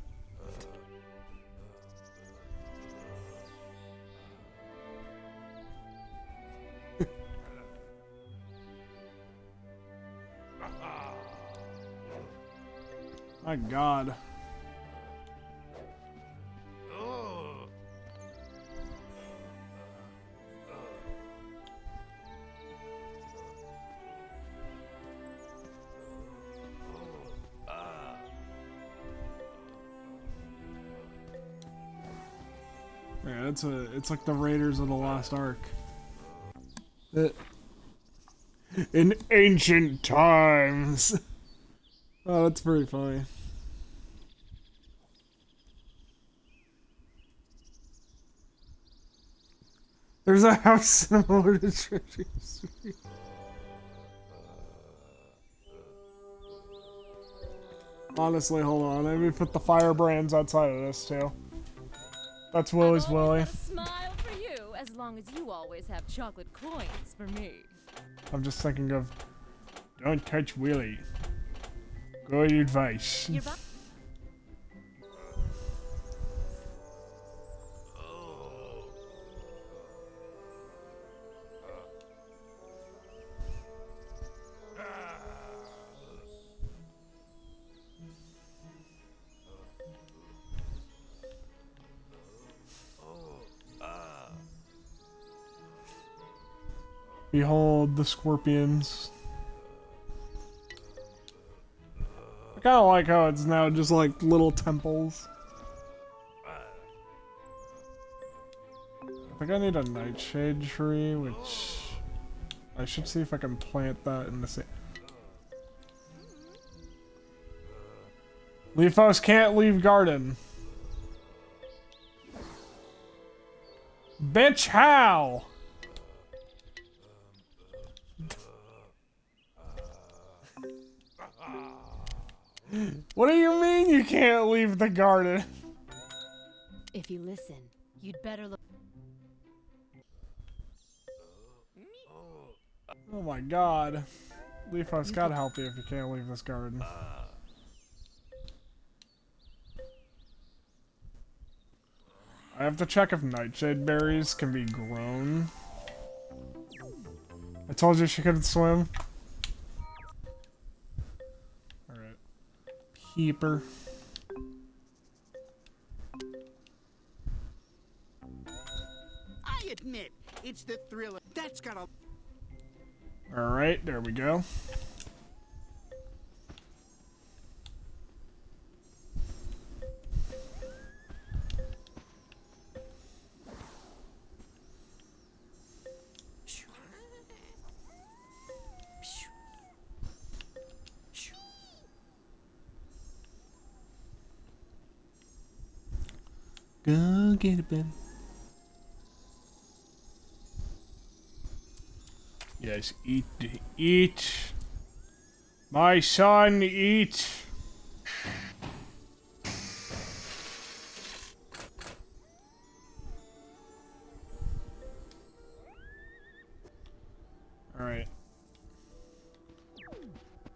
My God. Yeah, it's like the Raiders of the Lost Ark. In ancient times. Oh, that's pretty funny. There's a house similar to Treasure Suite. Honestly, hold on. Let me put the firebrands outside of this too. That's Willie's Willie. A smile for you, as long as you always have chocolate coins for me. I'm just thinking of, don't touch Willie. Good advice. Behold the scorpions. I kind of like how it's now just like little temples. I think I need a nightshade tree, which I should see if I can plant that in the same. Leafos can't leave garden. Bitch, how? What do you mean you can't leave the garden? If you listen, you'd better look. Oh my God. Leafos gotta help you if you can't leave this garden. I have to check if nightshade berries can be grown. I told you she couldn't swim. keeper. I admit, it's the thrill of... That's got a... Alright, there we go. Go get it, baby. Yes, eat, eat. My son, eat. Alright.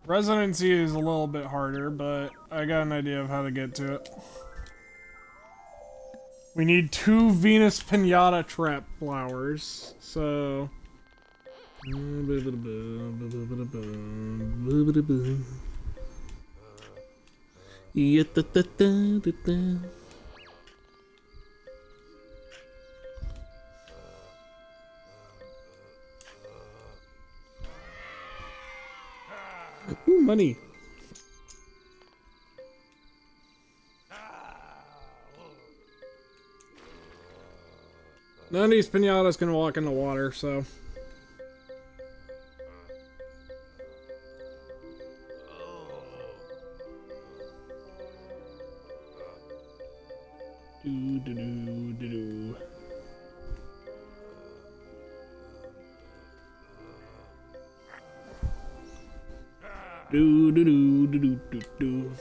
Residency is a little bit harder, but I got an idea of how to get to it. We need 2 Venus Pinata trap flowers, so... Ooh, money. None of these pinatas can walk in the water, so... Do do do do do. Do do do do do do do.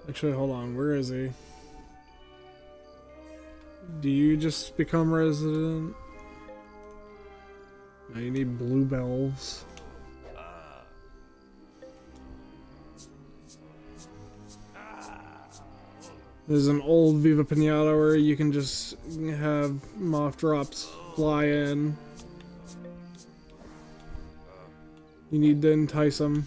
Actually, hold on. Where is he? Do you just become resident? Now you need bluebells. There's an old Viva Pinata where you can just have moth drops fly in. You need to entice them.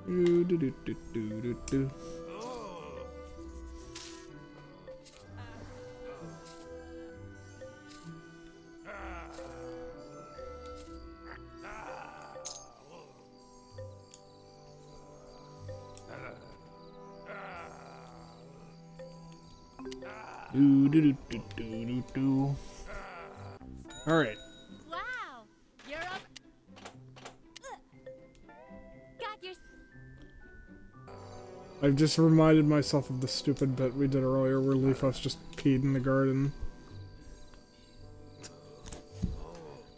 Do do do do do do do. Do do do do do do do. All right. Wow, you're up. Got your. I've just reminded myself of the stupid bit we did earlier where Leafos just peed in the garden.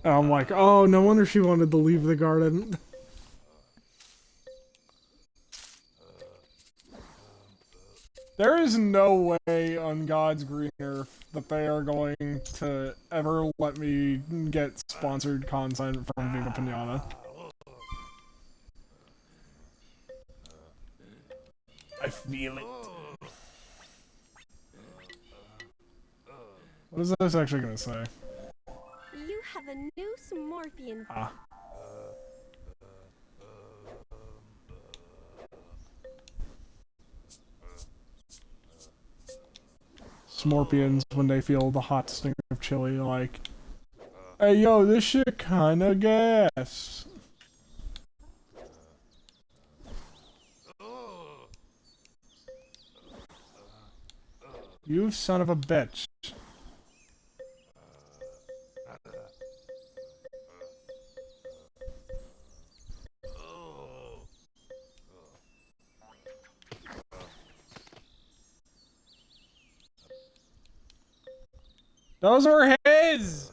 And I'm like, oh, no wonder she wanted to leave the garden. There is no way on God's green earth that they are going to ever let me get sponsored content from Viva Pinata. I feel it. What is this actually gonna say? You have a new Smorpion. Ah. Smorpions, when they feel the hot sting of chili, like, hey yo, this shit kinda gas. You son of a bitch. Those were his!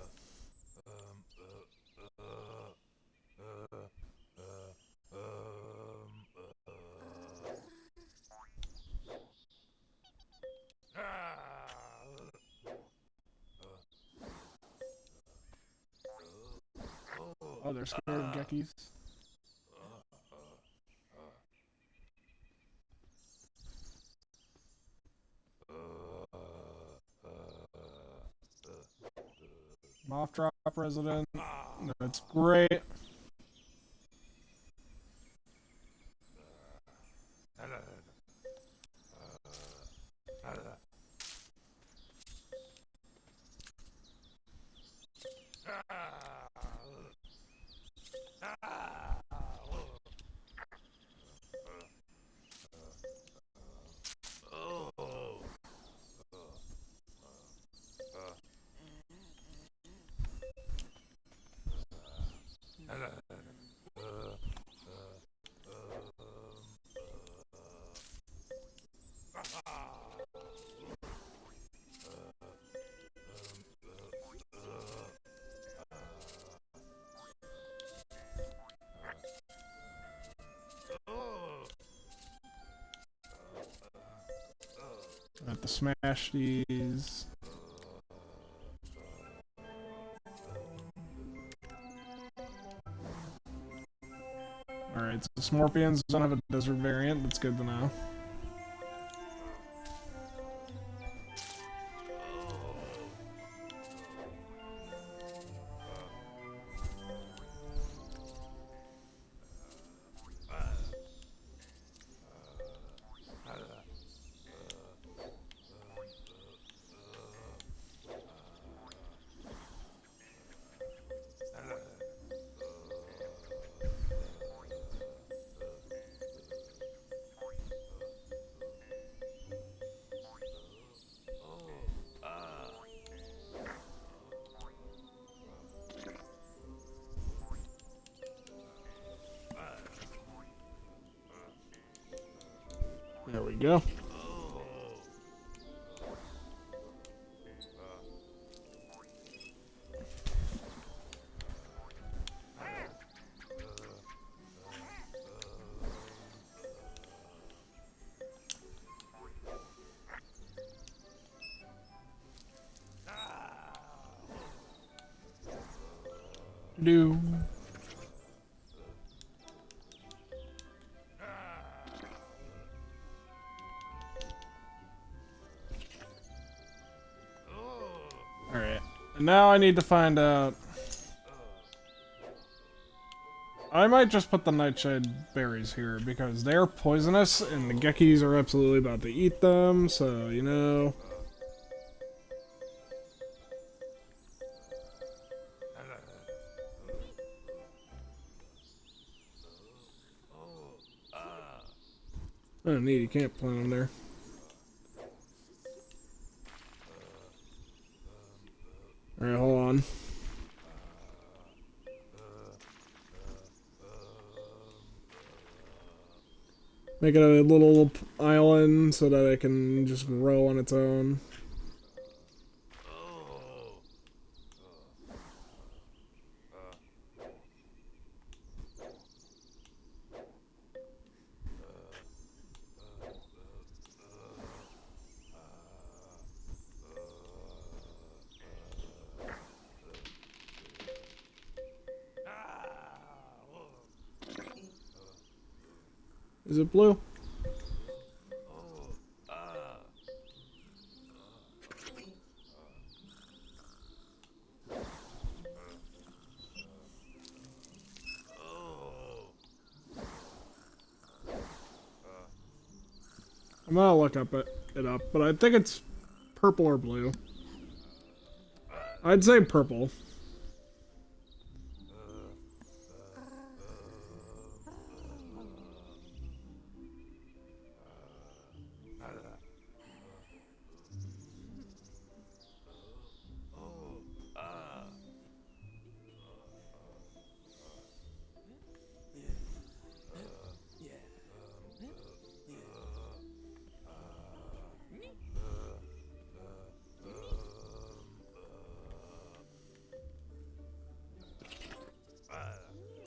Oh, they're scared of Gekkies. Moth drop resident. That's great. I have to smash these. Alright, so Smorpions don't have a desert variant, that's good to know. There we go. Do. Alright. Now I need to find out. I might just put the nightshade berries here because they're poisonous and the Gekkis are absolutely about to eat them, so you know. Oh, neat, you can't plant them there. Alright, hold on. Make it a little island so that it can just grow on its own. Is it blue? I'm gonna look it up, but I think it's purple or blue. I'd say purple.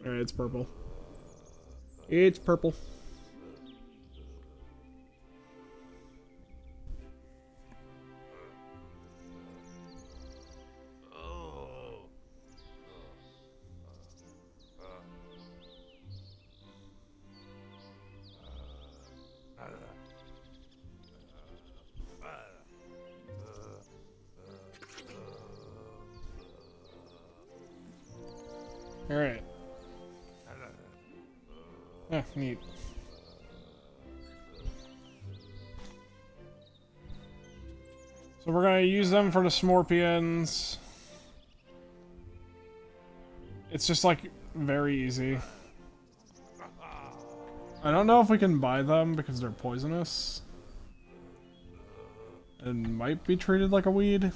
Alright, it's purple. It's purple. Alright. Neat. So we're gonna use them for the Smorpions. It's just like very easy. I don't know if we can buy them because they're poisonous. And might be treated like a weed.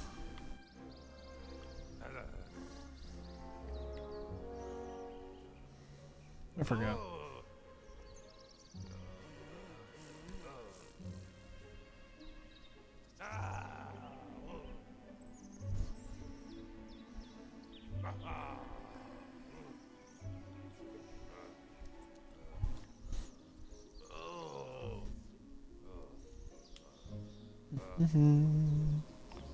I forget.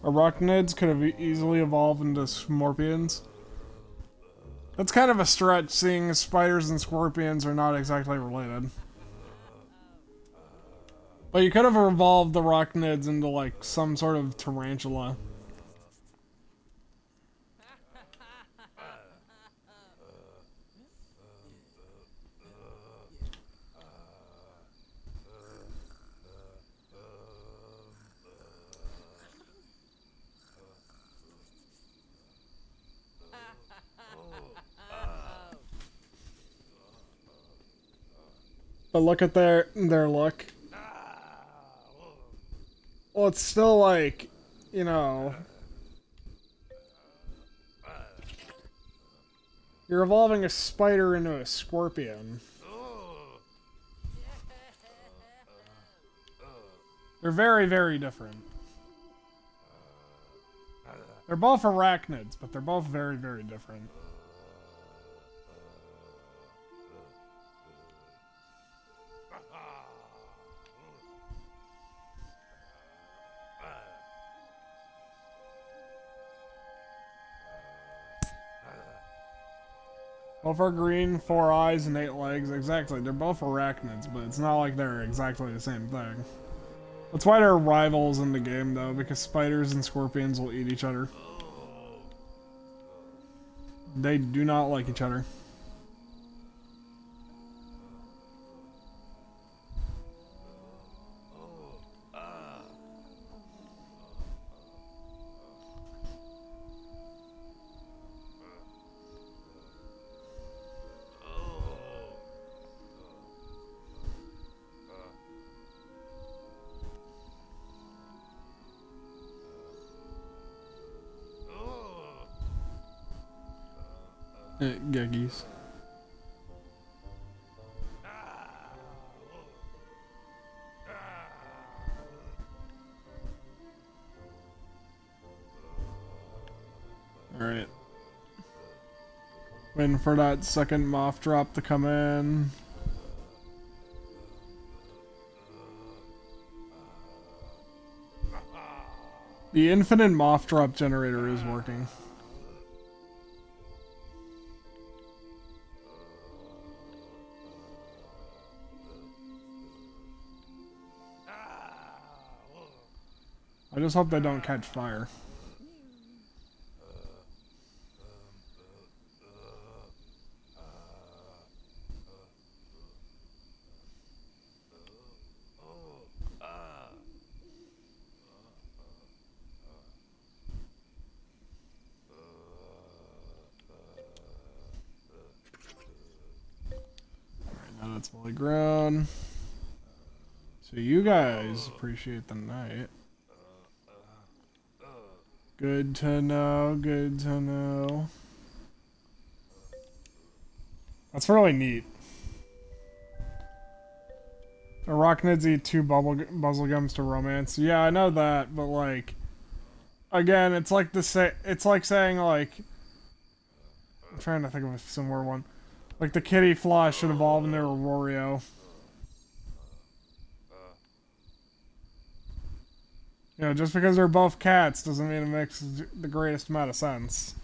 Arachnids could have easily evolved into Smorpions. That's kind of a stretch, seeing as spiders and scorpions are not exactly related. But you could have evolved the arachnids into like some sort of tarantula. But look at their look. Well, it's still like, you know, you're evolving a spider into a scorpion. They're very, very different. They're both arachnids, but they're both very, very different. Both are green, 4 eyes, and 8 legs. Exactly, they're both arachnids, but it's not like they're exactly the same thing. That's why they're rivals in the game, though, because spiders and scorpions will eat each other. They do not like each other. Geggies. Alright. Waiting for that second moth drop to come in. The infinite moth drop generator is working. I just hope they don't catch fire. Alright, now that's fully grown. So you guys appreciate the night. Good to know, good to know. That's really neat. Arachnids eat 2 buzzle gums to romance. Yeah, I know that, but like, again, it's like it's like saying like, I'm trying to think of a similar one. Like the kitty fly should evolve into a Wario. You know, just because they're both cats doesn't mean it makes the greatest amount of sense.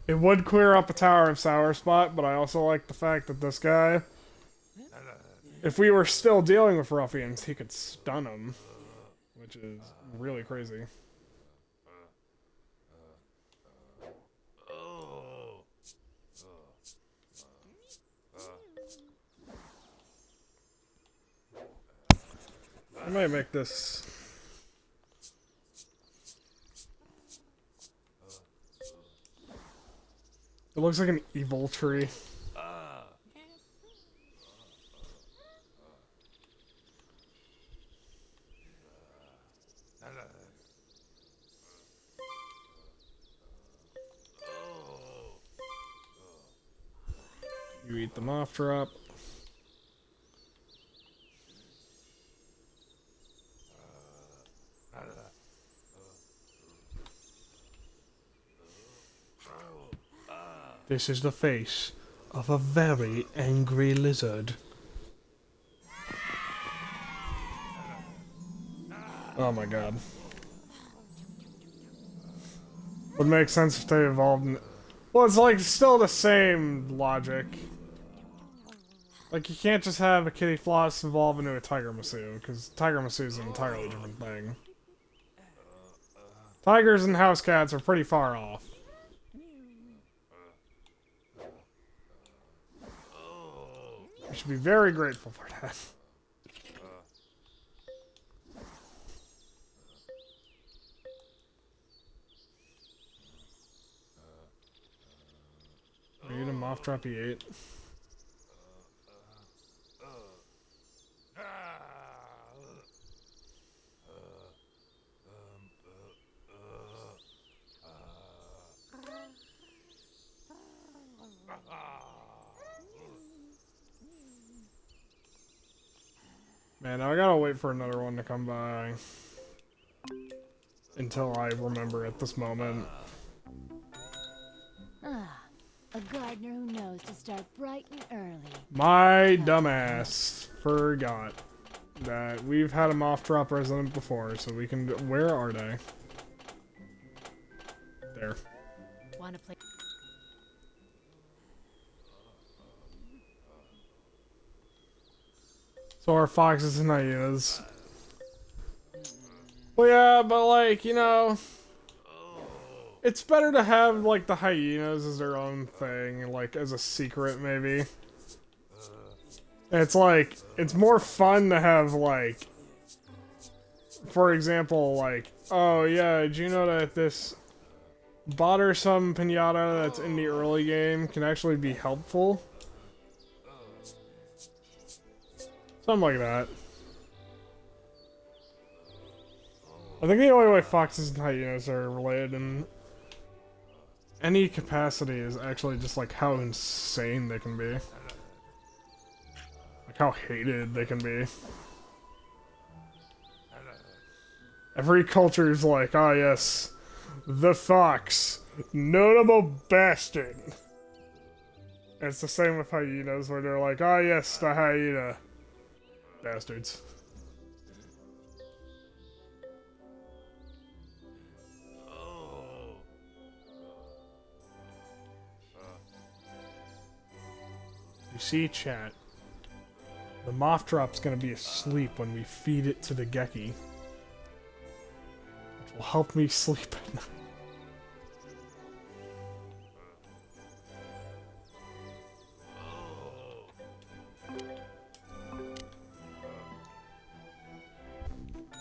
It would clear up a Tower of Sour Spot, but I also like the fact that this guy, if we were still dealing with ruffians, he could stun them. which is really crazy. I might make this. It looks like an evil tree. You eat the moth drop. This is the face of a very angry lizard. Oh my god. Would make sense if they evolved in... Well, it's like still the same logic. Like, you can't just have a kitty floss evolve into a tiger masu, because tiger masu is an entirely different thing. Tigers and house cats are pretty far off. You should be very grateful for that. Are you the moth drop he ate? Man, I gotta wait for another one to come by. Until I remember at this moment. Ah, a gardener who knows to start bright and early. My dumbass forgot that we've had a moth drop resident before, so we can... Where are they? There. Wanna play? So our foxes and hyenas. Well, yeah, but like, you know, it's better to have like the hyenas as their own thing, like as a secret maybe. It's like, it's more fun to have like, for example, like, oh yeah, did you know that this bothersome pinata that's in the early game can actually be helpful? Something like that. I think the only way foxes and hyenas are related in any capacity is actually just like how insane they can be. Like how hated they can be. Every culture is like, ah yes, the fox, notable bastard. And it's the same with hyenas where they're like, ah yes, the hyena. Bastards. You see, chat, the moth drop's gonna be asleep when we feed it to the Geki. Which will help me sleep at night.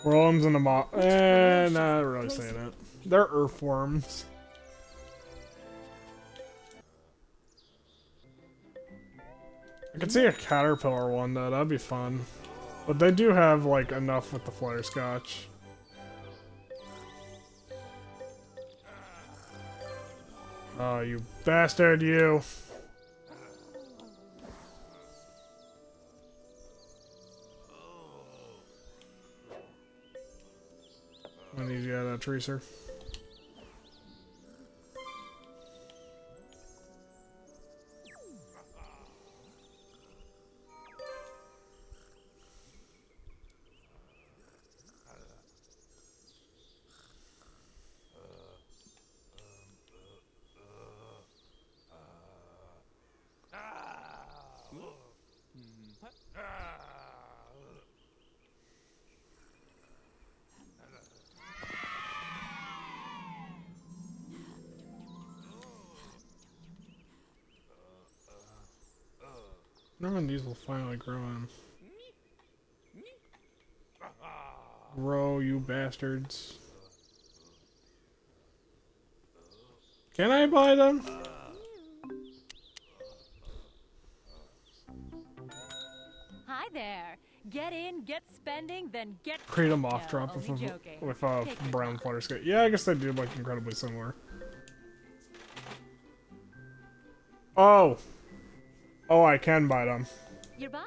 Worms and the moth. Not really saying it. They're earthworms. I could see a caterpillar one though, that'd be fun. But they do have like enough with the flutterscotch. Oh, you bastard, you. I need you out of that tracer. wonder when these will finally grow in. Grow, you bastards. Can I buy them? Hi there. Get in, get spending, then get. Create a moth No, drop only joking. with Take your brown time. flutter skate. Yeah, I guess they do look incredibly similar. Oh! Oh, I can buy them. You're buying.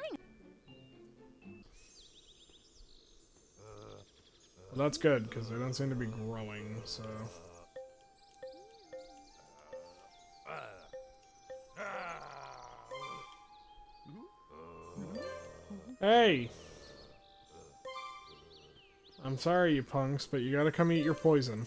Well, that's good, because they don't seem to be growing, so... Hey! I'm sorry, you punks, but you gotta come eat your poison.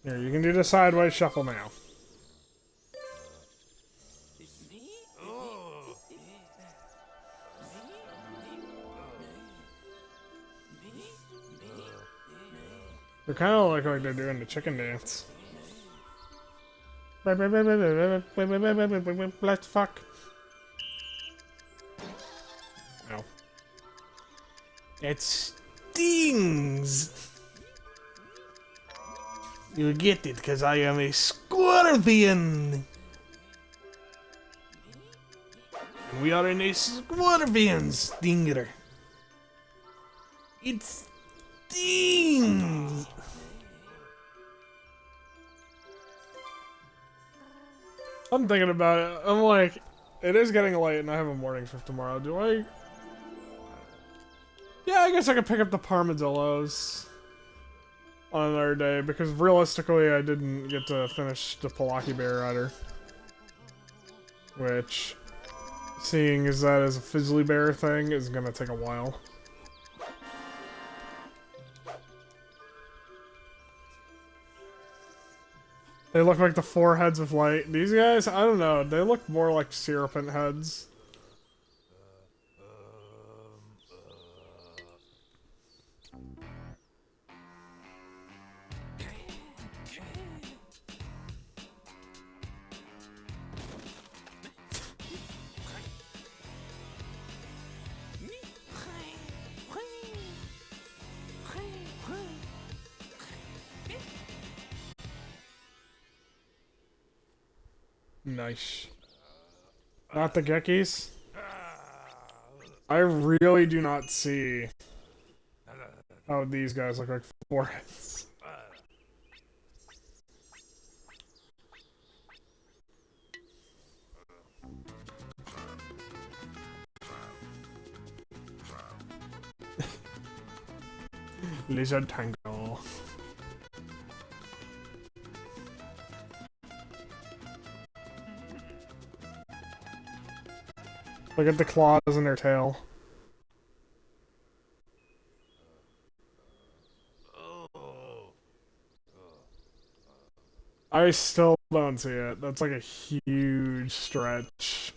Here, you can do the sideways shuffle now. They kind of look like they're doing the chicken dance. Let's fuck. No. It stings! You get it, because I am a scorpion! And we are in a scorpion stinger. It stings! I'm thinking about it. I'm like, it is getting late and I have a morning shift tomorrow. Do I... Yeah, I guess I could pick up the Parmadillos on another day, because realistically I didn't get to finish the Palaki Bear either. Which, seeing as that is a Fizzly Bear thing, is gonna take a while. They look like the four heads of light. These guys, I don't know, they look more like Syrupant heads. Nice. Not the Gekkies? I really do not see how these guys look like four heads. Lizard Tangle. Look at the claws in their tail. I still don't see it. That's like a huge stretch.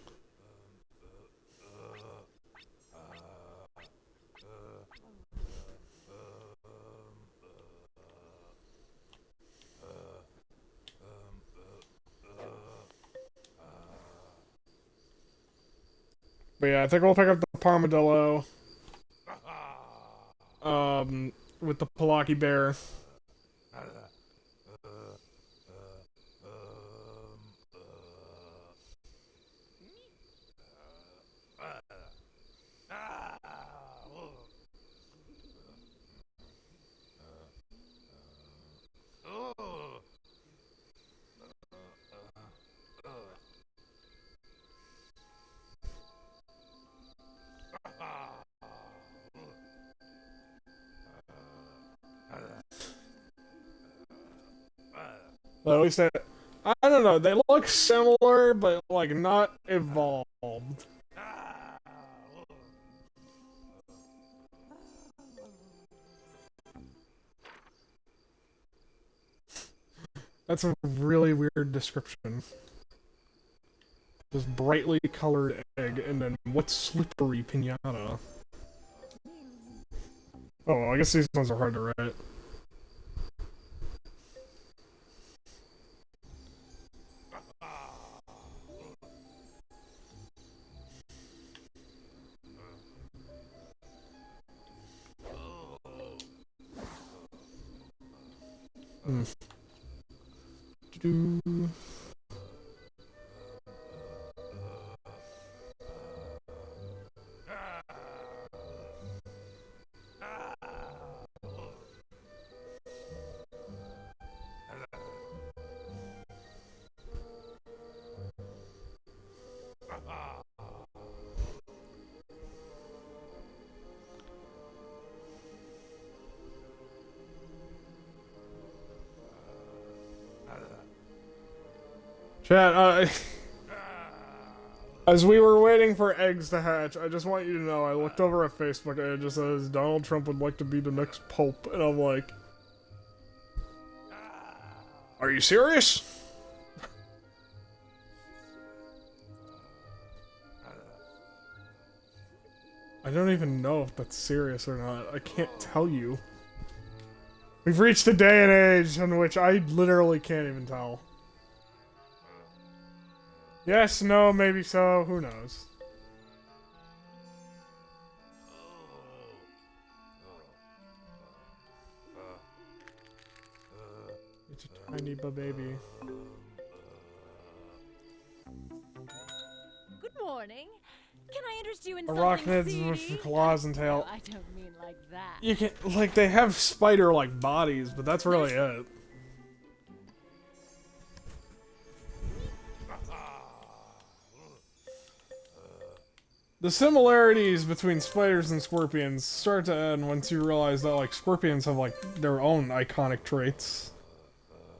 But yeah, I think we'll pick up the Parmadillo. With the Palaki Bear. But at least I don't know, they look similar, but like not evolved. That's a really weird description. This brightly colored egg, and then what's slippery pinata? Oh, I guess these ones are hard to write. Hmm. Doo-doo. Chat, as we were waiting for eggs to hatch, I just want you to know I looked over at Facebook and it just says Donald Trump would like to be the next pope, and I'm like, are you serious? I don't even know if that's serious or not. I can't tell you. We've reached a day and age in which I literally can't even tell. Yes, no, maybe so, who knows? It's a tiny baby. Good morning. Can I interest you in something Arachnids seedy? with claws and tail. No, I don't mean like that. You can, like, they have spider-like bodies, but that's really it. The similarities between spiders and scorpions start to end once you realize that, like, scorpions have, like, their own iconic traits.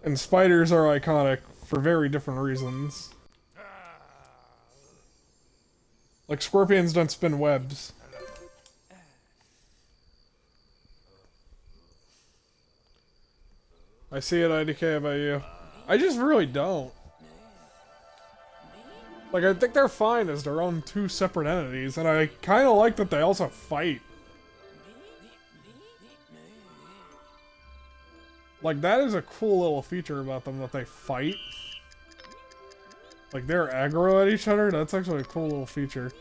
And spiders are iconic for very different reasons. Like, scorpions don't spin webs. I see it, IDK, about you. I just really don't. Like, I think they're fine as their own two separate entities, and I kind of like that they also fight. Like, that is a cool little feature about them, that they fight. Like, they're aggro at each other, that's actually a cool little feature.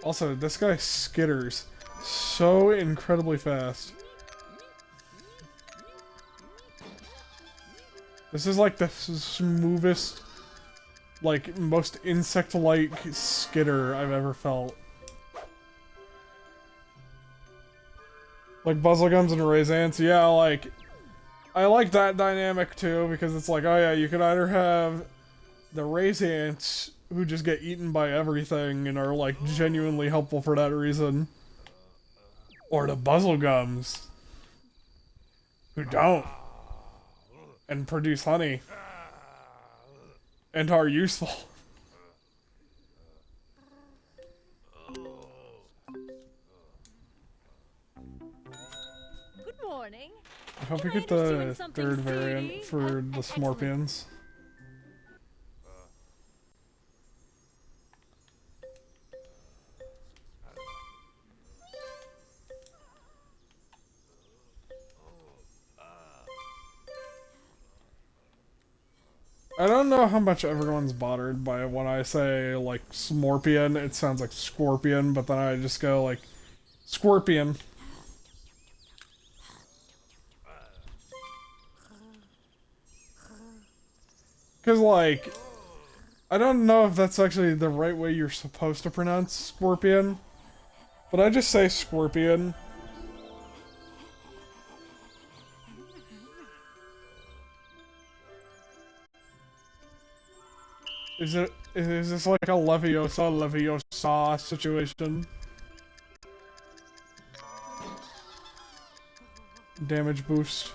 Also, this guy skitters so incredibly fast. This is like the smoothest, like, most insect-like skitter I've ever felt. Like buzzlegums and raisins, yeah, like, I like that dynamic too, because it's like, oh yeah, you could either have the raisins who just get eaten by everything and are, like, genuinely helpful for that reason, or the buzzlegums who don't, and produce honey, and are useful. Good morning. I hope Can we I get interest you in the something third seedy? variant for the Excellent. Smorpions. I don't know how much everyone's bothered by when I say, like, Smorpion, it sounds like Scorpion, but then I just go, like, Scorpion. Because, like, I don't know if that's actually the right way you're supposed to pronounce Scorpion, but I just say Scorpion. Is this like a Leviosa situation? Damage boost.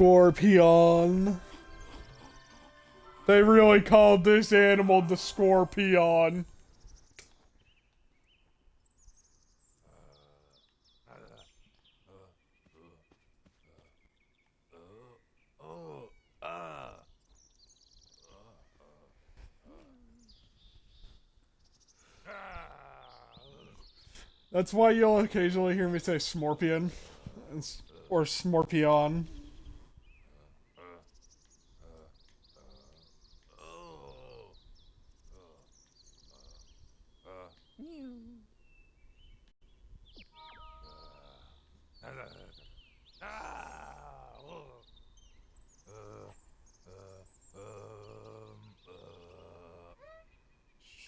Scorpion. They really called this animal the Scorpion. That's why you'll occasionally hear me say Smorpion or Smorpion.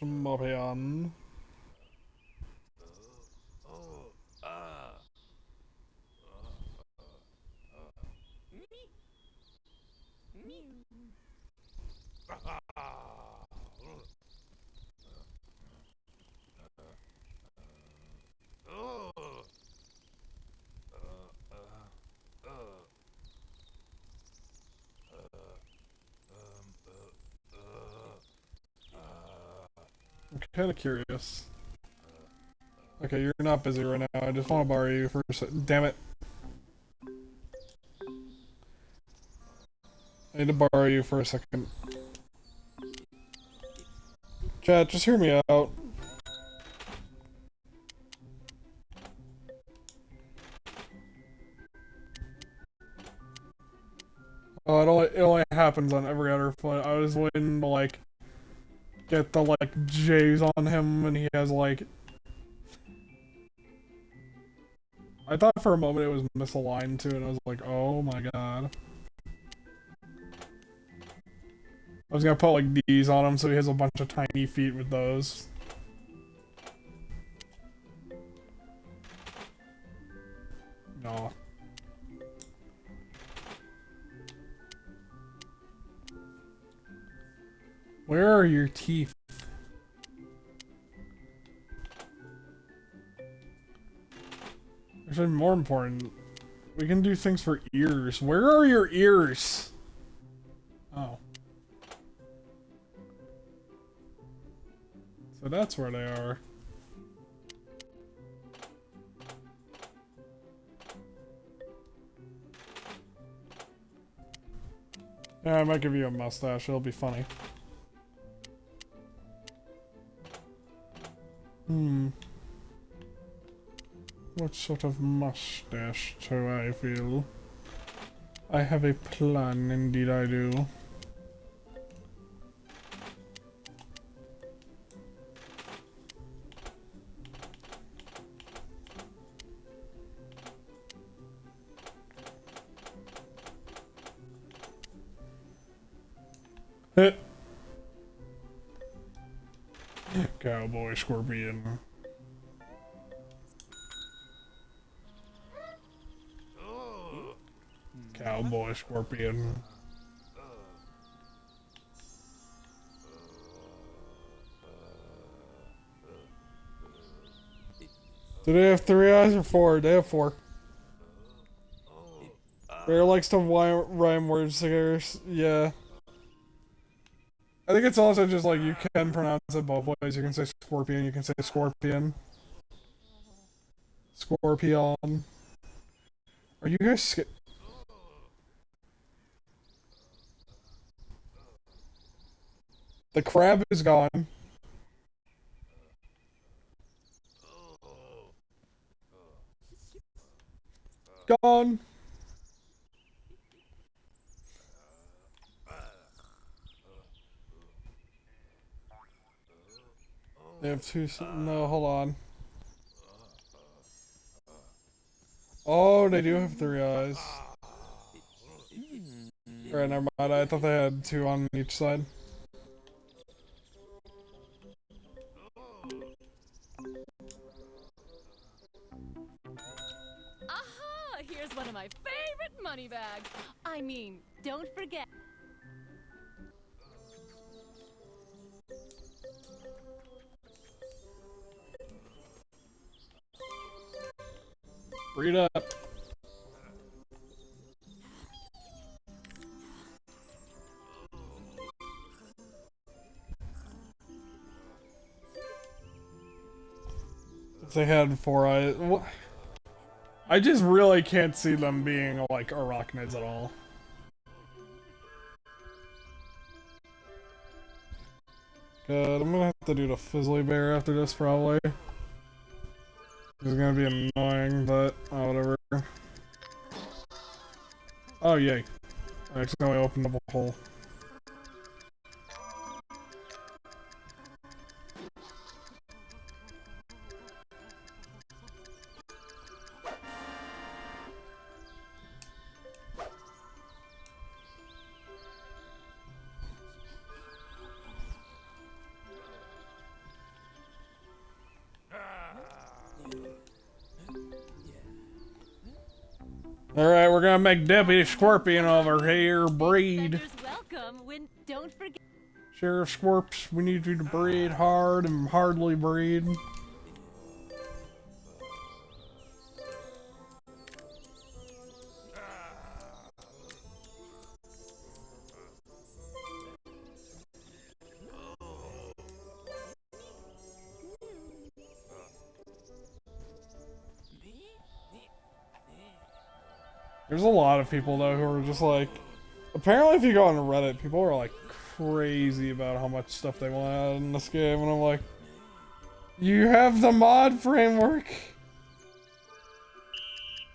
Smorpion. I'm kind of curious. Okay, you're not busy right now. I just want to borrow you for a second. Damn it. I need to borrow you for a second. Chat, just hear me out. Oh, it only happens on every other foot. I was waiting to, like, get the, like, J's on him, and he has, like... I thought for a moment it was misaligned, too, and I was like, oh my god. I was gonna put, like, D's on him so he has a bunch of tiny feet with those. No. Where are your teeth? Actually, more important, we can do things for ears. Where are your ears? Oh. So that's where they are. Yeah, I might give you a mustache, it'll be funny. What sort of mustache do I feel? I have a plan, indeed I do. Cowboy Scorpion. Cowboy Scorpion. Do they have 3 eyes or 4? They have 4. Bear likes to rhyme words together. Yeah. I think it's also just like you can pronounce it both ways. You can say scorpion, you can say scorpion. Scorpion. Are you guys The crab is gone. Gone. They have 2. No, hold on. Oh, they do have 3 eyes. Alright, never mind. I thought they had 2 on each side. Aha! Here's one of my favorite money bags. I mean, don't forget. Read up. If they had 4 eyes... I just really can't see them being, like, arachnids at all. Good, I'm gonna have to do the Fizzly Bear after this, probably. It's gonna be annoying, but whatever. Oh, yay. I accidentally opened up a hole. Alright, we're gonna make Deputy Scorpion over here breed. Welcome. Don't forget. Sheriff Scorps, we need you to breed hard and hardly breed. There's a lot of people though who are just like, apparently if you go on Reddit, people are like crazy about how much stuff they want to add in this game, and I'm like, you have the mod framework.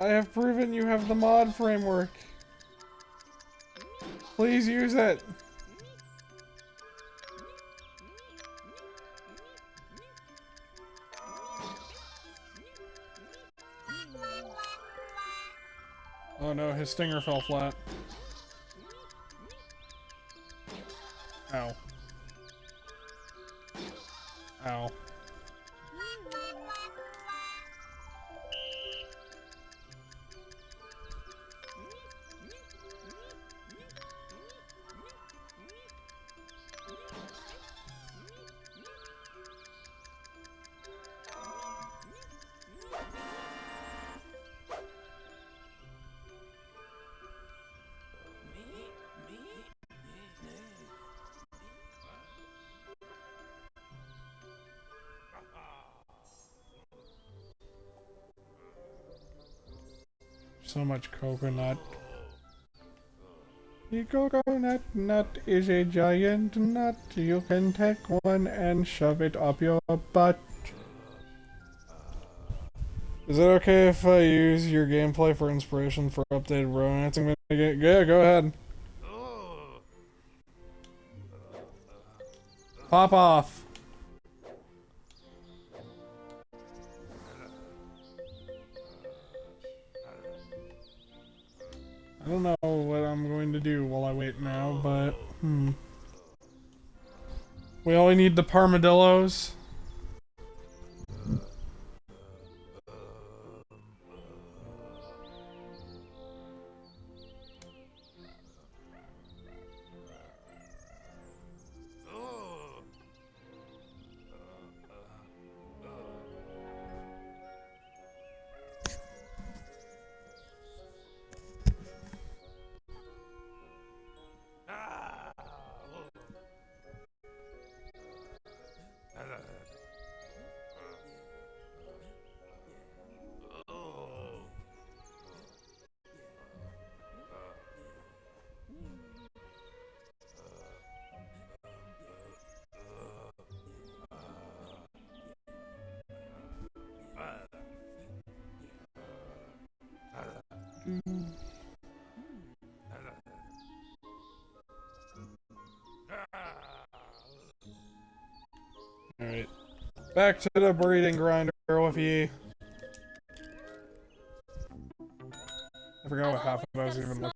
I have proven you have the mod framework. Please use it. Oh no, his stinger fell flat. Ow. Ow. So much coconut. The coconut nut is a giant nut. You can take one and shove it up your butt. Is it okay if I use your gameplay for inspiration for updated romancing? Yeah, go ahead. Pop off. I don't know what I'm going to do while I wait now, but we only need the Parmadillos. Alright. Back to the breeding grinder with ye. I forgot what half of I was even looking